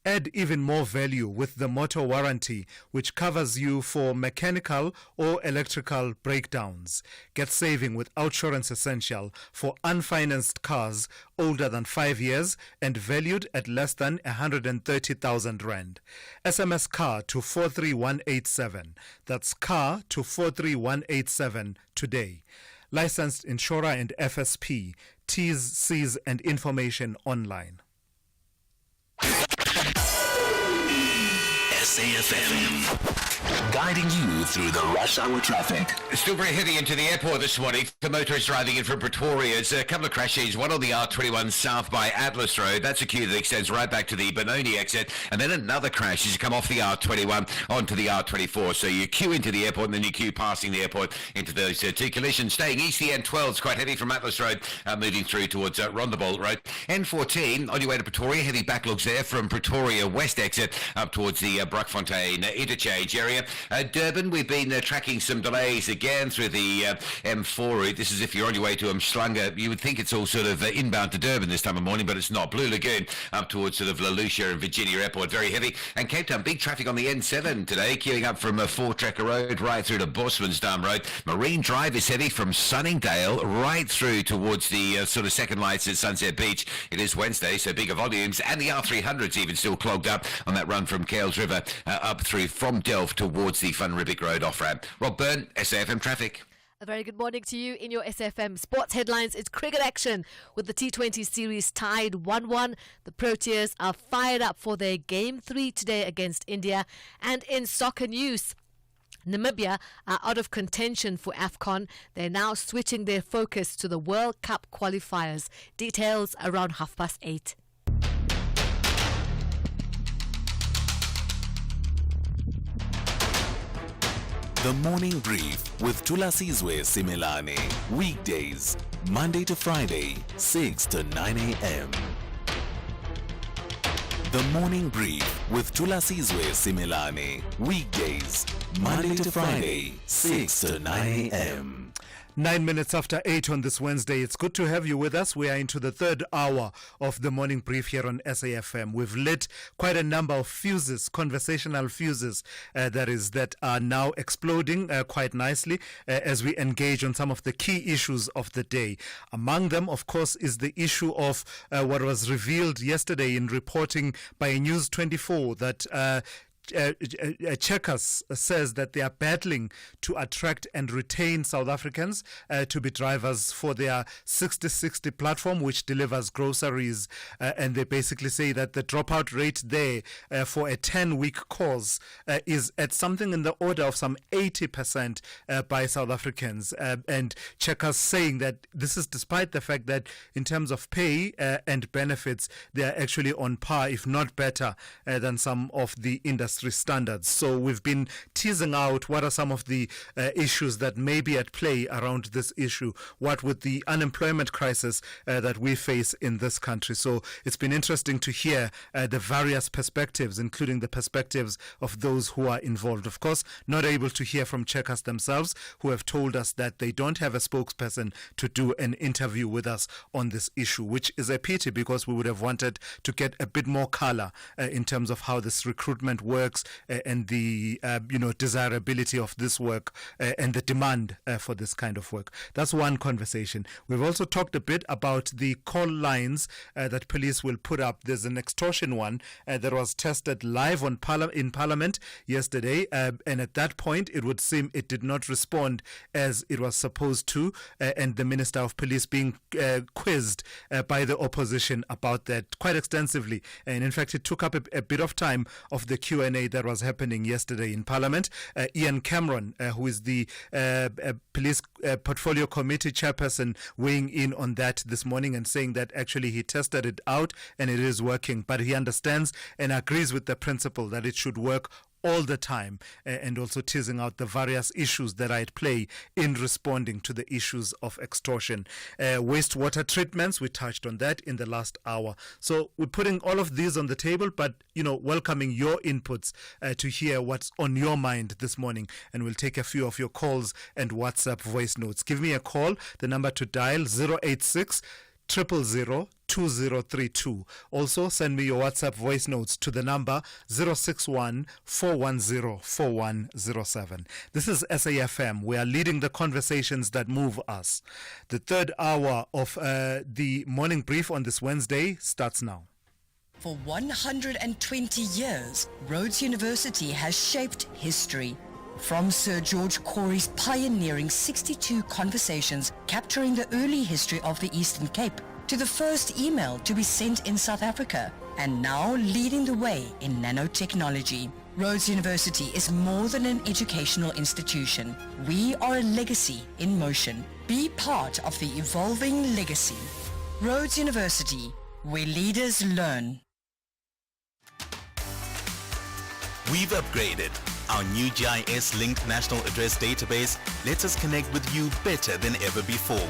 Add even more value with the motor warranty, which covers you for mechanical or electrical breakdowns. Get saving with Outsurance Essential for unfinanced cars older than 5 years and valued at less than 130,000 Rand. SMS car to 43187. That's car to 43187 today. Licensed insurer and FSP. T's, C's and information online. SAFM, guiding you through the rush hour traffic. Still very heavy into the airport this morning for motorists driving in from Pretoria. It's a couple of crashes, one on the R21 south by Atlas Road. That's a queue that extends right back to the Benoni exit. And then another crash as you come off the R21 onto the R24. So you queue into the airport and then you queue passing the airport into those two collisions. Staying east, the N12 is quite heavy from Atlas Road, moving through towards Rondebolt Road. N14, on your way to Pretoria, heavy backlogs there from Pretoria west exit up towards the Brockfontein interchange area. Durban, we've been tracking some delays again through the M4 route. This is if you're on your way to Umhlanga. You would think it's all sort of inbound to Durban this time of morning, but it's not. Blue Lagoon up towards sort of La Lucia and Virginia Airport, very heavy. And Cape Town, big traffic on the N7 today, queuing up from Fort Tracker Road right through to Bosmansdam Road. Marine Drive is heavy from Sunningdale right through towards the sort of second lights at Sunset Beach. It is Wednesday, so bigger volumes. And the R300's even still clogged up on that run from Kales River up through from Delft towards the Van Riebeeck Road off-ramp. Rob Byrne, SAFM Traffic. A very good morning to you in your SFM sports headlines. It's cricket action with the T20 series tied 1-1. The Proteas are fired up for their Game 3 today against India. And in soccer news, Namibia are out of contention for AFCON. They're now switching their focus to the World Cup qualifiers. Details around 8:30. The Morning Brief with Thulasizwe Simelane. Weekdays, Monday to Friday, 6 to 9 a.m. The Morning Brief with Thulasizwe Simelane. Weekdays, Monday to Friday, 6 to 9 a.m. 9 minutes after 8 on this Wednesday. It's good to have you with us. We are into the third hour of the morning brief here on SAFM. We've lit quite a number of fuses, conversational fuses, that are now exploding quite nicely as we engage on some of the key issues of the day. Among them, of course, is the issue of what was revealed yesterday in reporting by News 24 that Checkers says that they are battling to attract and retain South Africans to be drivers for their 60/60 platform, which delivers groceries. And they basically say that the dropout rate there for a 10-week course is at something in the order of some 80% by South Africans. And Checkers saying that this is despite the fact that in terms of pay and benefits, they are actually on par, if not better, than some of the industry standards. So we've been teasing out what are some of the issues that may be at play around this issue, what with the unemployment crisis that we face in this country. So it's been interesting to hear the various perspectives, including the perspectives of those who are involved. Of course, not able to hear from Checkers themselves, who have told us that they don't have a spokesperson to do an interview with us on this issue, which is a pity because we would have wanted to get a bit more color in terms of how this recruitment works and the desirability of this work and the demand for this kind of work. That's one conversation. We've also talked a bit about the call lines that police will put up. There's an extortion one that was tested live in Parliament yesterday, and at that point it would seem it did not respond as it was supposed to, and the Minister of Police being quizzed by the opposition about that quite extensively. And in fact, it took up a bit of time of the Q&A that was happening yesterday in Parliament. Ian Cameron, who is the Police Portfolio Committee chairperson, weighing in on that this morning and saying that actually he tested it out and it is working, but he understands and agrees with the principle that it should work all the time, and also teasing out the various issues that are at play in responding to the issues of extortion. Wastewater treatments, we touched on that in the last hour. So we're putting all of these on the table, but, welcoming your inputs to hear what's on your mind this morning. And we'll take a few of your calls and WhatsApp voice notes. Give me a call. The number to dial 086 000 2032. Also, send me your WhatsApp voice notes to the number 061 410 4107. This is SAFM. We are leading the conversations that move us. The third hour of the morning brief on this Wednesday starts now. For 120 years, Rhodes University has shaped history. From Sir George Corey's pioneering 62 conversations capturing the early history of the Eastern Cape, to the first email to be sent in South Africa, and now leading the way in nanotechnology. Rhodes University is more than an educational institution. We are a legacy in motion. Be part of the evolving legacy. Rhodes University, where leaders learn. We've upgraded. Our new GIS-linked national address database lets us connect with you better than ever before.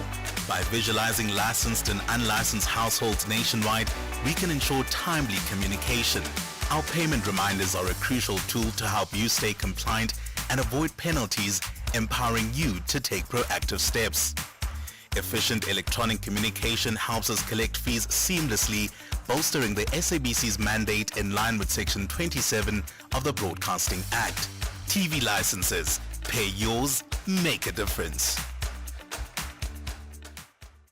By visualizing licensed and unlicensed households nationwide, we can ensure timely communication. Our payment reminders are a crucial tool to help you stay compliant and avoid penalties, empowering you to take proactive steps. Efficient electronic communication helps us collect fees seamlessly, bolstering the SABC's mandate in line with Section 27 of the Broadcasting Act. TV licenses. Pay yours, make a difference.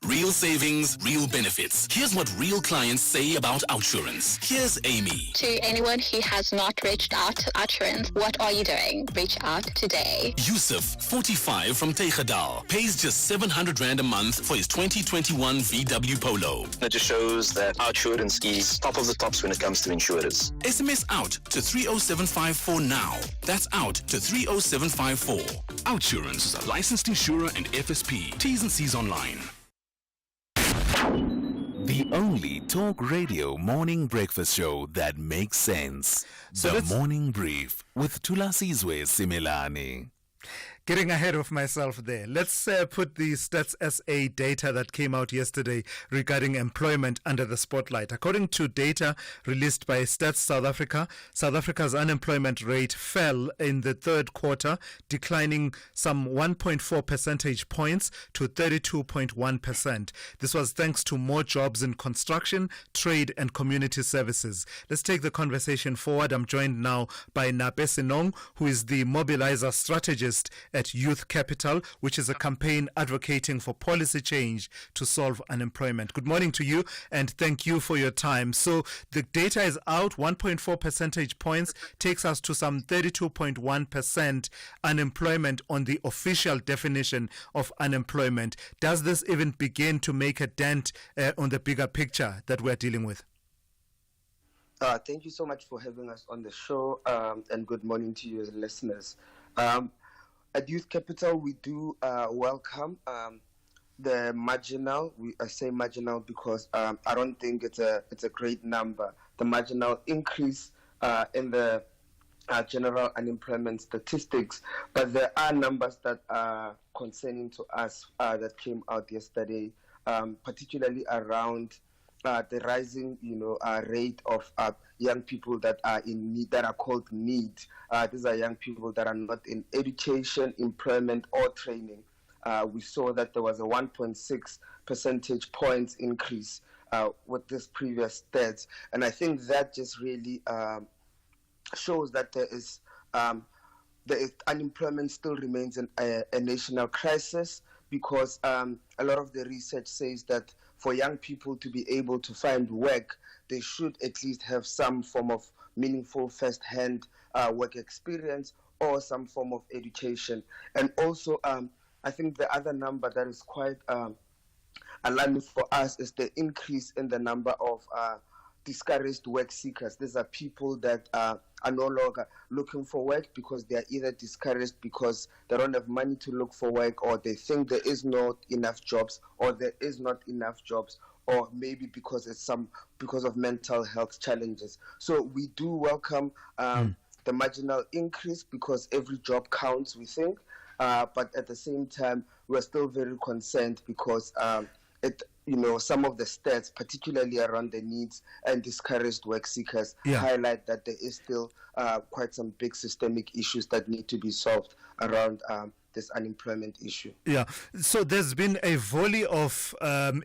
Real savings, real benefits. Here's what real clients say about Outsurance. Here's Amy. To anyone who has not reached out to Outsurance, what are you doing? Reach out today. Yusuf, 45 from Tegadal, pays just 700 Rand a month for his 2021 VW Polo. It just shows that Outsurance is top of the tops when it comes to insurers. SMS out to 30754 now. That's out to 30754. Outsurance is a licensed insurer and FSP. T's and C's online. The only talk radio morning breakfast show that makes sense. So the Morning Brief with Thulasizwe Simelane. Getting ahead of myself there. Let's put the Stats SA data that came out yesterday regarding employment under the spotlight. According to data released by Stats South Africa, South Africa's unemployment rate fell in the third quarter, declining some 1.4 percentage points to 32.1%. This was thanks to more jobs in construction, trade and community services. Let's take the conversation forward. I'm joined now by Nape Senong, who is the mobilizer strategist at Youth Capital, which is a campaign advocating for policy change to solve unemployment. Good morning to you, and thank you for your time. So the data is out, 1.4 percentage points takes us to some 32.1% unemployment on the official definition of unemployment. Does this even begin to make a dent on the bigger picture that we're dealing with? Thank you so much for having us on the show, and good morning to you as listeners. At Youth Capital, we do welcome the marginal. I say marginal because I don't think it's a great number. The marginal increase in the general unemployment statistics, but there are numbers that are concerning to us that came out yesterday, particularly around the rising, rate of young people that are in need, that are called need. These are young people that are not in education, employment, or training. We saw that there was a 1.6 percentage points increase with this previous stats, and I think that just really shows that there is unemployment still remains a national crisis, because a lot of the research says that for young people to be able to find work, they should at least have some form of meaningful first-hand work experience or some form of education. And also, I think the other number that is quite alarming for us is the increase in the number of discouraged work seekers. These are people that are no longer looking for work because they are either discouraged because they don't have money to look for work, or they think there is not enough jobs, or there is not enough jobs, or maybe because of mental health challenges. So we do welcome the marginal increase because every job counts, we think. But at the same time, we're still very concerned because some of the stats, particularly around the needs and discouraged work seekers, highlight that there is still quite some big systemic issues that need to be solved around this unemployment issue. Yeah, so there's been a volley of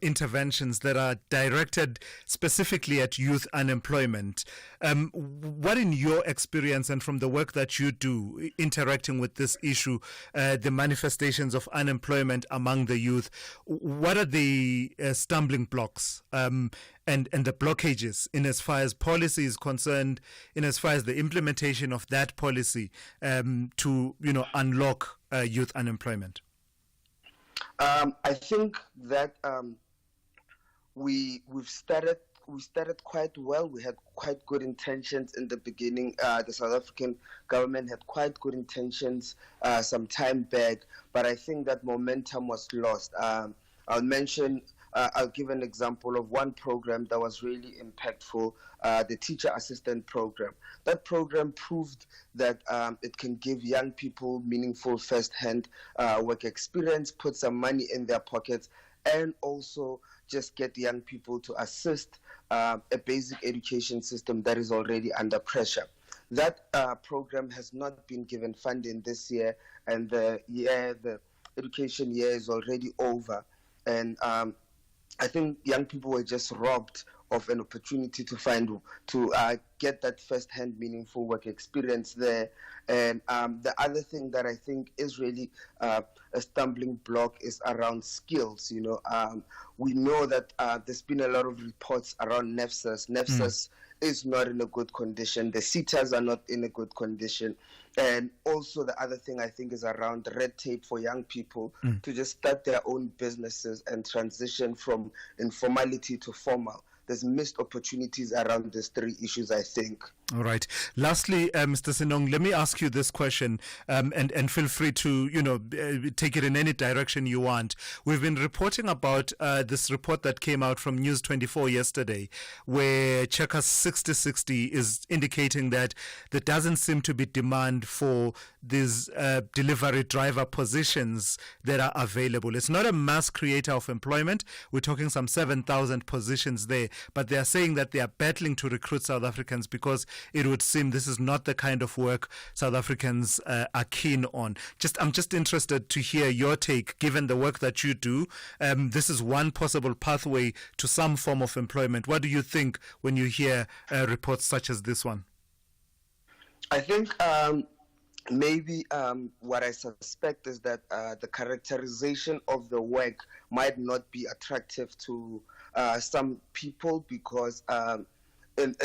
interventions that are directed specifically at youth unemployment. What, in your experience and from the work that you do interacting with this issue, the manifestations of unemployment among the youth, what are the stumbling blocks and the blockages in as far as policy is concerned, in as far as the implementation of that policy to unlock youth unemployment? I think that we started quite well. We had quite good intentions in the beginning. The South African government had quite good intentions some time back, but I think that momentum was lost. I'll give an example of one program that was really impactful, the teacher assistant program. That program proved that it can give young people meaningful first-hand work experience, put some money in their pockets, and also just get young people to assist a basic education system that is already under pressure. That program has not been given funding this year, and the education year is already over. And I think young people were just robbed of an opportunity to get that first-hand meaningful work experience there. And the other thing that I think is really a stumbling block is around skills. We know that there's been a lot of reports around NEFSAS. NEFSAS is not in a good condition. The SETAs are not in a good condition. And also the other thing I think is around red tape for young people to just start their own businesses and transition from informality to formal. There's missed opportunities around these three issues, I think. All right. Lastly, Mr. Sinong, let me ask you this question, and feel free to, take it in any direction you want. We've been reporting about this report that came out from News 24 yesterday, where Checkers 6060 is indicating that there doesn't seem to be demand for these delivery driver positions that are available. It's not a mass creator of employment. We're talking some 7,000 positions there, but they are saying that they are battling to recruit South Africans because it would seem this is not the kind of work South Africans are keen on. I'm just interested to hear your take, given the work that you do. This is one possible pathway to some form of employment. What do you think when you hear reports such as this one? I think maybe what I suspect is that the characterization of the work might not be attractive to some people because in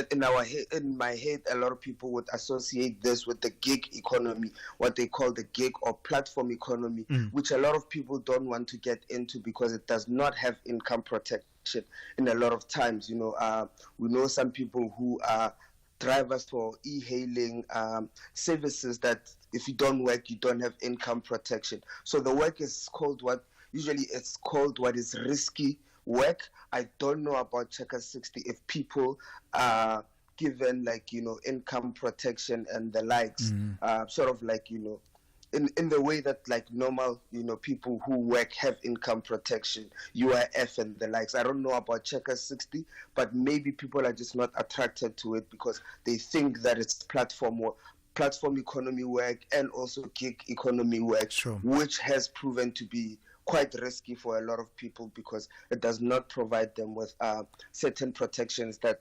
my head, a lot of people would associate this with the gig economy, what they call the gig or platform economy, which a lot of people don't want to get into because it does not have income protection in a lot of times. We know some people who are drivers for e-hailing services that if you don't work, you don't have income protection. So the work is called what is risky work. I don't know about Checkers 60 if people are given income protection and the likes, in the way that normal people who work have income protection, UIF and the likes. I don't know about Checkers 60, but maybe people are just not attracted to it because they think that it's platform economy work and also gig economy work, which has proven to be quite risky for a lot of people because it does not provide them with certain protections that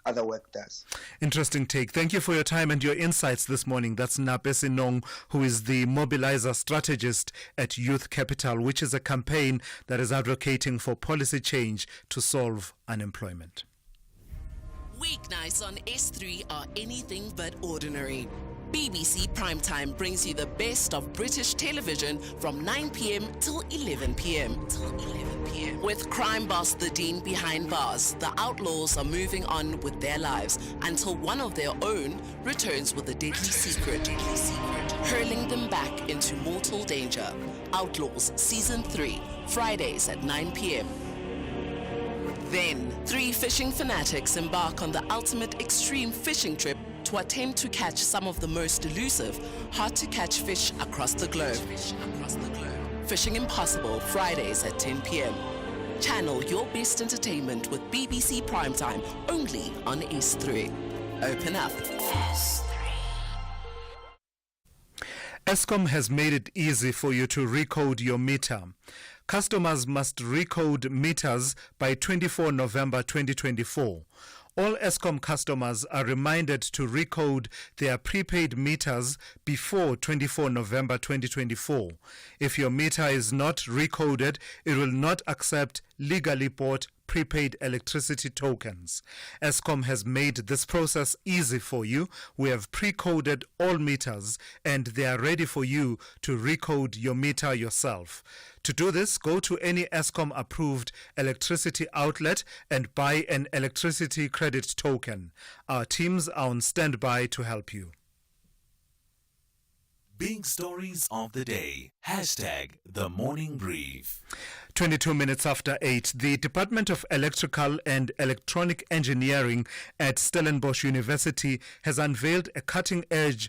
other work does. Interesting take. Thank you for your time and your insights this morning. That's Nape Sinong, who is the mobilizer strategist at Youth Capital, which is a campaign that is advocating for policy change to solve unemployment. Weeknights on S3 are anything but ordinary. BBC Primetime brings you the best of British television from 9 p.m. till 11 p.m. With crime boss the Dean behind bars, the outlaws are moving on with their lives until one of their own returns with a deadly secret, hurling them back into mortal danger. Outlaws Season 3, Fridays at 9 p.m. Then, 3 fishing fanatics embark on the ultimate extreme fishing trip to attempt to catch some of the most elusive, hard-to-catch fish across the globe. Fishing Impossible, Fridays at 10 p.m. Channel your best entertainment with BBC Primetime, only on S3. Open up. Eskom has made it easy for you to recode your meter. Customers must recode meters by 24 November 2024. All Eskom customers are reminded to recode their prepaid meters before 24 November 2024. If your meter is not recoded, it will not accept legally bought prepaid electricity tokens. Eskom has made this process easy for you. We have pre-coded all meters and they are ready for you to recode your meter yourself. To do this, go to any Eskom approved electricity outlet and buy an electricity credit token. Our teams are on standby to help you. Big stories of the day. Hashtag the morning brief. 22 minutes after 8, the Department of Electrical and Electronic Engineering at Stellenbosch University has unveiled a cutting-edge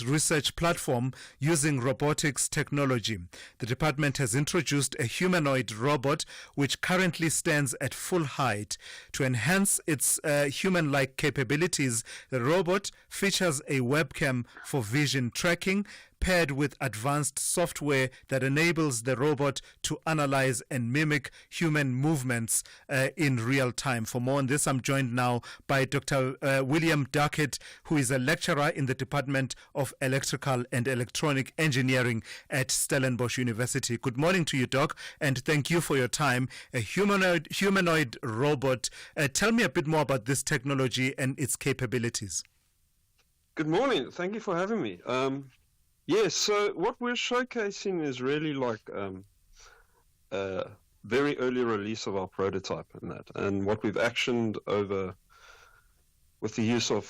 research platform using robotics technology. The department has introduced a humanoid robot which currently stands at full height. To enhance its human-like capabilities, the robot features a webcam for vision tracking, paired with advanced software that enables the robot to analyze and mimic human movements in real time. For more on this, I'm joined now by Dr. William Duckett, who is a lecturer in the Department of Electrical and Electronic Engineering at Stellenbosch University. Good morning to you, Doc, and thank you for your time. A humanoid robot. Tell me a bit more about this technology and its capabilities. Good morning. Thank you for having me. Yes, so what we're showcasing is really like very early release of our prototype and that. And what we've actioned over with the use of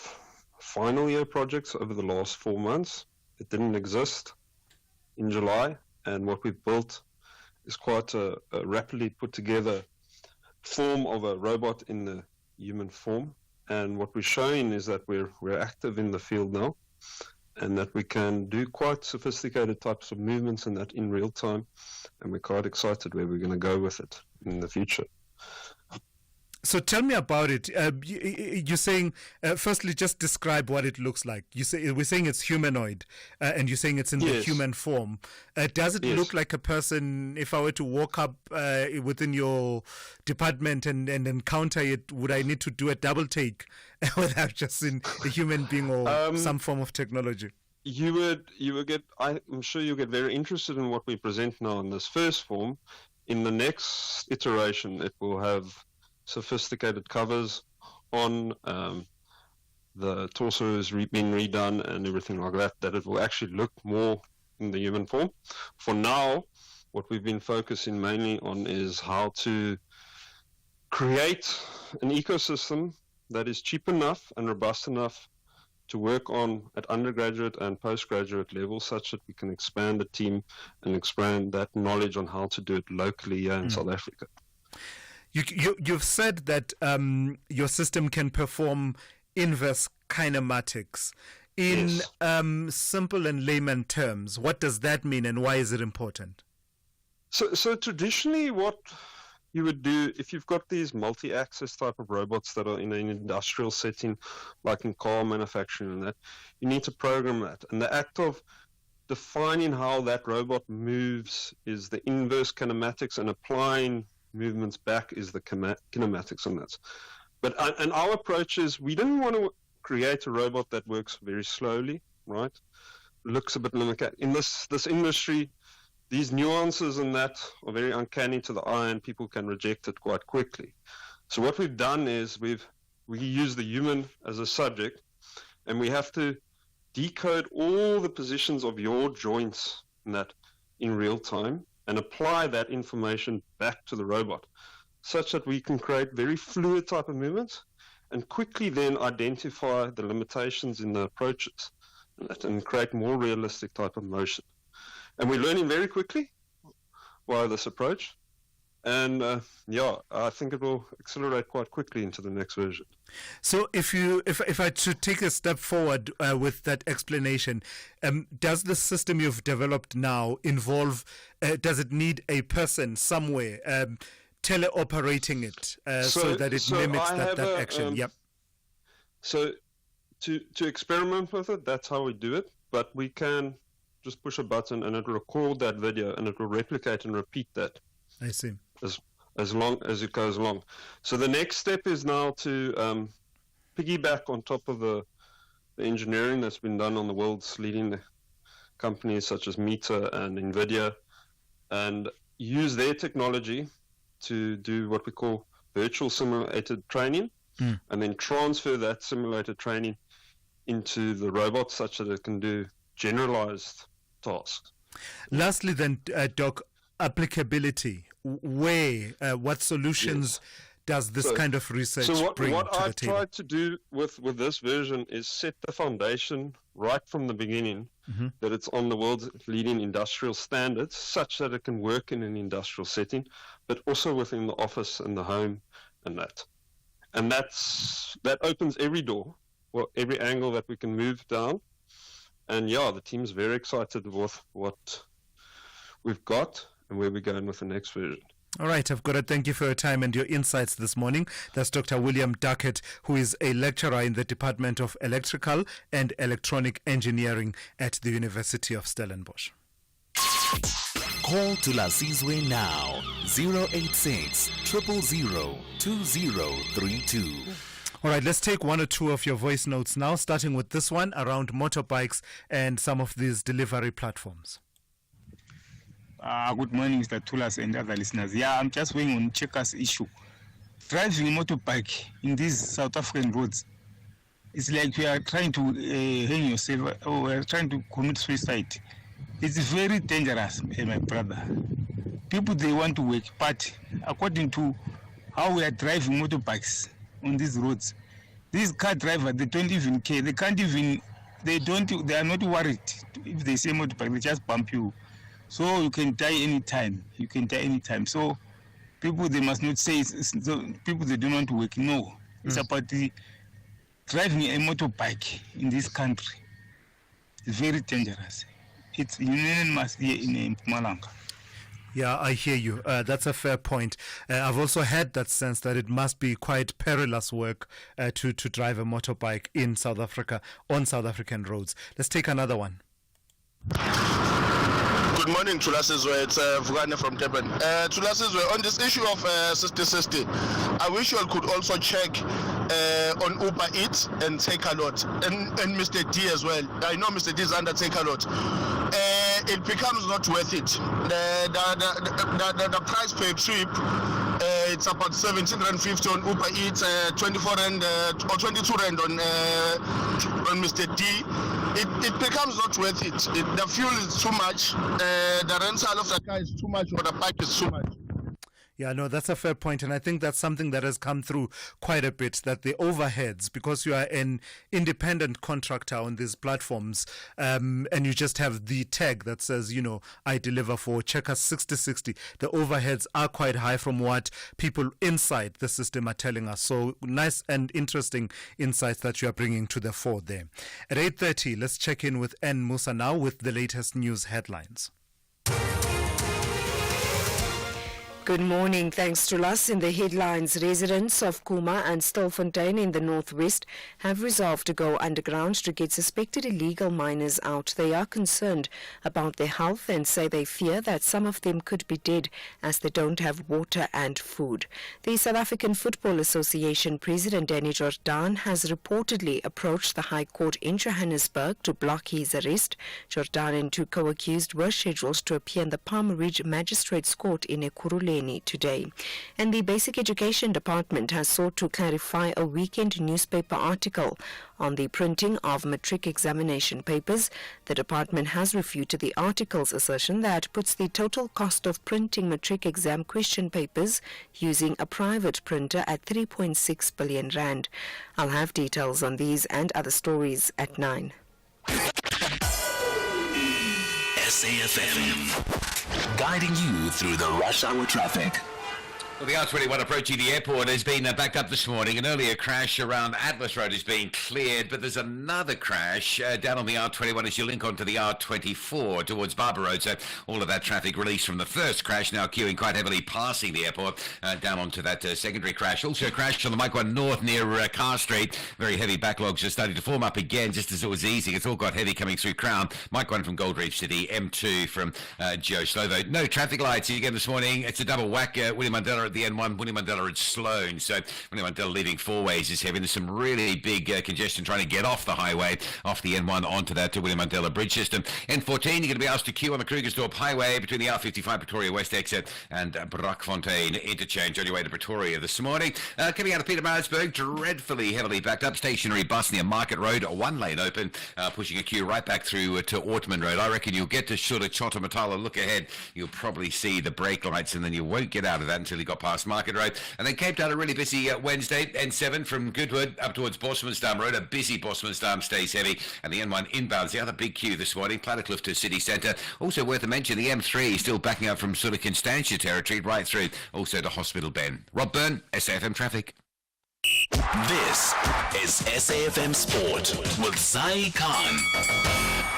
final year projects over the last 4 months. It didn't exist in July, and what we've built is quite a rapidly put together form of a robot in the human form. And what we're showing is that we're active in the field now, and that we can do quite sophisticated types of movements in that in real time, and we're quite excited where we're going to go with it in the future. So tell me about it. You're saying, firstly, just describe what it looks like. We're saying it's humanoid, and you're saying it's in the human form. Does it look like a person? If I were to walk up within your department and encounter it, would I need to do a double take whether I've just seen a human being or some form of technology? You would get. I'm sure you'll get very interested in what we present now in this first form. In the next iteration, it will have sophisticated covers on, the torso has been redone and everything like that it will actually look more in the human form. For now, what we've been focusing mainly on is how to create an ecosystem that is cheap enough and robust enough to work on at undergraduate and postgraduate levels, such that we can expand the team and expand that knowledge on how to do it locally here in South Africa. You've said that your system can perform inverse kinematics. In simple and layman terms, what does that mean and why is it important? So traditionally what you would do, if you've got these multi-axis type of robots that are in an industrial setting, like in car manufacturing and that, you need to program that. And the act of defining how that robot moves is the inverse kinematics, and applying movements back is the kinematics on that. But and our approach is, we didn't want to create a robot that works very slowly, right? Looks a bit like in this industry, these nuances and that are very uncanny to the eye, and people can reject it quite quickly. So what we've done is we use the human as a subject, and we have to decode all the positions of your joints in that in real time, and apply that information back to the robot, such that we can create very fluid type of movements and quickly then identify the limitations in the approaches and create more realistic type of motion. And we're learning very quickly via this approach. And I think it will accelerate quite quickly into the next version. So if I should take a step forward with that explanation, does the system you've developed now involve, does it need a person somewhere teleoperating it so that it mimics that action? Yep. So to experiment with it, that's how we do it. But we can just push a button and it will record that video and it will replicate and repeat that. I see. As long as it goes along. So the next step is now to piggyback on top of the engineering that's been done on the world's leading companies such as Meta and NVIDIA, and use their technology to do what we call virtual simulated training, and then transfer that simulated training into the robot such that it can do generalized tasks. Lastly then, Doc, applicability. Where, what solutions does this kind of research bring to the table? What I've tried to do with this version is set the foundation right from the beginning that it's on the world's leading industrial standards, such that it can work in an industrial setting, but also within the office and the home and that. And that opens every door, every angle that we can move down. And the team's very excited with what we've got and where we're going with the next version. All right, I've got to thank you for your time and your insights this morning. That's Dr. William Duckett, who is a lecturer in the Department of Electrical and Electronic Engineering at the University of Stellenbosch. Call Thulasizwe now, 086 000 2032. All right, let's take one or two of your voice notes now, starting with this one around motorbikes and some of these delivery platforms. Good morning, Mr. Thulas and other listeners. I'm just weighing on Checkers issue. Driving a motorbike in these South African roads, it's like we are trying to hang yourself or we are trying to commit suicide. It's very dangerous, my brother. People, they want to work, but according to how we are driving motorbikes on these roads, these car drivers, they don't even care. They can't even, they are not worried. If they say motorbike, they just bump you. So you can die anytime. So people, they must not say, people, they don't want to work. No. It's about the driving a motorbike in this country. It's very dangerous. It's unanimous here in Mpumalanga. Yeah, I hear you. That's a fair point. I've also had that sense that it must be quite perilous work to drive a motorbike in South Africa, on South African roads. Let's take another one. Good morning, Thulasizwe. It's Vugane from Durban. Thulasizwe, on this issue of 60-60, I wish you all could also check on Uber Eats and Takealot, and Mr. D as well. I know Mr. D is under Takealot. It becomes not worth it. The price per trip, it's about 17.50 on Uber Eats, 24 rand or 22 rand on Mr. D. It becomes not worth it. The fuel is too much. The rental of the car is too much, or the bike is too much. Yeah, no, that's a fair point, and I think that's something that has come through quite a bit, that the overheads, because you are an independent contractor on these platforms, and you just have the tag that says, I deliver for Checkers 60-60, the overheads are quite high from what people inside the system are telling us. So nice and interesting insights that you are bringing to the fore there. At 8:30, let's check in with N. Musa now with the latest news headlines. Good morning. Thanks to us. In the headlines, residents of Kuma and Stilfontein in the northwest have resolved to go underground to get suspected illegal miners out. They are concerned about their health and say they fear that some of them could be dead as they don't have water and food. The South African Football Association President Danny Jordan has reportedly approached the High Court in Johannesburg to block his arrest. Jordan and two co-accused were scheduled to appear in the Palm Ridge Magistrates Court in Ekurhuleni today. And the Basic Education Department has sought to clarify a weekend newspaper article on the printing of matric examination papers. The department has refuted the article's assertion that puts the total cost of printing matric exam question papers using a private printer at 3.6 billion rand. I'll have details on these and other stories at 9. SAFM, guiding you through the rush hour traffic. Well, the R21 approaching the airport has been backed up this morning. An earlier crash around Atlas Road is being cleared, but there's another crash down on the R21 as you link onto the R24 towards Barber Road. So all of that traffic released from the first crash now queuing quite heavily passing the airport down onto that secondary crash. Also a crash on the Mike 1 North near Carr Street. Very heavy backlogs are starting to form up again just as it was easing. It's all got heavy coming through Crown. Mike 1 from Gold Reef City, M2 from Joe Slovo. No traffic lights again this morning. It's a double whack. William Mandela at the N1, William Mandela at Sloane. So William Mandela leaving four ways is heavy. There's some really big congestion trying to get off the highway, off the N1 onto that William Mandela bridge system. N14, you're going to be asked to queue on the Krugersdorp Highway between the R55 Pretoria West exit and Brakfontein interchange on your way to Pretoria this morning. Coming out of Pietermaritzburg, dreadfully heavily backed up. Stationary bus near Market Road, one lane open, pushing a queue right back through to Ortman Road. I reckon you'll get to Shura Chota Matala, look ahead, you'll probably see the brake lights, and then you won't get out of that until you got past Market Road. And then Cape Town, a really busy Wednesday. N7 from Goodwood up towards Bosmansdam Road. A busy Bosmansdam stays heavy. And the N1 inbounds, the other big queue this morning. Plattercliff to City Centre. Also worth a mention, the M3 still backing up from sort of Constantia territory right through also to Hospital Bend. Rob Byrne, SAFM Traffic. This is SAFM Sport with Zai Khan.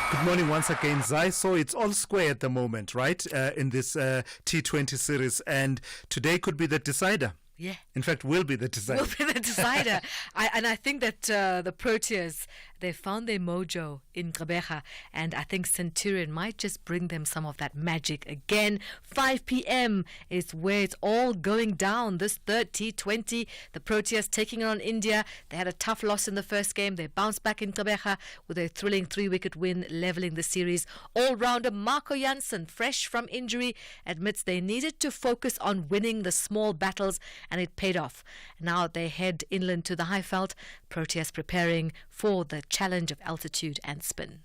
Good morning once again, Zai. So it's all square at the moment, right, in this T20 series, and today could be the decider. Yeah. In fact, will be the decider. Will be the decider. I think that the Proteas, they found their mojo in Gqeberha, and I think Centurion might just bring them some of that magic again. 5 p.m. is where it's all going down. This third T20, the Proteas taking on India. They had a tough loss in the first game. They bounced back in Gqeberha with a thrilling 3-wicket win, levelling the series. All-rounder Marco Jansen, fresh from injury, admits they needed to focus on winning the small battles, and it paid off. Now they head inland to the Highveld. Proteas preparing for the challenge of altitude and spin.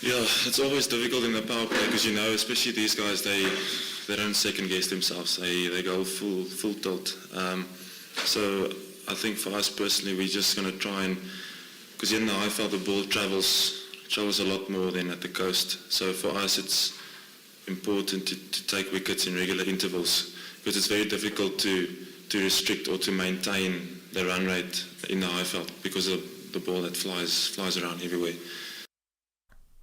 Yeah, it's always difficult in the power play because, you know, especially these guys, they don't second guess themselves. They go full tilt. So I think for us personally, we're just going to try and, because in the Highveld the ball travels a lot more than at the coast. So for us, it's important to take wickets in regular intervals, because it's very difficult to restrict or to maintain the run rate in the Highveld because of the ball that flies around everywhere.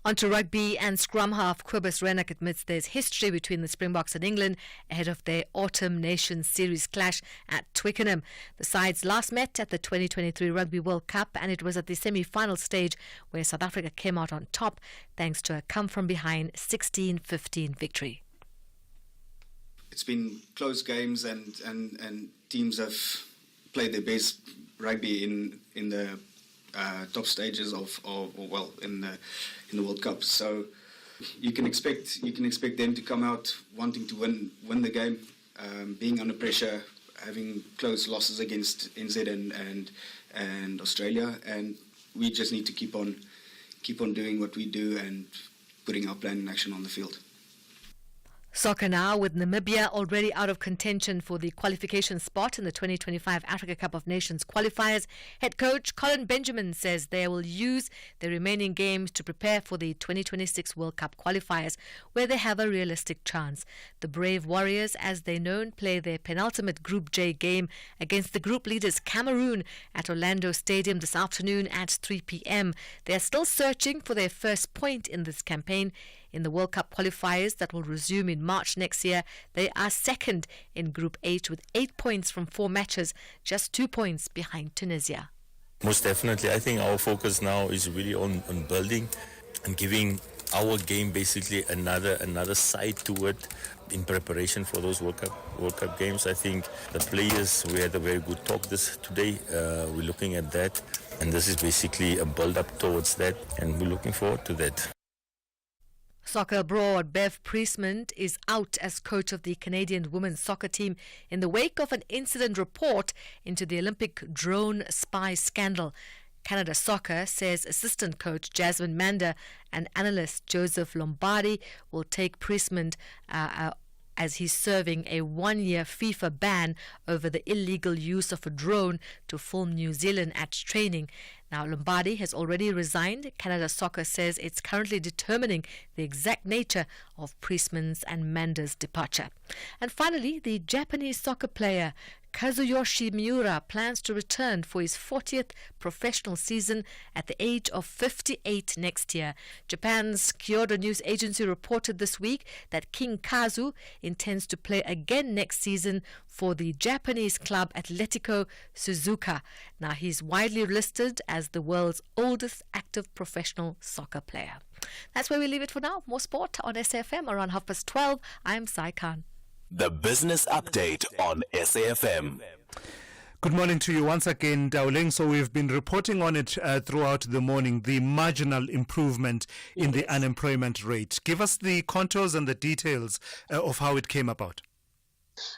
On to rugby, and scrum half Cobus Reinach admits there's history between the Springboks and England ahead of their Autumn Nations Series clash at Twickenham. The sides last met at the 2023 Rugby World Cup, and it was at the semi-final stage where South Africa came out on top thanks to a come-from-behind 16-15 victory. It's been close games, and teams have played their best rugby in the top stages in the World Cup. So you can expect them to come out wanting to win the game, being under pressure, having close losses against NZ and Australia, and we just need to keep on doing what we do and putting our plan in action on the field. Soccer now, with Namibia already out of contention for the qualification spot in the 2025 Africa Cup of Nations qualifiers. Head coach Colin Benjamin says they will use the remaining games to prepare for the 2026 World Cup qualifiers, where they have a realistic chance. The Brave Warriors, as they're known, play their penultimate Group J game against the group leaders Cameroon at Orlando Stadium this afternoon at 3 p.m. They are still searching for their first point in this campaign. In the World Cup qualifiers that will resume in March next year, they are second in Group H with 8 points from 4 matches, just 2 points behind Tunisia. Most definitely, I think our focus now is really on building and giving our game basically another side to it in preparation for those World Cup games. I think the players, we had a very good talk today. We're looking at that, and this is basically a build-up towards that, and we're looking forward to that. Soccer abroad, Bev Priestman is out as coach of the Canadian women's soccer team in the wake of an incident report into the Olympic drone spy scandal. Canada Soccer says assistant coach Jasmine Mander and analyst Joseph Lombardi will take Priestman as he's serving a 1-year FIFA ban over the illegal use of a drone to film New Zealand at training. Now, Lombardi has already resigned. Canada Soccer says it's currently determining the exact nature of Priestman's and Manda's departure. And finally, the Japanese soccer player Kazuyoshi Miura plans to return for his 40th professional season at the age of 58 next year. Japan's Kyodo News Agency reported this week that King Kazu intends to play again next season for the Japanese club Atletico Suzuka. Now, he's widely listed as the world's oldest active professional soccer player. That's where we leave it for now. More sport on SAFM around 12:30. I'm Sai Khan. The Business Update on SAFM. Good morning to you once again, Dowling. So we've been reporting on it throughout the morning, the marginal improvement in the unemployment rate. Give us the contours and the details of how it came about.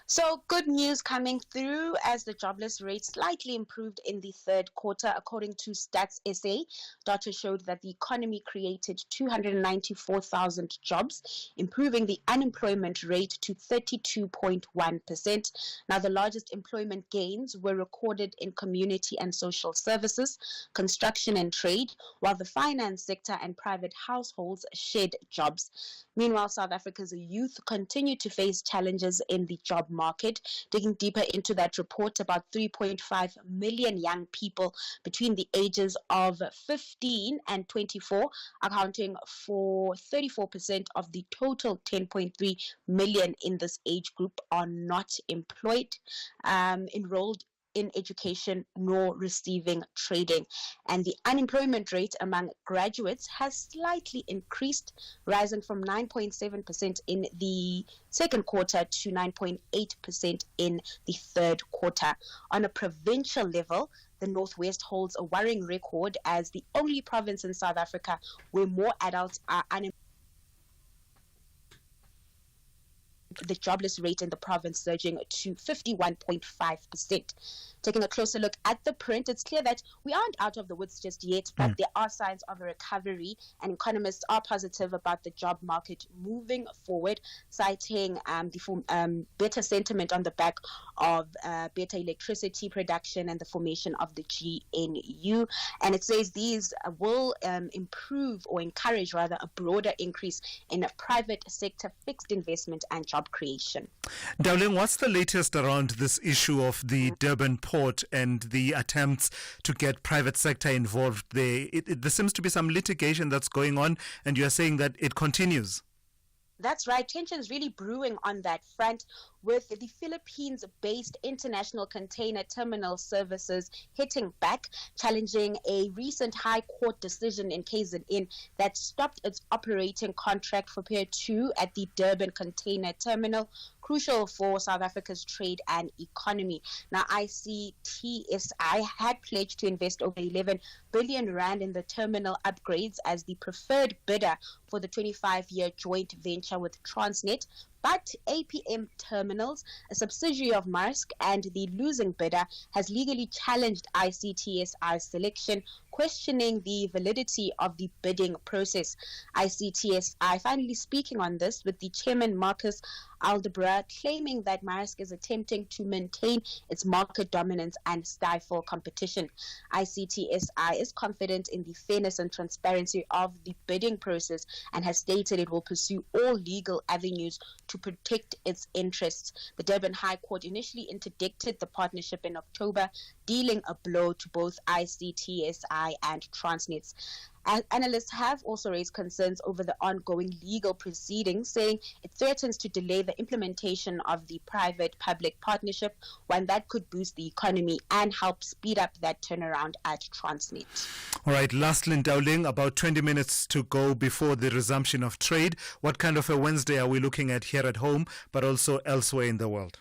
So good news coming through as the jobless rate slightly improved in the third quarter. According to Stats SA, data showed that the economy created 294,000 jobs, improving the unemployment rate to 32.1%. Now, the largest employment gains were recorded in community and social services, construction and trade, while the finance sector and private households shed jobs. Meanwhile, South Africa's youth continue to face challenges in the job market. Digging deeper into that report, about 3.5 million young people between the ages of 15 and 24, accounting for 34% of the total 10.3 million in this age group, are not employed, enrolled in education, nor receiving trading. And the unemployment rate among graduates has slightly increased, rising from 9.7% in the second quarter to 9.8% in the third quarter. On a provincial level, the Northwest holds a worrying record as the only province in South Africa where more adults are unemployed. The jobless rate in the province surging to 51.5%. Taking a closer look at the print, it's clear that we aren't out of the woods just yet, but there are signs of a recovery, and economists are positive about the job market moving forward, citing the better sentiment on the back of better electricity production and the formation of the GNU. And it says these will improve or encourage rather a broader increase in private sector fixed investment and job creation. Dowling, what's the latest around this issue of the Durban port and the attempts to get private sector involved there? There seems to be some litigation that's going on, and you're saying that it continues. That's right. Tensions really brewing on that front, with the Philippines-based International Container Terminal Services hitting back, challenging a recent High Court decision in KZN that stopped its operating contract for Pier 2 at the Durban Container Terminal, crucial for South Africa's trade and economy. Now, ICTSI had pledged to invest over 11 billion rand in the terminal upgrades as the preferred bidder for the 25-year joint venture with Transnet. But APM Terminals, a subsidiary of Maersk and the losing bidder, has legally challenged ICTSI's selection, questioning the validity of the bidding process. ICTSI finally speaking on this, with the chairman Marcus Aldebra claiming that Maersk is attempting to maintain its market dominance and stifle competition. ICTSI is confident in the fairness and transparency of the bidding process and has stated it will pursue all legal avenues to protect its interests. The Durban High Court initially interdicted the partnership in October, dealing a blow to both ICTSI and Transnet. Analysts have also raised concerns over the ongoing legal proceedings, saying it threatens to delay the implementation of the private-public partnership, one that could boost the economy and help speed up that turnaround at Transnet. All right, lastly, Dowling, about 20 minutes to go before the resumption of trade. What kind of a Wednesday are we looking at here at home, but also elsewhere in the world?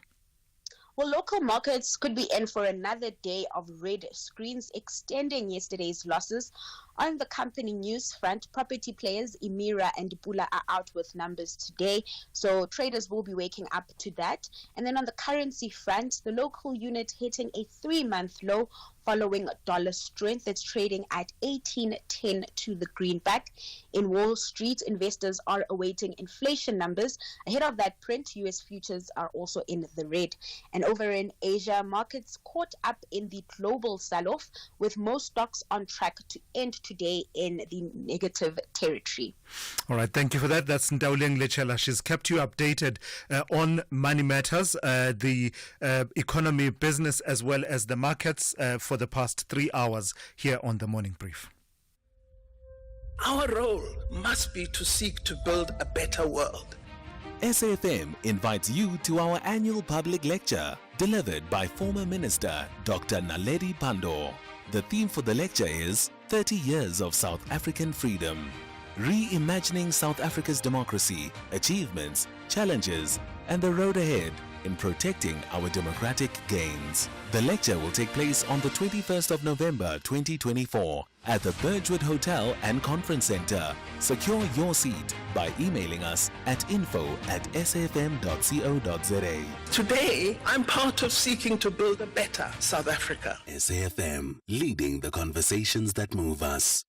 Well, local markets could be in for another day of red screens, extending yesterday's losses. On the company news front, property players Emira and Pula are out with numbers today, so traders will be waking up to that. And then on the currency front, the local unit hitting a 3-month low, following dollar strength. It's trading at 18.10 to the greenback. In Wall Street, investors are awaiting inflation numbers. Ahead of that print, U.S. futures are also in the red. And over in Asia, markets caught up in the global sell-off, with most stocks on track to end today in the negative territory. All right, thank you for that. That's Ndauleng Lechela. She's kept you updated on money matters, the economy, business, as well as the markets for the past 3 hours here on the Morning Brief. Our role must be to seek to build a better world. SAFM invites you to our annual public lecture delivered by former Minister Dr. Naledi Pandor. The theme for the lecture is 30 Years of South African Freedom, reimagining South Africa's democracy, achievements, challenges, and the road ahead in protecting our democratic gains. The lecture will take place on the 21st of November 2024 at the Birchwood Hotel and Conference Center. Secure your seat by emailing us at info@safm.co.za. Today, I'm part of seeking to build a better South Africa. SAFM, leading the conversations that move us.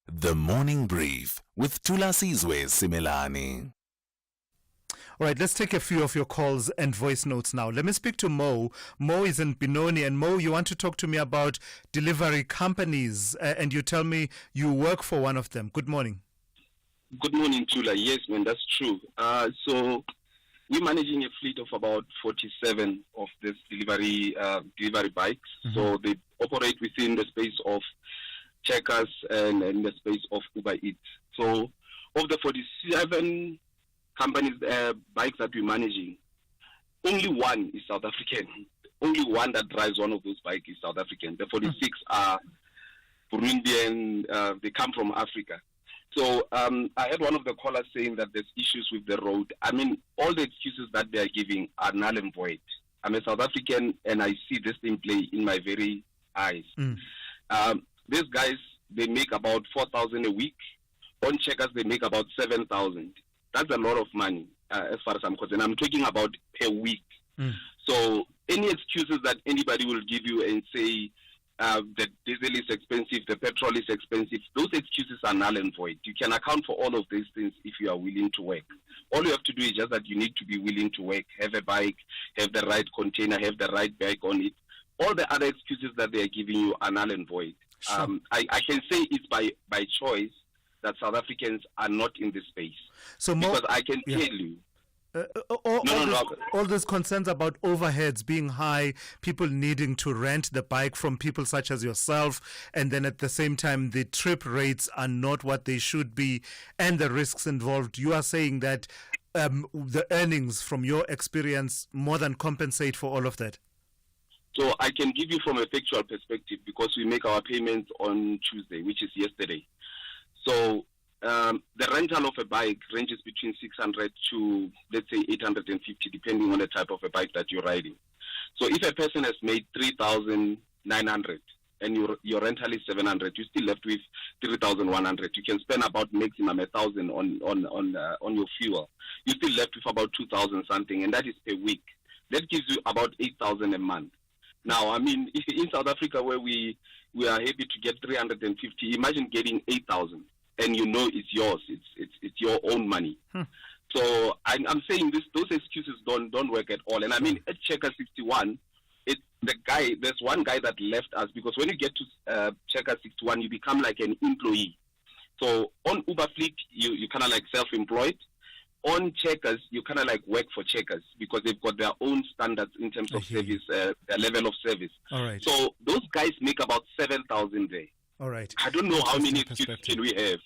The Morning Brief with Thulasizwe Simelane. All right, let's take a few of your calls and voice notes now. Let me speak to Mo. Mo is in Benoni, and Mo, you want to talk to me about delivery companies, and you tell me you work for one of them. Good morning. Good morning, Tula. Yes, man, that's true. So we're managing a fleet of about 47 of these delivery bikes. Mm-hmm. So they operate within the space of Checkers and in the space of Uber Eats. So of the 47 companies, bikes that we're managing, only one is South African. Only one that drives one of those bikes is South African. The 46 are Burundian, they come from Africa. So I heard one of the callers saying that there's issues with the road. I mean, all the excuses that they are giving are null and void. I'm a South African and I see this thing play in my very eyes. These guys, they make about 4,000 a week. On Checkers, they make about 7,000. That's a lot of money as far as I'm concerned. I'm talking about per week. So any excuses that anybody will give you and say that diesel is expensive, the petrol is expensive, those excuses are null and void. You can account for all of these things if you are willing to work. All you have to do is just that you need to be willing to work, have a bike, have the right container, have the right bag on it. All the other excuses that they are giving you are null and void. Sure. I can say it's by choice that South Africans are not in this space. So because I can tell you, all those concerns about overheads being high, people needing to rent the bike from people such as yourself, and then at the same time the trip rates are not what they should be, and the risks involved. You are saying that the earnings from your experience more than compensate for all of that? So I can give you from a factual perspective, because we make our payments on Tuesday, which is yesterday. So the rental of a bike ranges between 600 to, let's say, 850, depending on the type of a bike that you're riding. So if a person has made 3,900 and your rental is 700, you're still left with 3,100. You can spend about maximum 1,000 on your fuel. You're still left with about 2,000 something, and that is per week. That gives you about 8,000 a month. Now, I mean, if in South Africa where we are happy to get 350, imagine getting 8,000. And you know it's yours. It's your own money. So I'm saying those excuses don't work at all. And I mean, at Checker 61, there's one guy that left us, because when you get to Checker 61, you become like an employee. So on Uber Fleet, you kind of like self-employed. On Checkers, you kind of like work for Checkers, because they've got their own standards in terms of service, their level of service. All right. So those guys make about 7,000 there. All right. I don't know how many excuses can we have.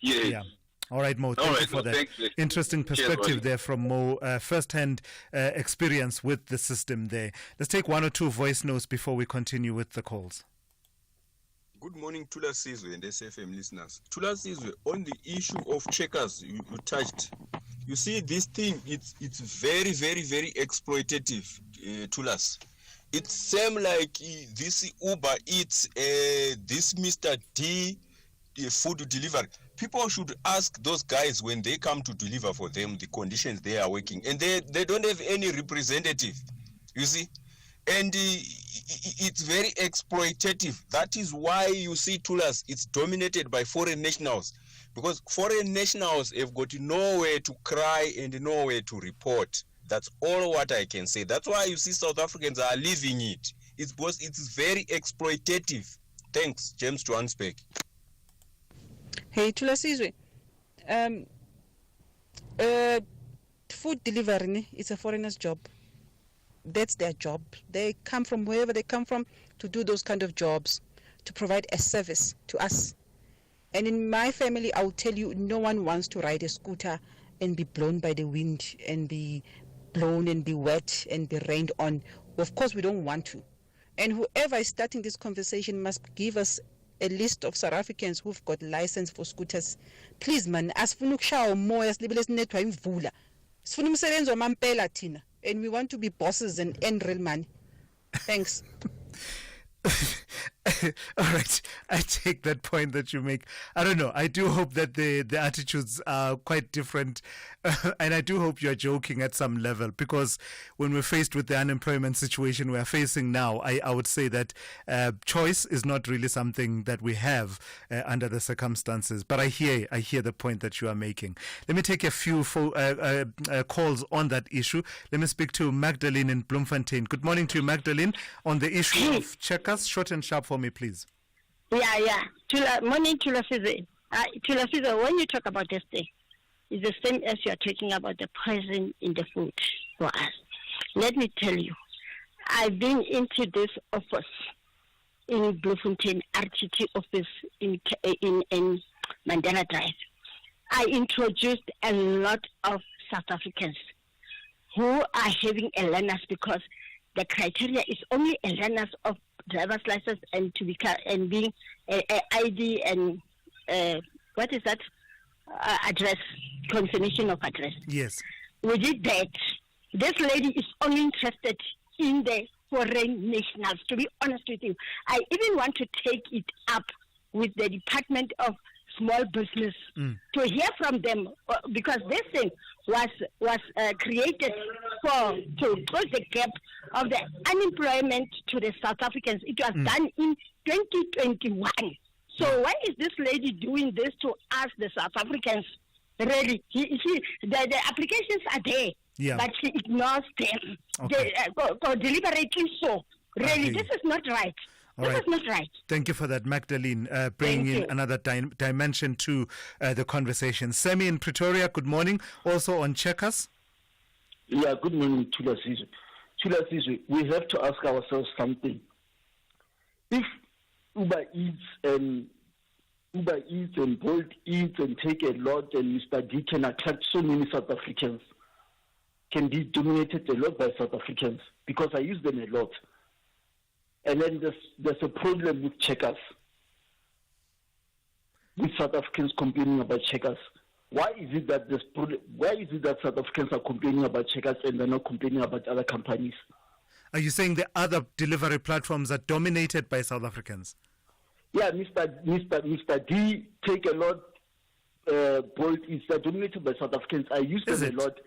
Yes. Yeah. All right, Mo. Thank you for that. Thanks. Interesting perspective there from Mo. First-hand experience with the system there. Let's take one or two voice notes before we continue with the calls. Good morning, Thulasizwe and SFM listeners. Thulasizwe, on the issue of Checkers you touched. You see, this thing, it's very, very, very exploitative, Thulas. It seems like this Uber Eats, this Mr. D, food delivery. People should ask those guys when they come to deliver for them the conditions they are working, and they don't have any representative, you see. And it's very exploitative. That is why you see Tulas, it's dominated by foreign nationals, because foreign nationals have got nowhere to cry and nowhere to report. That's all what I can say. That's why you see South Africans are leaving it. It's because it's very exploitative. Thanks, James Johannesburg. Hey, Thulasizwe. Food delivery is a foreigner's job. That's their job. They come from wherever they come from to do those kind of jobs, to provide a service to us. And in my family, I will tell you, no one wants to ride a scooter and be blown by the wind and be blown and be wet and be rained on. Of course, we don't want to. And whoever is starting this conversation must give us a list of South Africans who've got license for scooters. Please, man, asifuna ukushaya umoya silibele sinethwa imvula. Sifuna umsebenzi wamampela thina. And we want to be bosses and earn real money. Thanks. All right, I take that point that you make. I don't know. I do hope that the attitudes are quite different, and I do hope you're joking at some level, because when we're faced with the unemployment situation we're facing now, I would say that choice is not really something that we have under the circumstances. But I hear the point that you are making. Let me take a few calls on that issue. Let me speak to Magdalene in Bloemfontein. Good morning to you, Magdalene, on the issue of checkers. Short and sharp for me, please. Morning, Thulasizwe. Thulasizwe, when you talk about this thing, it's the same as you are talking about the poison in the food for us. Let me tell you, I've been into this office in Bloemfontein, RTT office in Mandela Drive. I introduced a lot of South Africans who are having a learners, because the criteria is only a learners of driver's license and to become and being a ID and what is that address, confirmation of address. Yes. We did that. This lady is only interested in the foreign nationals, to be honest with you. I even want to take it up with the Department of Small Business to hear from them, because this thing was created to close the gap of the unemployment to the South Africans. It was done in 2021. So why is this lady doing this to us, the South Africans? Really, the applications are there, but she ignores them. Okay. Deliberately so. Really, this is not right. This is not right. Thank you for that, Magdalene, bringing in another dimension to the conversation. Semi in Pretoria, good morning. Also on checkers. Yeah, good morning, Thulasizwe. Thulasizwe, we have to ask ourselves something. If Uber Eats and Bolt Eats and Take a Lot and Mr. D can attract so many South Africans, can be dominated a lot by South Africans, because I use them a lot. And then there's a problem with checkers, with South Africans complaining about checkers. Why is it that South Africans are complaining about checkers and they're not complaining about other companies? Are you saying the other delivery platforms are dominated by South Africans? Yeah, Mr. D, Take a Lot, Bolt is dominated by South Africans. I use them a lot.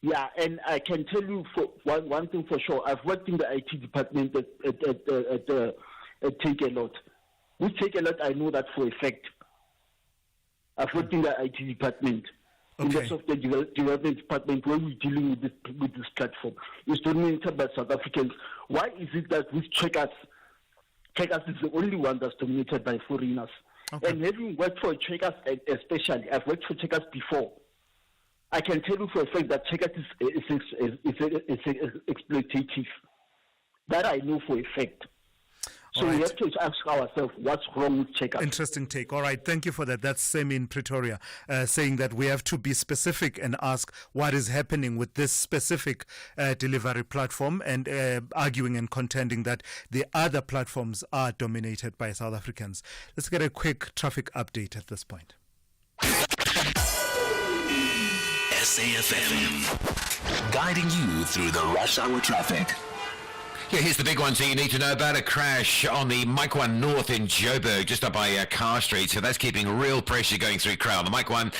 Yeah, and I can tell you for one thing for sure. I've worked in the IT department at Take a Lot. With Take a Lot, I know that for a fact. I've worked in the IT department, in the software development department, where we're dealing with this platform. It's dominated by South Africans. Why is it that with checkers is the only one that's dominated by foreigners? Okay. And having worked for checkers, especially, I've worked for checkers before. I can tell you for a fact that checkers is exploitative. That I know for a fact. So we have to ask ourselves, what's wrong with checkers? Interesting take. All right, thank you for that. That's Semi in Pretoria, saying that we have to be specific and ask what is happening with this specific delivery platform, and arguing and contending that the other platforms are dominated by South Africans. Let's get a quick traffic update at this point. SAFM, guiding you through the rush hour traffic. Yeah, here's the big ones that you need to know about. A crash on the Mike 1 North in Joburg, just up by Carr Street. So that's keeping real pressure going through Crown. The Mike 1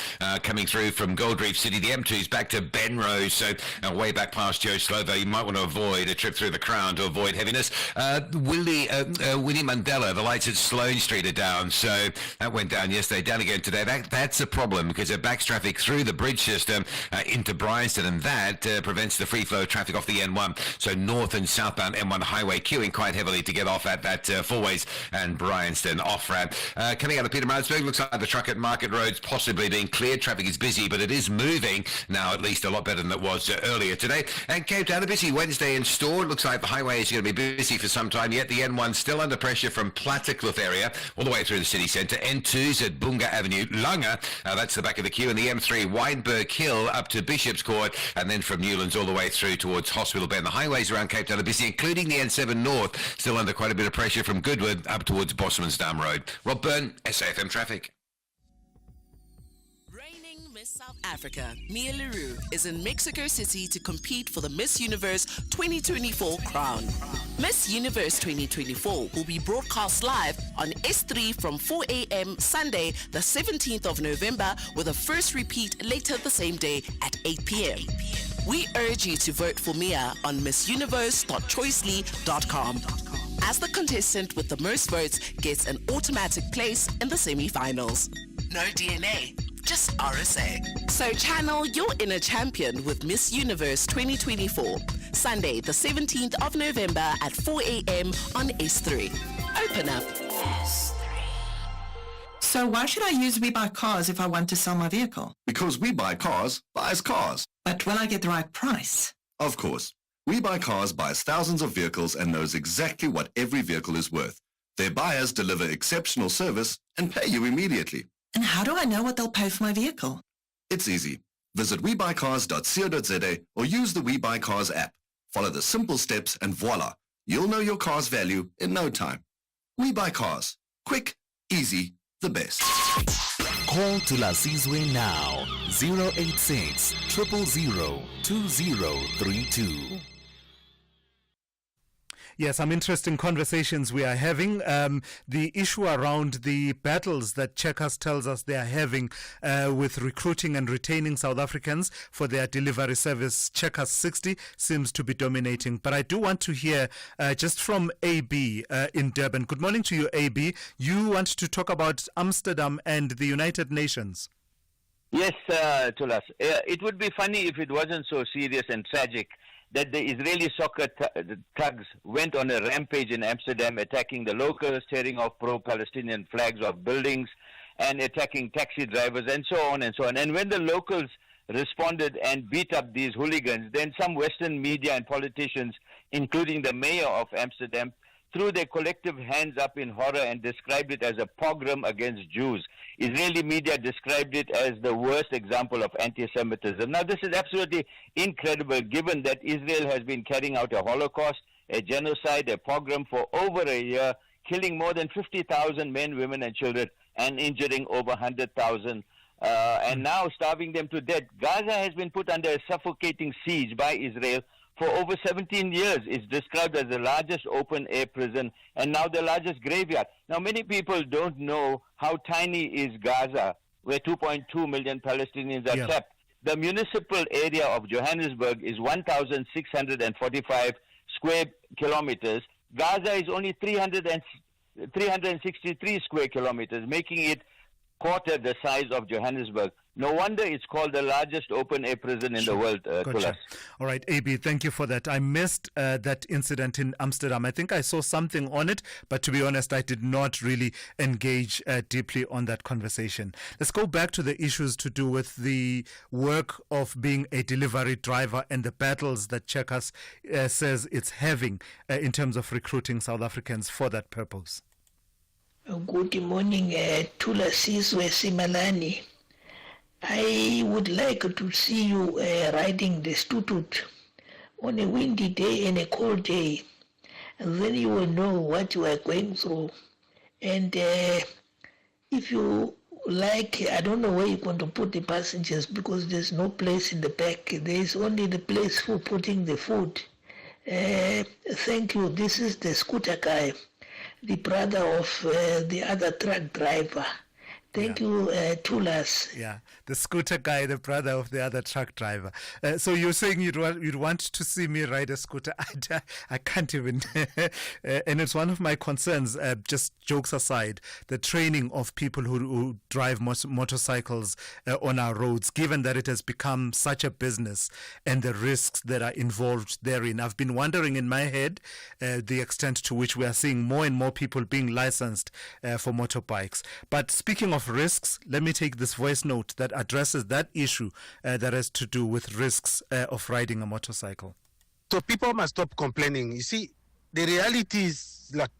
coming through from Gold Reef City. The M2's back to Benrose. So way back past Joe Slovo. You might want to avoid a trip through the Crown to avoid heaviness. Winnie Mandela, the lights at Sloane Street are down. So that went down yesterday, down again today. That's a problem because it backs traffic through the bridge system into Bryanston, and that prevents the free flow of traffic off the N1. So north and southbound M1 highway queuing quite heavily to get off at that Fourways and Bryanston off-ramp. Coming out of Pietermaritzburg, looks like the truck at Market Road's possibly being cleared. Traffic is busy, but it is moving now, at least a lot better than it was earlier today. And Cape Town, a busy Wednesday in store. Looks like the highway is going to be busy for some time, yet the N1 still under pressure from Plattekloof area all the way through the city centre. N2's at Bunga Avenue, Langa, that's the back of the queue, and the M3 Wynberg Hill up to Bishop's Court, and then from Newlands all the way through towards Hospital Bend. The highways around Cape Town are busy, including the N7 North, still under quite a bit of pressure from Goodwood up towards Bosman's Dam Road. Rob Byrne, SAFM Traffic. Reigning Miss South Africa, Mia Leroux, is in Mexico City to compete for the Miss Universe 2024 crown. Miss Universe 2024 will be broadcast live on S3 from 4 a.m. Sunday, the 17th of November, with a first repeat later the same day at 8 p.m. We urge you to vote for Mia on missuniverse.choicely.com. As the contestant with the most votes gets an automatic place in the semi-finals. No DNA, just RSA. So channel your inner champion with Miss Universe 2024. Sunday, the 17th of November at 4 a.m. on S3. Open up. So why should I use We Buy Cars if I want to sell my vehicle? Because We Buy Cars buys cars. But will I get the right price? Of course. We Buy Cars buys thousands of vehicles and knows exactly what every vehicle is worth. Their buyers deliver exceptional service and pay you immediately. And how do I know what they'll pay for my vehicle? It's easy. Visit webuycars.co.za or use the We Buy Cars app. Follow the simple steps and voila, you'll know your car's value in no time. We Buy Cars. Quick, easy, the best. Call Thulasizwe now. 086 000 2032. Yes, some interesting conversations we are having. The issue around the battles that Checkers tells us they are having with recruiting and retaining South Africans for their delivery service, Checkers 60, seems to be dominating. But I do want to hear just from AB in Durban. Good morning to you, AB. You want to talk about Amsterdam and the United Nations. Yes, Thulas. It would be funny if it wasn't so serious and tragic that the Israeli soccer thugs went on a rampage in Amsterdam, attacking the locals, tearing off pro-Palestinian flags off buildings, and attacking taxi drivers, and so on and so on. And when the locals responded and beat up these hooligans, then some Western media and politicians, including the mayor of Amsterdam, threw their collective hands up in horror and described it as a pogrom against Jews. Israeli media described it as the worst example of anti-Semitism. Now, this is absolutely incredible, given that Israel has been carrying out a Holocaust, a genocide, a pogrom for over a year, killing more than 50,000 men, women, and children, and injuring over 100,000, and now starving them to death. Gaza has been put under a suffocating siege by Israel for over 17 years. It's described as the largest open-air prison and now the largest graveyard. Now, many people don't know how tiny is Gaza, where 2.2 million Palestinians are trapped. The municipal area of Johannesburg is 1,645 square kilometers. Gaza is only 363 square kilometers, making it quarter the size of Johannesburg. No wonder it's called the largest open-air prison in the world, Thulas. All right, AB, thank you for that. I missed that incident in Amsterdam. I think I saw something on it, but to be honest, I did not really engage deeply on that conversation. Let's go back to the issues to do with the work of being a delivery driver and the battles that Checkers says it's having in terms of recruiting South Africans for that purpose. Good morning, Thulasizwe Simelane. I would like to see you riding the Stutut on a windy day and a cold day, and then you will know what you are going through. And if you like, I don't know where you're going to put the passengers because there's no place in the back. There is only the place for putting the food. Thank you. This is the scooter guy, the brother of the other truck driver. Thank you, Thulas. Yeah, the scooter guy, the brother of the other truck driver. So you're saying you'd want to see me ride a scooter? I can't even. And it's one of my concerns, just jokes aside, the training of people who drive motorcycles on our roads, given that it has become such a business and the risks that are involved therein. I've been wondering in my head the extent to which we are seeing more and more people being licensed for motorbikes. But speaking of risks, let me take this voice note that addresses that issue that has to do with risks of riding a motorcycle. So people must stop complaining. You see, the reality is like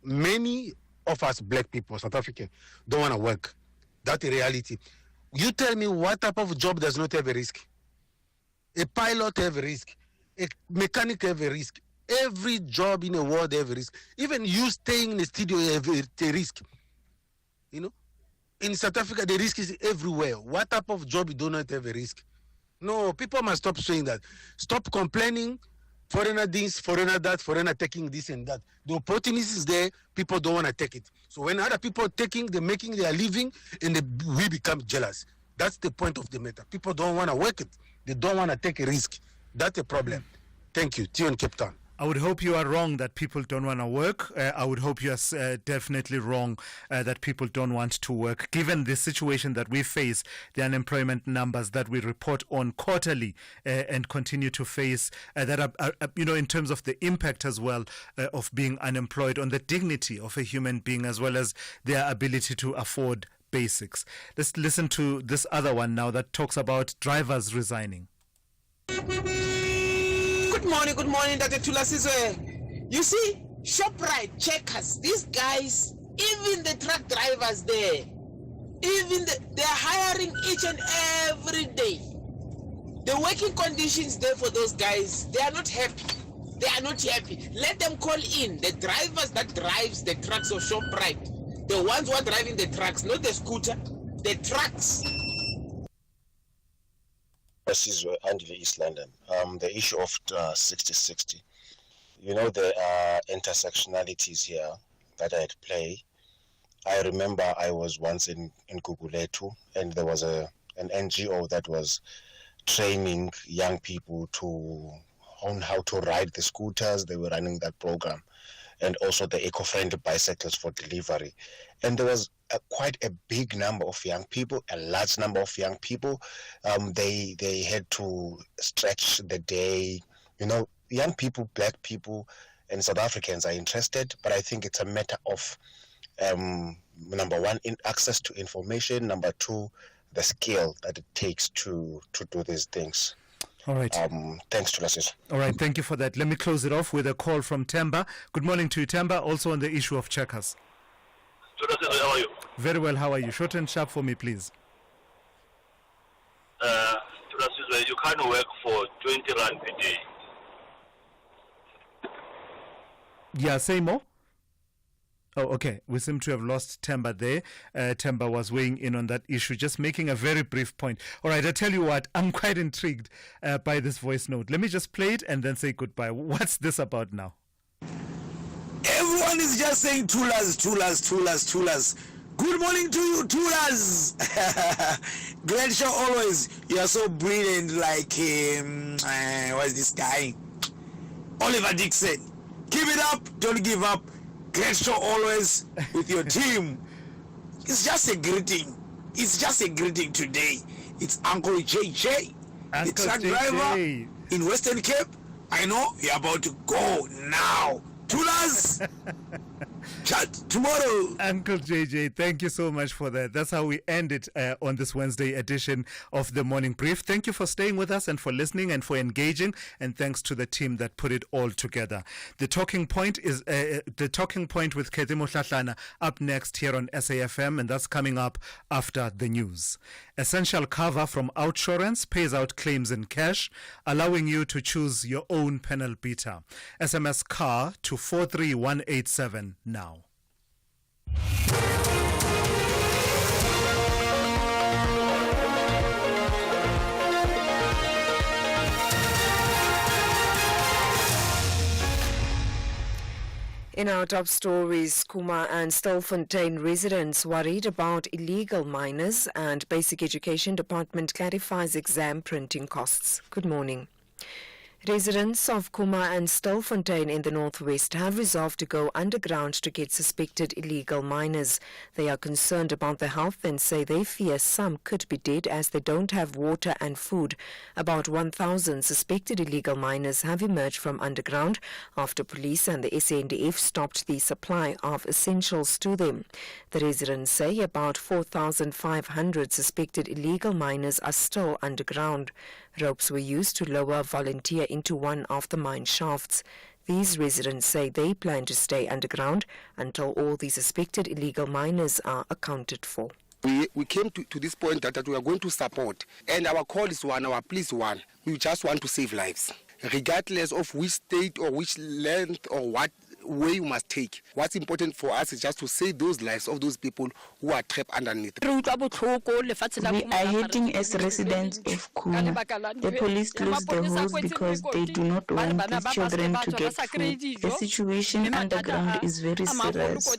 many of us black people, South African, don't want to work. That's the reality. You tell me what type of job does not have a risk? A pilot have a risk. A mechanic have a risk. Every job in the world have a risk. Even you staying in the studio have a risk. You know? In South Africa, the risk is everywhere. What type of job you do not have a risk? No, people must stop saying that. Stop complaining. Foreigner this, foreigner that, foreigner taking this and that. The opportunity is there. People don't want to take it. So when other people taking, they're making their living, and we become jealous. That's the point of the matter. People don't want to work it. They don't want to take a risk. That's the problem. Thank you. Tion Cape Town. I would hope you are wrong that people don't want to work. I would hope you are definitely wrong that people don't want to work. Given the situation that we face, the unemployment numbers that we report on quarterly and continue to face, that are, in terms of the impact as well of being unemployed on the dignity of a human being as well as their ability to afford basics. Let's listen to this other one now that talks about drivers resigning. Good morning, Dr. Thulasizwe. You see, ShopRite, Checkers, these guys, even the truck drivers there, they're hiring each and every day. The working conditions there for those guys, they are not happy. They are not happy. Let them call in the drivers that drives the trucks of ShopRite. The ones who are driving the trucks, not the scooter, the trucks. Thulasizwe and East London. The issue of 60-60. There are intersectionalities here that are at play. I remember I was once in Guguletu, and there was an NGO that was training young people on how to ride the scooters. They were running that program, and also the eco-friendly bicycles for delivery. And there was quite a big number of young people, a large number of young people. They had to stretch the day. Young people, black people, and South Africans are interested, but I think it's a matter of number one, access to information. Number two, the skill that it takes to do these things. All right. Thanks, Thulasizwe. All right, thank you for that. Let me close it off with a call from Temba. Good morning to you, Temba, also on the issue of Checkers. How are you? Very well, how are you? Short and sharp for me, please. You can't work for 20 rand a day. Yeah, say more. Oh, okay. We seem to have lost Temba there. Temba was weighing in on that issue, just making a very brief point. All right, I tell you what, I'm quite intrigued by this voice note. Let me just play it and then say goodbye. What's this about now? Everyone is just saying Thulas. Good morning to you, Thulas. Great show always. You are so brilliant, like what's this guy? Oliver Dixon. Keep it up, don't give up. Great show always with your team. It's just a greeting. It's just a greeting today. It's Uncle JJ, the truck driver in Western Cape. I know you're about to go now. Thulas, chat tomorrow. Uncle JJ, thank you so much for that. That's how we end it on this Wednesday edition of the Morning Brief. Thank you for staying with us and for listening and for engaging. And thanks to the team that put it all together. The Talking Point is the Talking Point with Kathy Moshlahlana up next here on SAFM, and that's coming up after the news. Essential cover from Outsurance pays out claims in cash, allowing you to choose your own panel beater. SMS CAR to 43187 now. In our top stories, Kuma and Stilfontein residents worried about illegal miners, and Basic Education Department clarifies exam printing costs. Good morning. Residents of Kuma and Stilfontein in the northwest have resolved to go underground to get suspected illegal miners. They are concerned about their health and say they fear some could be dead as they don't have water and food. About 1,000 suspected illegal miners have emerged from underground after police and the SANDF stopped the supply of essentials to them. The residents say about 4,500 suspected illegal miners are still underground. Ropes were used to lower a volunteer into one of the mine shafts. These residents say they plan to stay underground until all the suspected illegal miners are accounted for. We came to this point that we are going to support, and our call is one, our plea is one. We just want to save lives, regardless of which state or which length or what way you must take. What's important for us is just to save those lives of those people who are trapped underneath. We are hating as residents of Kuma. The police closed the holes because they do not want these children to get food. The situation underground is very serious.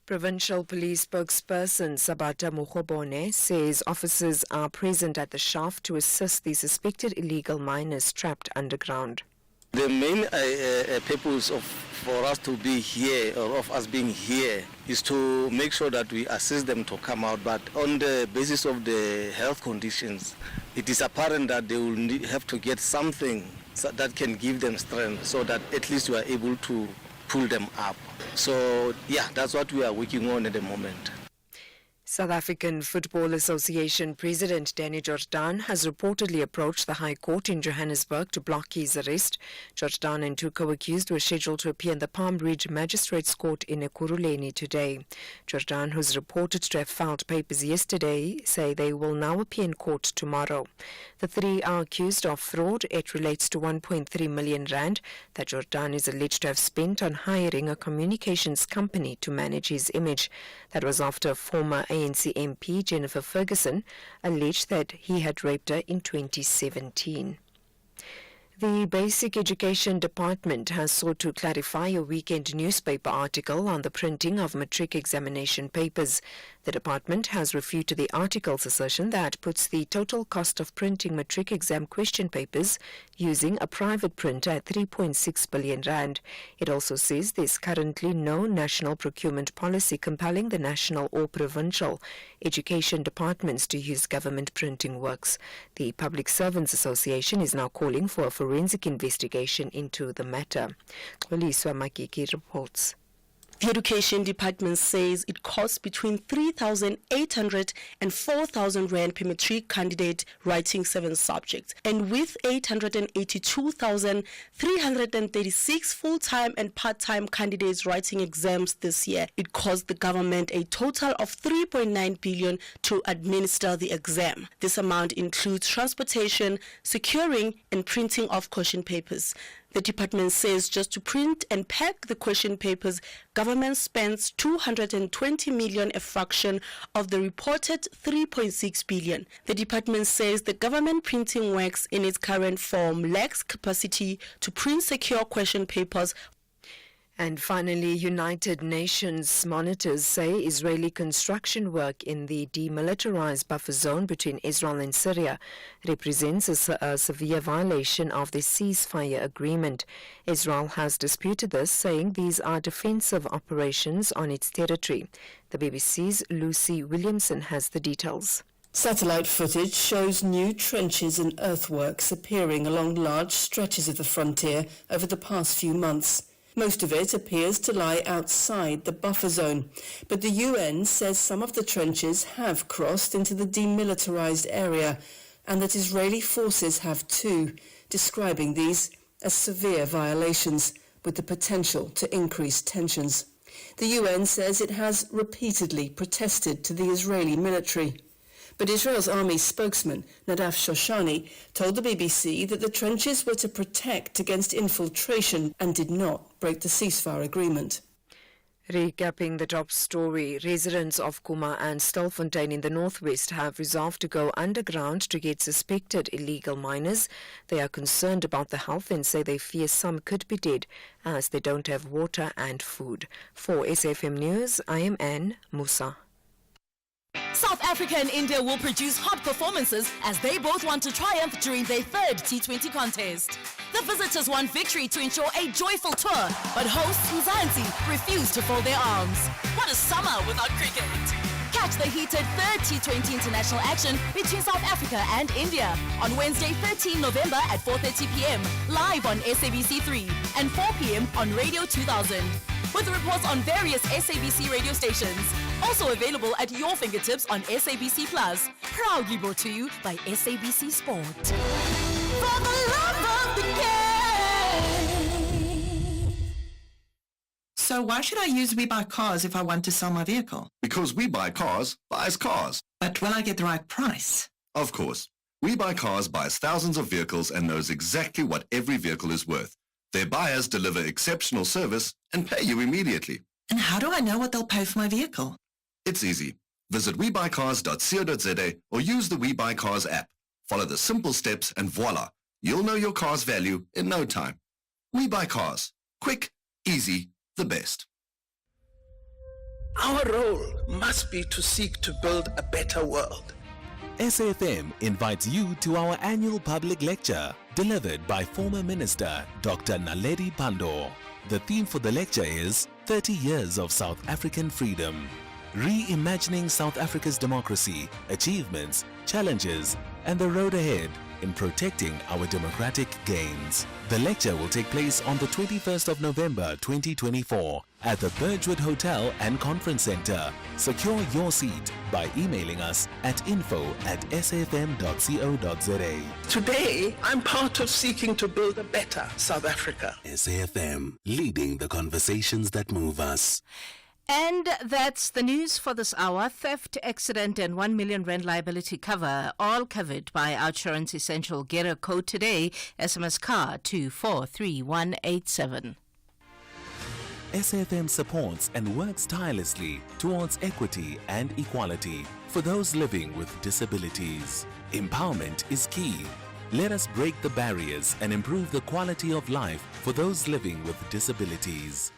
Provincial Police spokesperson Sabata Mukobone says officers are present at the shaft to assist the suspected illegal miners trapped underground. The main purpose for us to be here, or of us being here, is to make sure that we assist them to come out. But on the basis of the health conditions, it is apparent that they will have to get something that can give them strength, so that at least we are able to pull them up. So, yeah, that's what we are working on at the moment. South African Football Association President Danny Jordan has reportedly approached the High Court in Johannesburg to block his arrest. Jordan and two co-accused were scheduled to appear in the Palm Ridge Magistrates Court in Ekurhuleni today. Jordan, who's reported to have filed papers yesterday, say they will now appear in court tomorrow. The three are accused of fraud. It relates to 1.3 million rand that Jordan is alleged to have spent on hiring a communications company to manage his image. That was after former ANC MP Jennifer Ferguson alleged that he had raped her in 2017. The Basic Education Department has sought to clarify a weekend newspaper article on the printing of matric examination papers. The department has refuted the article's assertion that puts the total cost of printing matric exam question papers using a private printer at 3.6 billion rand. It also says there's currently no national procurement policy compelling the national or provincial education departments to use government printing works. The Public Servants Association is now calling for a forensic investigation into the matter. Thulasizwe Simelane reports. The Education Department says it costs between 3,800 and 4,000 rand per matric candidate writing 7 subjects, and with 882,336 full-time and part-time candidates writing exams this year, it cost the government a total of 3.9 billion to administer the exam. This amount includes transportation, securing and printing of question papers. The department says just to print and pack the question papers, government spends 220 million, a fraction of the reported 3.6 billion. The department says the government printing works in its current form lacks capacity to print secure question papers. And finally, United Nations monitors say Israeli construction work in the demilitarized buffer zone between Israel and Syria represents a severe violation of the ceasefire agreement. Israel has disputed this, saying these are defensive operations on its territory. The BBC's Lucy Williamson has the details. Satellite footage shows new trenches and earthworks appearing along large stretches of the frontier over the past few months. Most of it appears to lie outside the buffer zone, but the UN says some of the trenches have crossed into the demilitarized area and that Israeli forces have too, describing these as severe violations with the potential to increase tensions. The UN says it has repeatedly protested to the Israeli military. But Israel's army spokesman, Nadav Shoshani, told the BBC that the trenches were to protect against infiltration and did not break the ceasefire agreement. Recapping the top story, residents of Kuma and Stilfontein in the northwest have resolved to go underground to get suspected illegal miners. They are concerned about the health and say they fear some could be dead as they don't have water and food. For SFM News, I am Anne Musa. South Africa and India will produce hot performances as they both want to triumph during their third T20 contest. The visitors want victory to ensure a joyful tour, but hosts Mzansi refuse to fold their arms. What a summer without cricket! Catch the heated third T20 international action between South Africa and India on Wednesday 13 November at 4:30 p.m. live on SABC3 and 4 p.m. on Radio 2000. With reports on various SABC radio stations. Also available at your fingertips on SABC Plus. Proudly brought to you by SABC Sport. For the love of the game. So why should I use We Buy Cars if I want to sell my vehicle? Because We Buy Cars buys cars. But will I get the right price? Of course. We Buy Cars buys thousands of vehicles and knows exactly what every vehicle is worth. Their buyers deliver exceptional service and pay you immediately. And how do I know what they'll pay for my vehicle? It's easy. Visit webuycars.co.za or use the We Buy Cars app. Follow the simple steps and voila, you'll know your car's value in no time. We Buy Cars. Quick, easy, the best. Our role must be to seek to build a better world. SAFM invites you to our annual public lecture, delivered by former Minister Dr. Naledi Pandor. The theme for the lecture is 30 Years of South African Freedom. Reimagining South Africa's democracy, achievements, challenges, and the road ahead in protecting our democratic gains. The lecture will take place on the 21st of November 2024 at the Birchwood Hotel and Conference Center. Secure your seat by emailing us at info@safm.co.za. Today, I'm part of seeking to build a better South Africa. SAFM, leading the conversations that move us. And that's the news for this hour. Theft, accident and 1 million rand liability cover, all covered by Outsurance Essential. Get a code today. SMS car to 43187. SAFM supports and works tirelessly towards equity and equality for those living with disabilities. Empowerment is key. Let us break the barriers and improve the quality of life for those living with disabilities.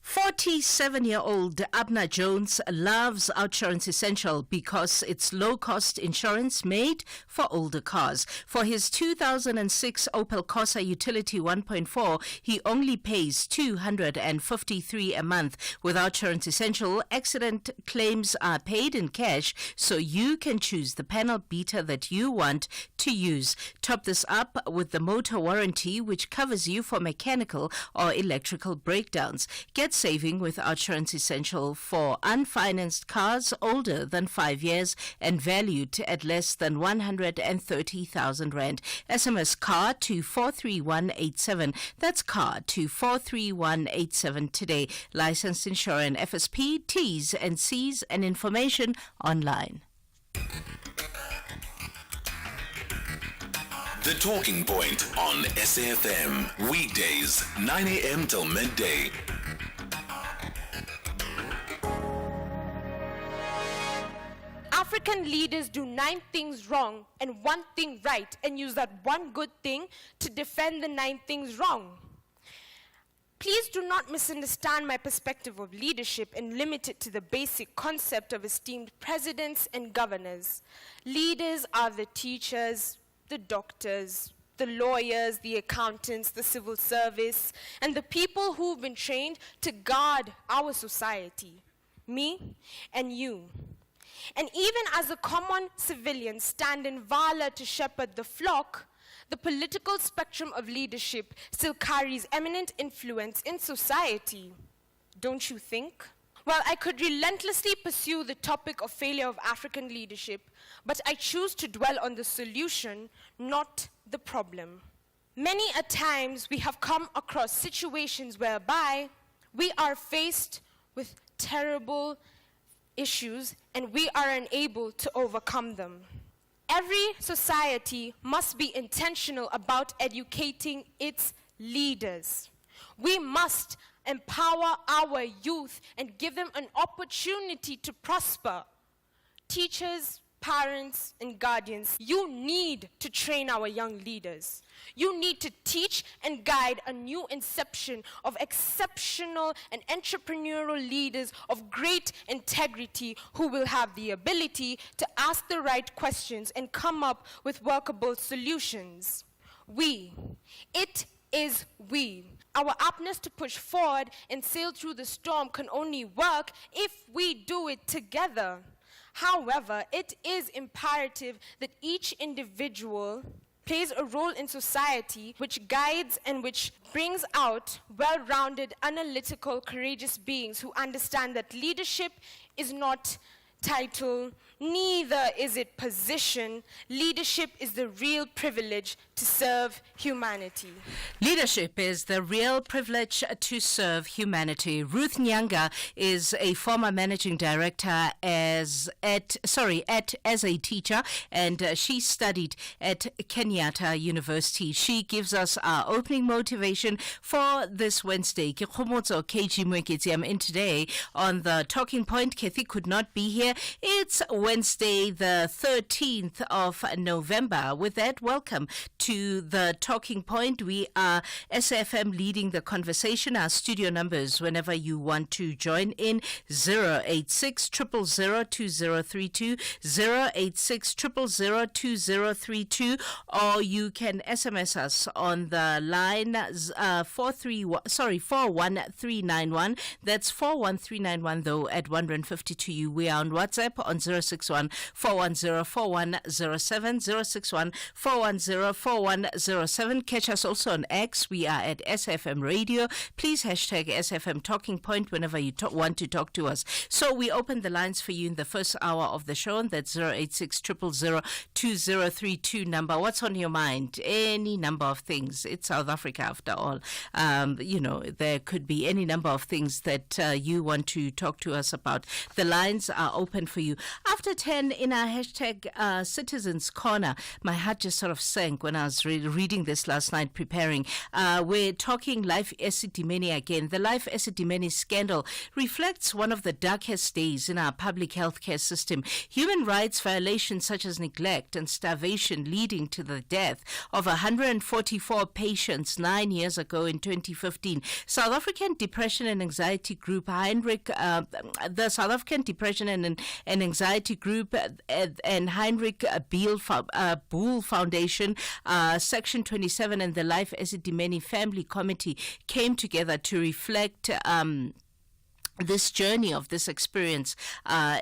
47-year-old Abner Jones loves Outsurance Essential because it's low-cost insurance made for older cars. For his 2006 Opel Corsa Utility 1.4, he only pays $253 a month. With Outsurance Essential, accident claims are paid in cash, so you can choose the panel beater that you want to use. Top this up with the motor warranty, which covers you for mechanical or electrical breakdowns. Get saving with Outsurance Essential for unfinanced cars older than 5 years and valued at less than 130,000 rand. SMS car to 43187. That's car to 43187 today. Licensed insurance, FSP, T's and C's and information online. The Talking Point on SAFM. Weekdays, 9 a.m. till midday. African leaders do 9 things wrong and 1 thing right and use that one good thing to defend the 9 things wrong. Please do not misunderstand my perspective of leadership and limit it to the basic concept of esteemed presidents and governors. Leaders are the teachers, the doctors, the lawyers, the accountants, the civil service, and the people who've been trained to guard our society, me and you. And even as a common civilian stand in Vala to shepherd the flock, the political spectrum of leadership still carries eminent influence in society. Don't you think? Well, I could relentlessly pursue the topic of failure of African leadership, but I choose to dwell on the solution, not the problem. Many a times we have come across situations whereby we are faced with terrible issues and we are unable to overcome them. Every society must be intentional about educating its leaders. We must empower our youth and give them an opportunity to prosper. Teachers, parents, and guardians, you need to train our young leaders. You need to teach and guide a new inception of exceptional and entrepreneurial leaders of great integrity who will have the ability to ask the right questions and come up with workable solutions. It is we. Our aptness to push forward and sail through the storm can only work if we do it together. However, it is imperative that each individual plays a role in society which guides and which brings out well-rounded, analytical, courageous beings who understand that leadership is not title, neither is it position. Leadership is the real privilege to serve humanity. Leadership is the real privilege to serve humanity. Ruth Nyanga is a former managing director as a teacher, and she studied at Kenyatta University. She gives us our opening motivation for this Wednesday. Ke khomotso KG Mwekezi, I'm in today on the Talking Point. Kathy could not be here. It's Wednesday, the 13th of November. With that, welcome to the Talking Point. We are SFM leading the conversation. Our studio numbers, whenever you want to join in, 086 000 2032, 086 000 2032, or you can SMS us on the line 41391. That's 41391 though at 150 to you. We are on WhatsApp on 061 410 4107, 061 410 4107. Catch us also on X. We are at SFM Radio. Please hashtag SFM Talking Point whenever you want to talk to us. So we open the lines for you in the first hour of the show, and that's 086 000 2032 number. What's on your mind? Any number of things. It's South Africa after all. There could be any number of things that you want to talk to us about. The lines are open for you. After 10 in our hashtag Citizens Corner, my heart just sort of sank when I was reading this last night preparing. We're talking Life Esidimeni again. The Life Esidimeni scandal reflects one of the darkest days in our public healthcare system. Human rights violations such as neglect and starvation leading to the death of 144 patients 9 years ago in 2015. South African Depression and Anxiety Group, the South African Depression and Anxiety Group and Heinrich Boel Foundation, Section 27 and the Life Esidimeni Family Committee came together to reflect this journey of this experience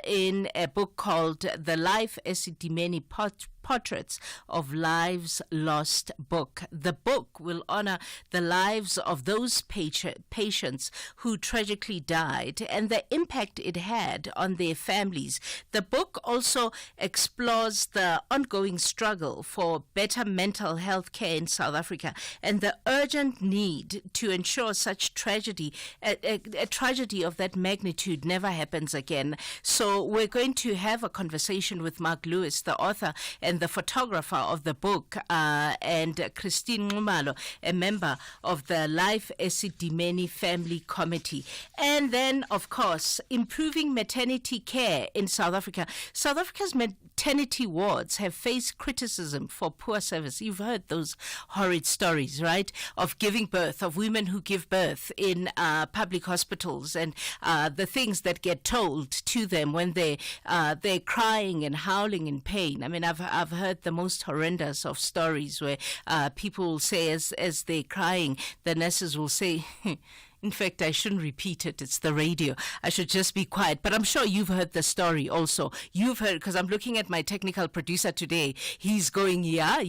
in a book called The Life Esidimeni Portraits of Lives Lost book. The book will honor the lives of those patients who tragically died and the impact it had on their families. The book also explores the ongoing struggle for better mental health care in South Africa and the urgent need to ensure such tragedy, a tragedy of that magnitude never happens again. So we're going to have a conversation with Mark Lewis, the author and the photographer of the book, and Christine Ngumalo, a member of the Life Esidimeni Family Committee. And then, of course, improving maternity care in South Africa. South Africa's maternity wards have faced criticism for poor service. You've heard those horrid stories, right, of giving birth, of women who give birth in public hospitals, and the things that get told to them when they're crying and howling in pain. I mean, I've heard the most horrendous of stories where people will say as they're crying, the nurses will say, in fact, I shouldn't repeat it. It's the radio. I should just be quiet. But I'm sure you've heard the story also. You've heard, because I'm looking at my technical producer today. He's going, yeah.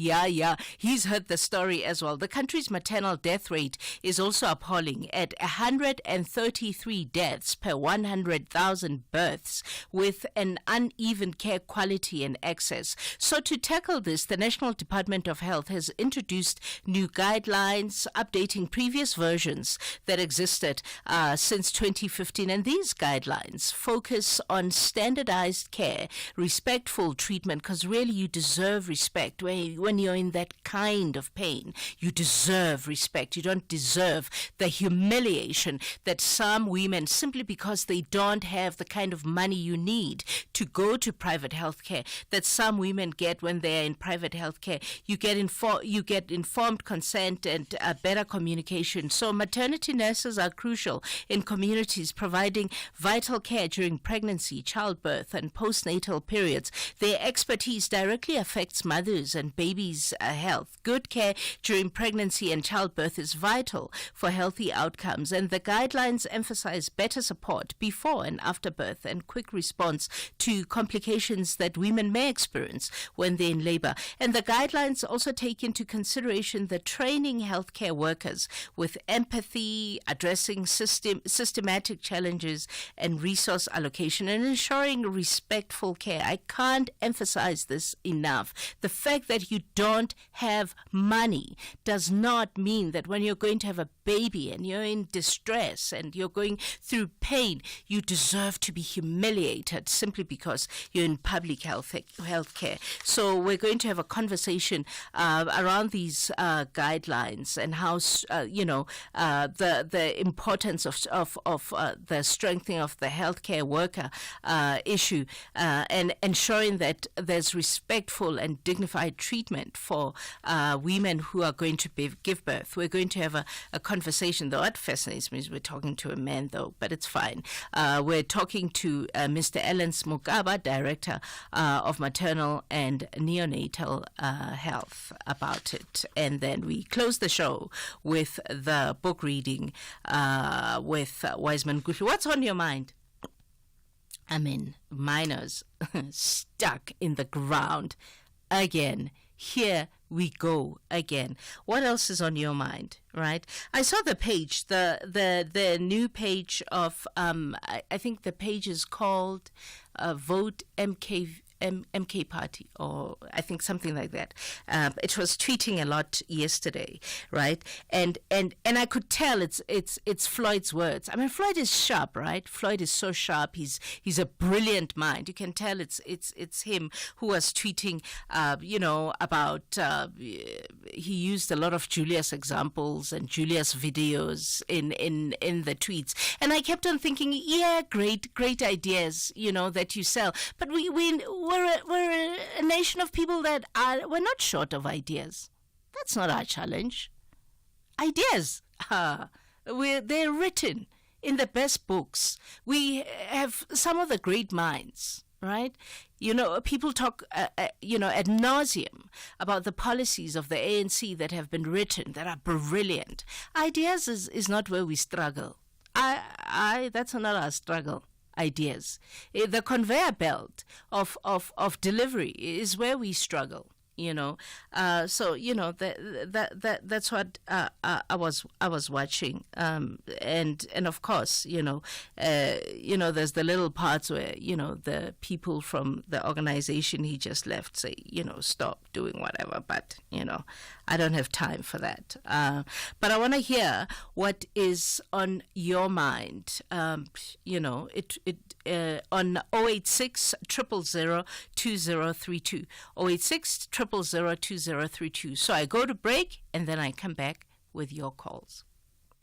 He's heard the story as well. The country's maternal death rate is also appalling at 133 deaths per 100,000 births, with an uneven care quality and access. So to tackle this, the National Department of Health has introduced new guidelines, updating previous versions that exist existed since 2015, and these guidelines focus on standardized care, respectful treatment, because really you deserve respect. When you're in that kind of pain, you deserve respect. You don't deserve the humiliation that some women, simply because they don't have the kind of money you need to go to private health care, that some women get when they're in private health care. You get informed consent and better communication. So maternity nurses are crucial in communities providing vital care during pregnancy, childbirth, and postnatal periods. Their expertise directly affects mothers and babies' health. Good care during pregnancy and childbirth is vital for healthy outcomes, and the guidelines emphasize better support before and after birth and quick response to complications that women may experience when they're in labor. And the guidelines also take into consideration the training healthcare workers with empathy, addressing systematic challenges and resource allocation, and ensuring respectful care. I can't emphasize this enough. The fact that you don't have money does not mean that when you're going to have a baby and you're in distress and you're going through pain, you deserve to be humiliated simply because you're in public health care. So we're going to have a conversation around these guidelines and how the importance of the strengthening of the healthcare worker issue and ensuring that there's respectful and dignified treatment for women who are going to give birth. We're going to have a conversation, though. What fascinates me is we're talking to a man, though, but it's fine. We're talking to Mr. Ellen Smokaba, Director of Maternal and Neonatal Health, about it. And then we close the show with the book reading with Wiseman Guthrie. What's on your mind? I mean, miners stuck in the ground again. Here we go again. What else is on your mind, right? I saw the page, the new page of, I think the page is called Vote MK Party, or I think something like that. It was tweeting a lot yesterday, right? And I could tell it's Floyd's words. I mean, Floyd is sharp, right? Floyd is so sharp. He's a brilliant mind. You can tell it's him who was tweeting, about. He used a lot of Julius examples and Julius videos in the tweets, and I kept on thinking, yeah, great ideas, that you sell, but we're a nation of people that we're not short of ideas. That's not our challenge. Ideas, they're written in the best books. We have some of the great minds, right? People talk, ad nauseum about the policies of the ANC that have been written that are brilliant. Ideas is not where we struggle. That's not our struggle. Ideas. The conveyor belt of delivery is where we struggle. So that's what I was watching, and of course, there's the little parts where the people from the organization he just left say, stop doing whatever, but I don't have time for that. But I want to hear what is on your mind. On 086 000 2032, 086 000 2032. So I go to break and then I come back with your calls.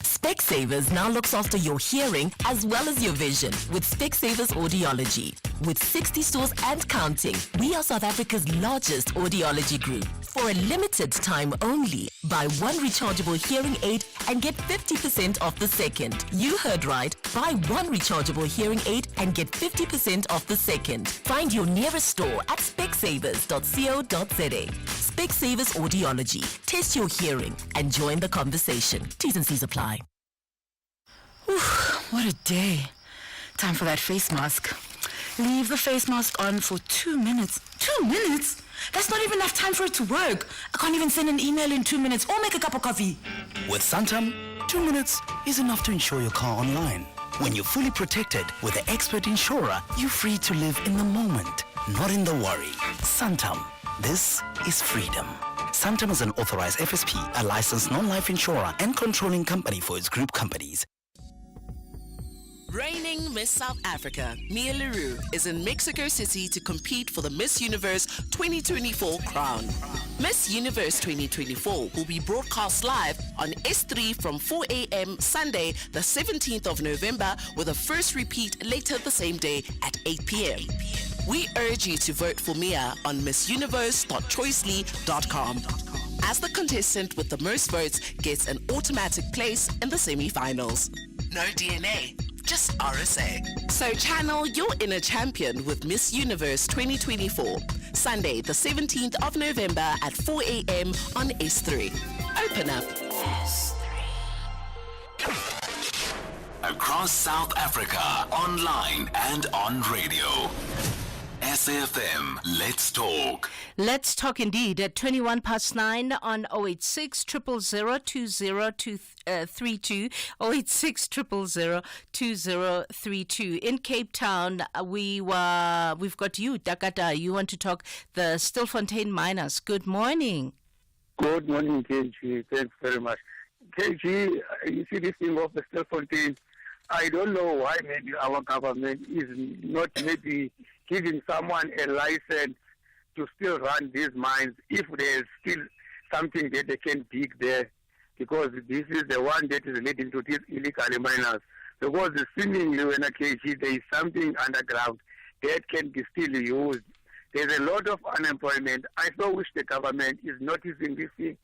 Specsavers now looks after your hearing as well as your vision with Specsavers Audiology. With 60 stores and counting, we are South Africa's largest audiology group. For a limited time only, buy one rechargeable hearing aid and get 50% off the second. You heard right. Buy one rechargeable hearing aid and get 50% off the second. Find your nearest store at specsavers.co.za. Specsavers Audiology. Test your hearing and join the conversation. T's and C's apply. Whew, what a day. Time for that face mask. Leave the face mask on for 2 minutes. 2 minutes? That's not even enough time for it to work. I can't even send an email in 2 minutes or make a cup of coffee. With Santam, 2 minutes is enough to insure your car online. When you're fully protected with the expert insurer, you're free to live in the moment, not in the worry. Santam. This is freedom. Santam is an authorized FSP, a licensed non-life insurer and controlling company for its group companies. Reigning Miss South Africa, Mia Leroux, is in Mexico City to compete for the Miss Universe 2024 crown. Miss Universe 2024 will be broadcast live on S3 from 4 a.m. Sunday, the 17th of November, with a first repeat later the same day at 8 p.m. We urge you to vote for Mia on missuniverse.choicely.com. As the contestant with the most votes gets an automatic place in the semi-finals. No DNA, just RSA. So channel your inner champion with Miss Universe 2024. Sunday, the 17th of November at 4 a.m. on S3. Open up. Across South Africa, online and on radio. SAFM, let's talk. Let's talk indeed at 21 past 9 on 086 000 2032, 086 000 2032. In Cape Town, we've got you, Takata. You want to talk the Stilfontein miners. Good morning. Good morning, KG. Thanks very much. KG, you see this thing of the Stilfontein, I don't know why maybe our government is not maybe giving someone a license to still run these mines if there's still something that they can dig there, because this is the one that is leading to these illegal miners. Because seemingly when a KG there is something underground that can be still used. There's a lot of unemployment. I so wish the government is noticing this thing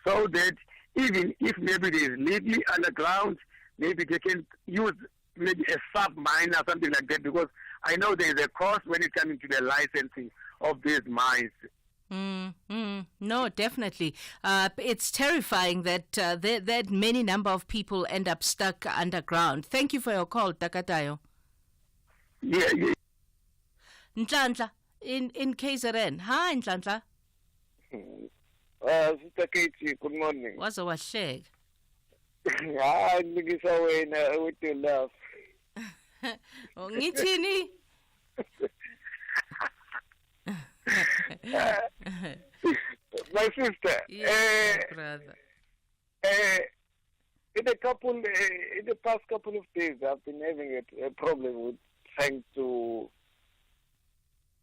so that even if maybe there is legally underground, maybe they can use maybe a sub-mine or something like that, because I know there is a cost when it comes to the licensing of these mines. No, definitely. It's terrifying that that many number of people end up stuck underground. Thank you for your call, Takatayo. Yeah. Nhlanhla, in KZN. Hi, Nhlanhla. Sister Katie, good morning. What's our shake? Hayi ngikisa wena with your love. Ngithini? My sister, brother. In the past couple of days, I've been having a problem with trying to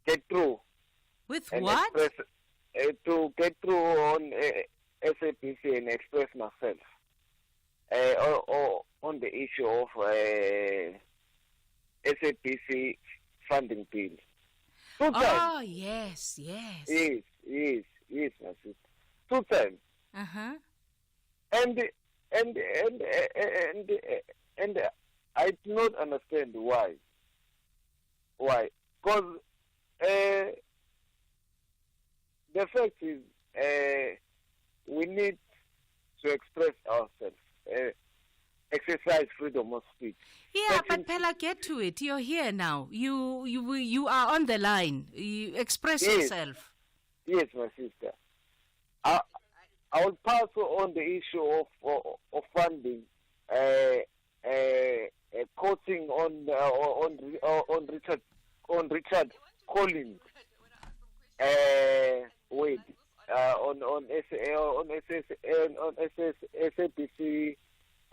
get through. With what? To get through on SAPC and express myself. Or on the issue of SAPC funding bill. Oh, yes. Yes, my sister. 2 times. Uh-huh. And I do not understand why. Why? Because the fact is we need to express ourselves. Exercise freedom of speech. Yeah, but Pella, get to it. You're here now. You are on the line. You express yourself. Yes, my sister. I will pass on the issue of funding. Quoting on Richard Collins. On SABC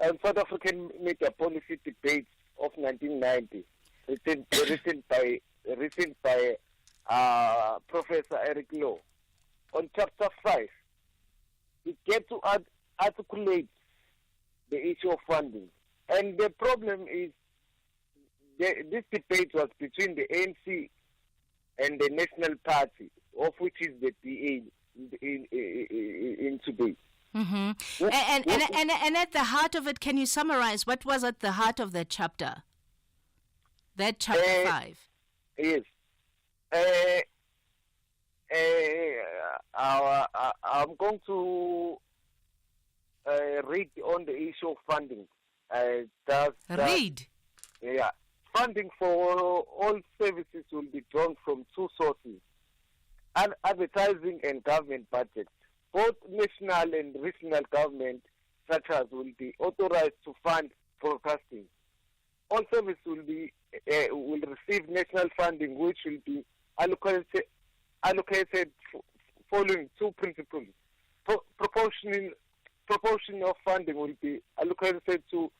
and South African Media Policy Debates of 1990, written by Professor Eric Lowe. On chapter 5, we get to articulate the issue of funding. And the problem is this debate was between the ANC and the National Party, of which is the DA in today. Mm-hmm. And at the heart of it, can you summarize what was at the heart of that chapter? That chapter 5. Yes. I'm going to read on the issue of funding. Read? Yeah. Funding for all services will be drawn from 2 sources: advertising and government budgets. Both national and regional government structures will be authorized to fund broadcasting. All services will receive national funding, which will be allocated following 2 principles. Proportion of funding will be allocated to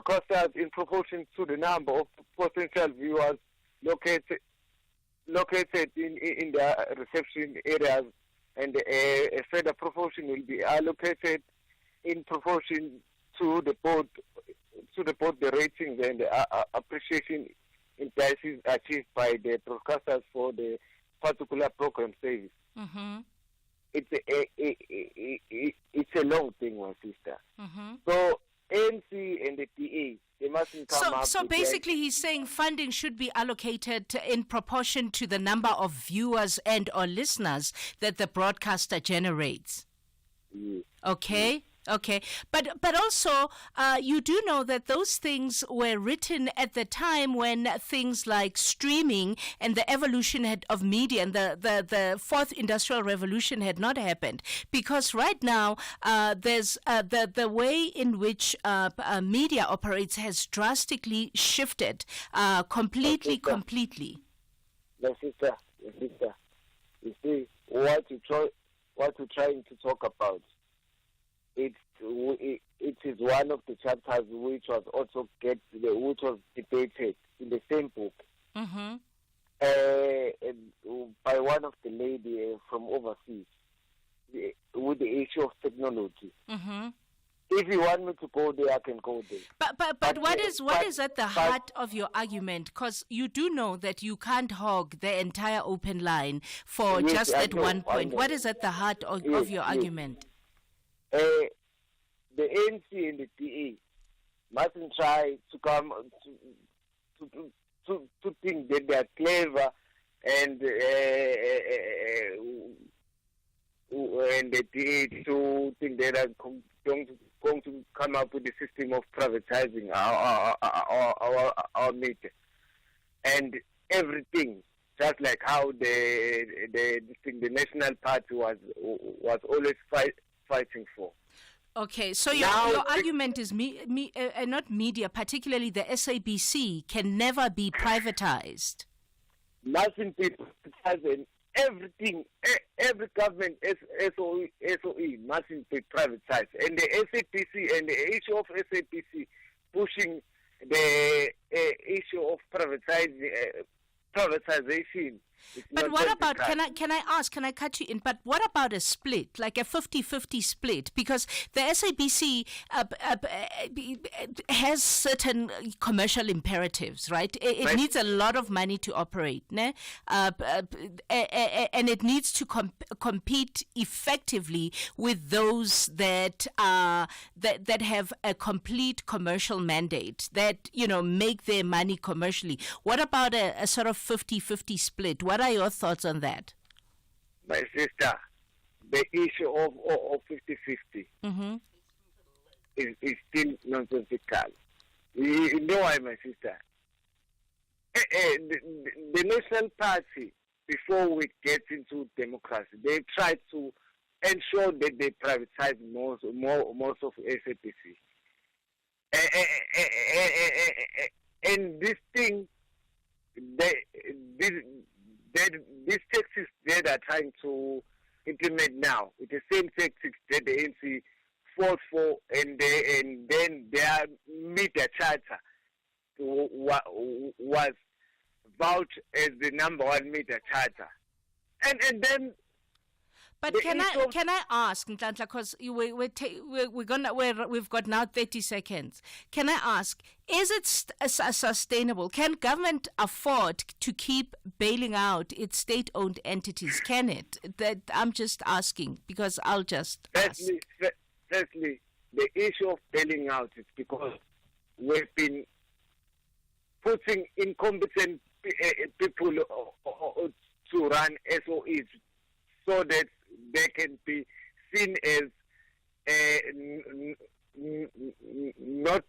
broadcasters in proportion to the number of potential viewers located in the reception areas, and a further proportion will be allocated in proportion to the both the ratings and the appreciation indices achieved by the broadcasters for the particular program service. Mm-hmm. It's a long thing, my sister. Mm-hmm. So ANC and the DA, they mustn't come up. So with basically, he's saying funding should be allocated in proportion to the number of viewers and or listeners that the broadcaster generates. Yes. Okay. Okay, but also you do know that those things were written at the time when things like streaming and the evolution of media and the fourth industrial revolution had not happened. Because right now there's the way in which media operates has drastically shifted completely. My sister, you see what you're trying to talk about. It is one of the chapters which was also debated in the same book mm-hmm. By one of the lady from overseas with the issue of technology. Mm-hmm. If you want me to go there, I can go there. But what is at the heart of your argument? Because you do know that you can't hog the entire open line for yes, just that 1 point. Know. What is at the heart of your argument? The ANC and the DA mustn't try to come to think that they are clever and the DA to think that they are going to come up with a system of privatizing our media and everything. Just like how the National Party was always fighting for. Okay, so your argument is not media, particularly the SABC, can never be privatized. Mustn't be privatized. Everything, every government SOE mustn't be privatized. And the SABC and the issue of SABC pushing the issue of privatization. But what about, can I cut you in, but what about a split, like a 50-50 split? Because the SABC has certain commercial imperatives, right? It needs a lot of money to operate, ne? And it needs to compete effectively with those that have a complete commercial mandate, that, make their money commercially. What about a sort of 50-50 split? What are your thoughts on that? My sister, the issue of 50-50 mm-hmm. is still nonsensical. You know why, my sister? The National Party, before we get into democracy, they try to ensure that they privatize most of SABC. And this thing, these tactics they are trying to implement now, with the same tactics that the ANC fought for, and then their media charter was vouched as the number one media charter, and then. But can I ask, Nhlanhla, because we've got now 30 seconds. Can I ask, is it sustainable? Can government afford to keep bailing out its state-owned entities? Can it? That I'm just asking, because I'll just ask. Firstly, the issue of bailing out is because we've been putting incompetent people to run SOEs so that they can be seen as not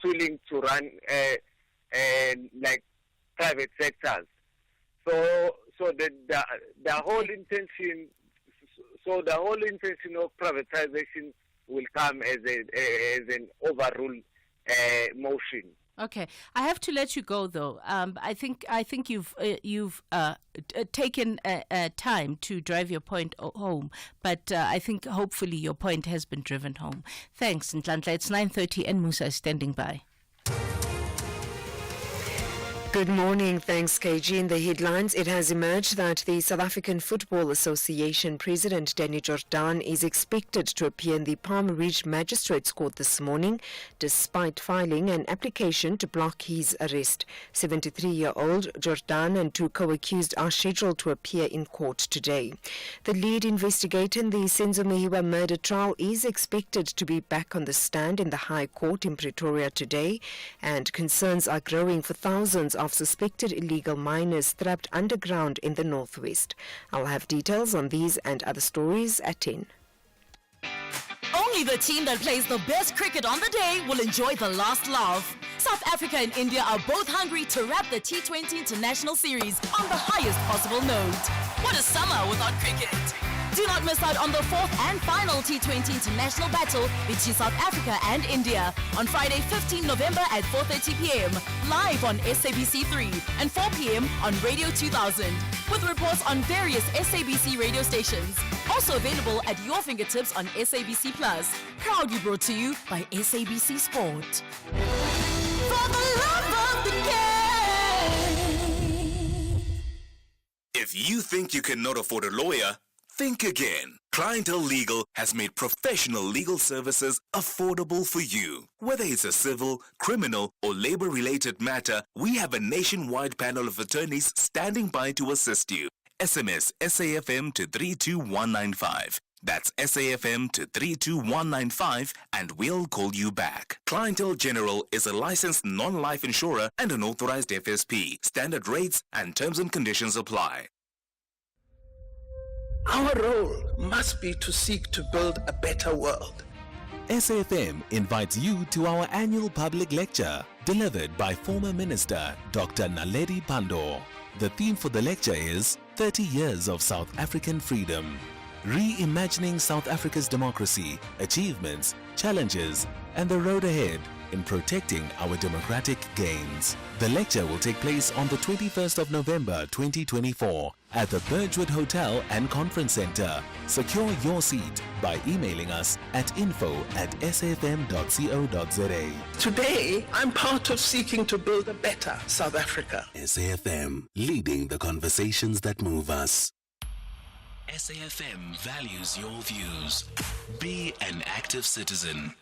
willing to run like private sectors. So the whole intention of privatization will come as an overrule motion. Okay, I have to let you go though. I think you've taken time to drive your point home, but I think hopefully your point has been driven home. Thanks, Nhlanhla. It's 9:30 and Musa is standing by. Good morning. Thanks, KG. In the headlines, it has emerged that the South African Football Association President Danny Jordaan is expected to appear in the Palm Ridge Magistrates Court this morning, despite filing an application to block his arrest. 73-year-old Jordaan and two co-accused are scheduled to appear in court today. The lead investigator in the Senzo Mehiwa murder trial is expected to be back on the stand in the High Court in Pretoria today, and concerns are growing for thousands of suspected illegal miners trapped underground in the northwest. I'll have details on these and other stories at 10. Only the team that plays the best cricket on the day will enjoy the last laugh. South Africa and India are both hungry to wrap the T20 International Series on the highest possible note. What a summer without cricket! Do not miss out on the fourth and final T20 international battle between South Africa and India on Friday, 15 November at 4:30 p.m. live on SABC3 and 4 p.m. on Radio 2000 with reports on various SABC radio stations. Also available at your fingertips on SABC Plus. Proudly brought to you by SABC Sport. For the love of the game. If you think you cannot afford a lawyer, think again. Clientele Legal has made professional legal services affordable for you. Whether it's a civil, criminal, or labor-related matter, we have a nationwide panel of attorneys standing by to assist you. SMS SAFM to 32195. That's SAFM to 32195 and we'll call you back. Clientele General is a licensed non-life insurer and an authorized FSP. Standard rates and terms and conditions apply. Our role must be to seek to build a better world. SAFM invites you to our annual public lecture, delivered by former Minister Dr. Naledi Pandor. The theme for the lecture is 30 Years of South African Freedom, reimagining South Africa's democracy, achievements, challenges, and the road ahead in protecting our democratic gains. The lecture will take place on the 21st of November 2024 at the Birchwood Hotel and Conference Center. Secure your seat by emailing us at info@safm.co.za. Today, I'm part of seeking to build a better South Africa. SAFM, leading the conversations that move us. SAFM values your views. Be an active citizen.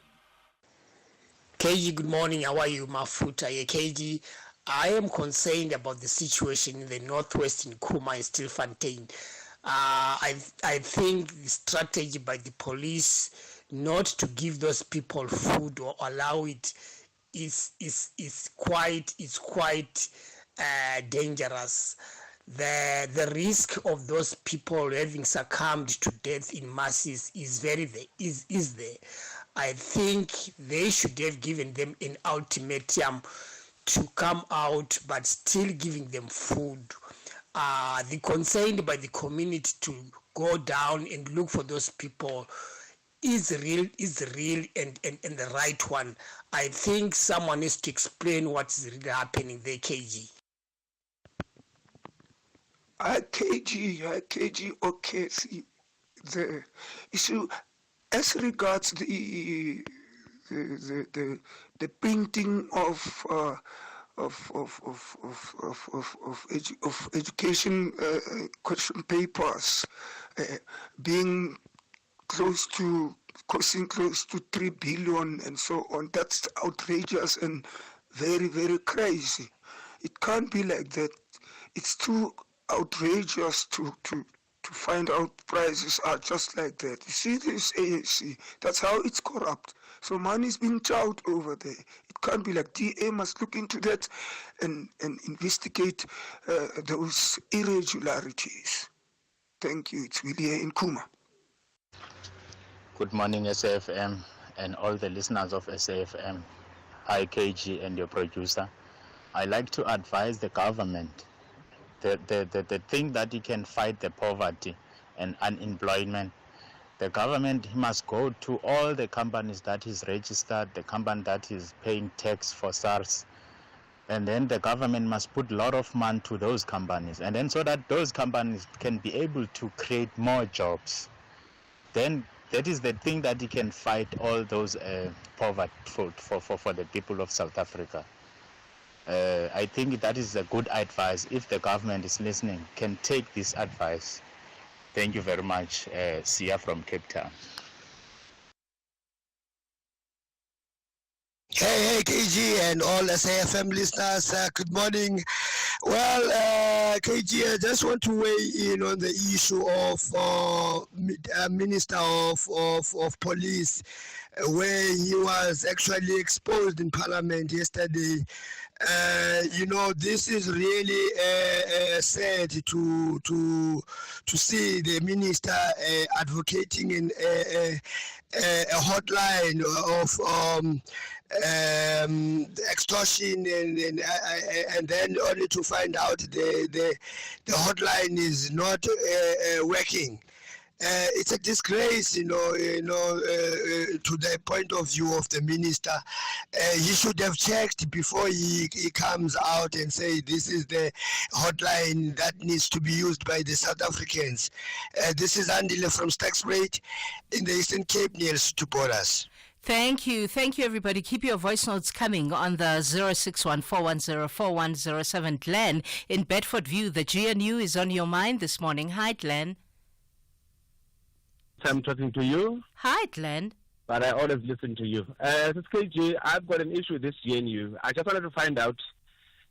KG, good morning. How are you, Mafuta? KG, I am concerned about the situation in the northwest in Kuma and Stilfontein. I think the strategy by the police not to give those people food or allow it is quite dangerous. The risk of those people having succumbed to death in masses is there. I think they should have given them an ultimatum to come out, but still giving them food. The concern by the community to go down and look for those people is real and the right one. I think someone needs to explain what's really happening there, KG. KG, okay, see, the issue as regards the printing of education question papers being costing close to 3 billion and so on. That's outrageous and very, very crazy. It can't be like that. It's too outrageous to find out prices are just like that. You see this ANC, that's how it's corrupt. So money is being chowed over there. It can't be like DA must look into that and investigate those irregularities. Thank you. It's Willie here in Kuma. Good morning, SAFM and all the listeners of SAFM. Hi, KG and your producer. I like to advise the government the thing that you can fight the poverty and unemployment. The government must go to all the companies that is registered, the company that is paying tax for SARS, and then the government must put a lot of money to those companies, and then so that those companies can be able to create more jobs. Then that is the thing that you can fight all those poverty for the people of South Africa. I think that is a good advice. If the government is listening, can take this advice. Thank you very much, Sia from Cape Town. Hey, KG and all SAFM listeners, good morning. Well, KG, I just want to weigh in on the issue of Minister of Police, where he was actually exposed in Parliament yesterday. This is really sad to see the minister advocating in a hotline of extortion and then only to find out the hotline is not working. It's a disgrace, to the point of view of the minister. He should have checked before he comes out and say this is the hotline that needs to be used by the South Africans. This is Andile from Staksbraid in the Eastern Cape near to borders. Thank you, everybody. Keep your voice notes coming on the 0614104107. Glenn in Bedford View, the GNU is on your mind this morning. Hi, Glenn. I'm talking to you. Hi, Glenn. But I always listen to you. This is KG. I've got an issue with this GNU. I just wanted to find out,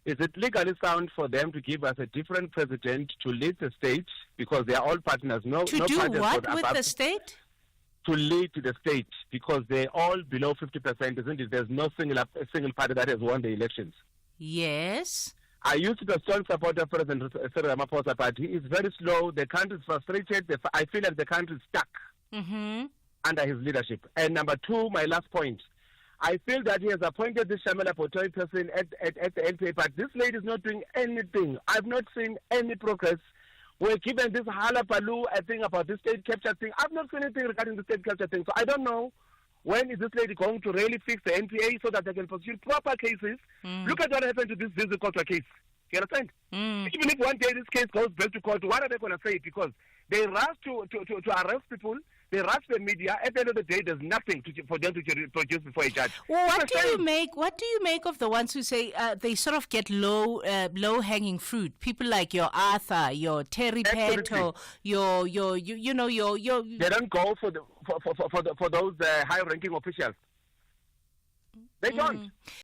is it legally sound for them to give us a different president to lead the state, because they are all partners? No do partners what with the state? To lead the state, because they're all below 50%, isn't it? There's no single party that has won the elections. Yes. I used to be a strong supporter of President Cyril Ramaphosa, but he is very slow. The country is frustrated. I feel like the country is stuck under his leadership. And number two, my last point, I feel that he has appointed this Shamela Potoi person at the NPA, but this lady is not doing anything. I've not seen any progress. We're given this halapalu, I think, about this state capture thing. I've not seen anything regarding the state capture thing. So I don't know when is this lady going to really fix the NPA so that they can pursue proper cases. Look at what happened to this Zizi Kotwa case. You understand? Even if one day this case goes back to court, what are they going to say? Because they rush to arrest people. They rush the media. At the end of the day, there's nothing for them to produce before a judge. Well, what do you make of the ones who say they sort of get low hanging fruit? People like your Arthur, your Terry Petto, your They don't go for those high ranking officials. They don't.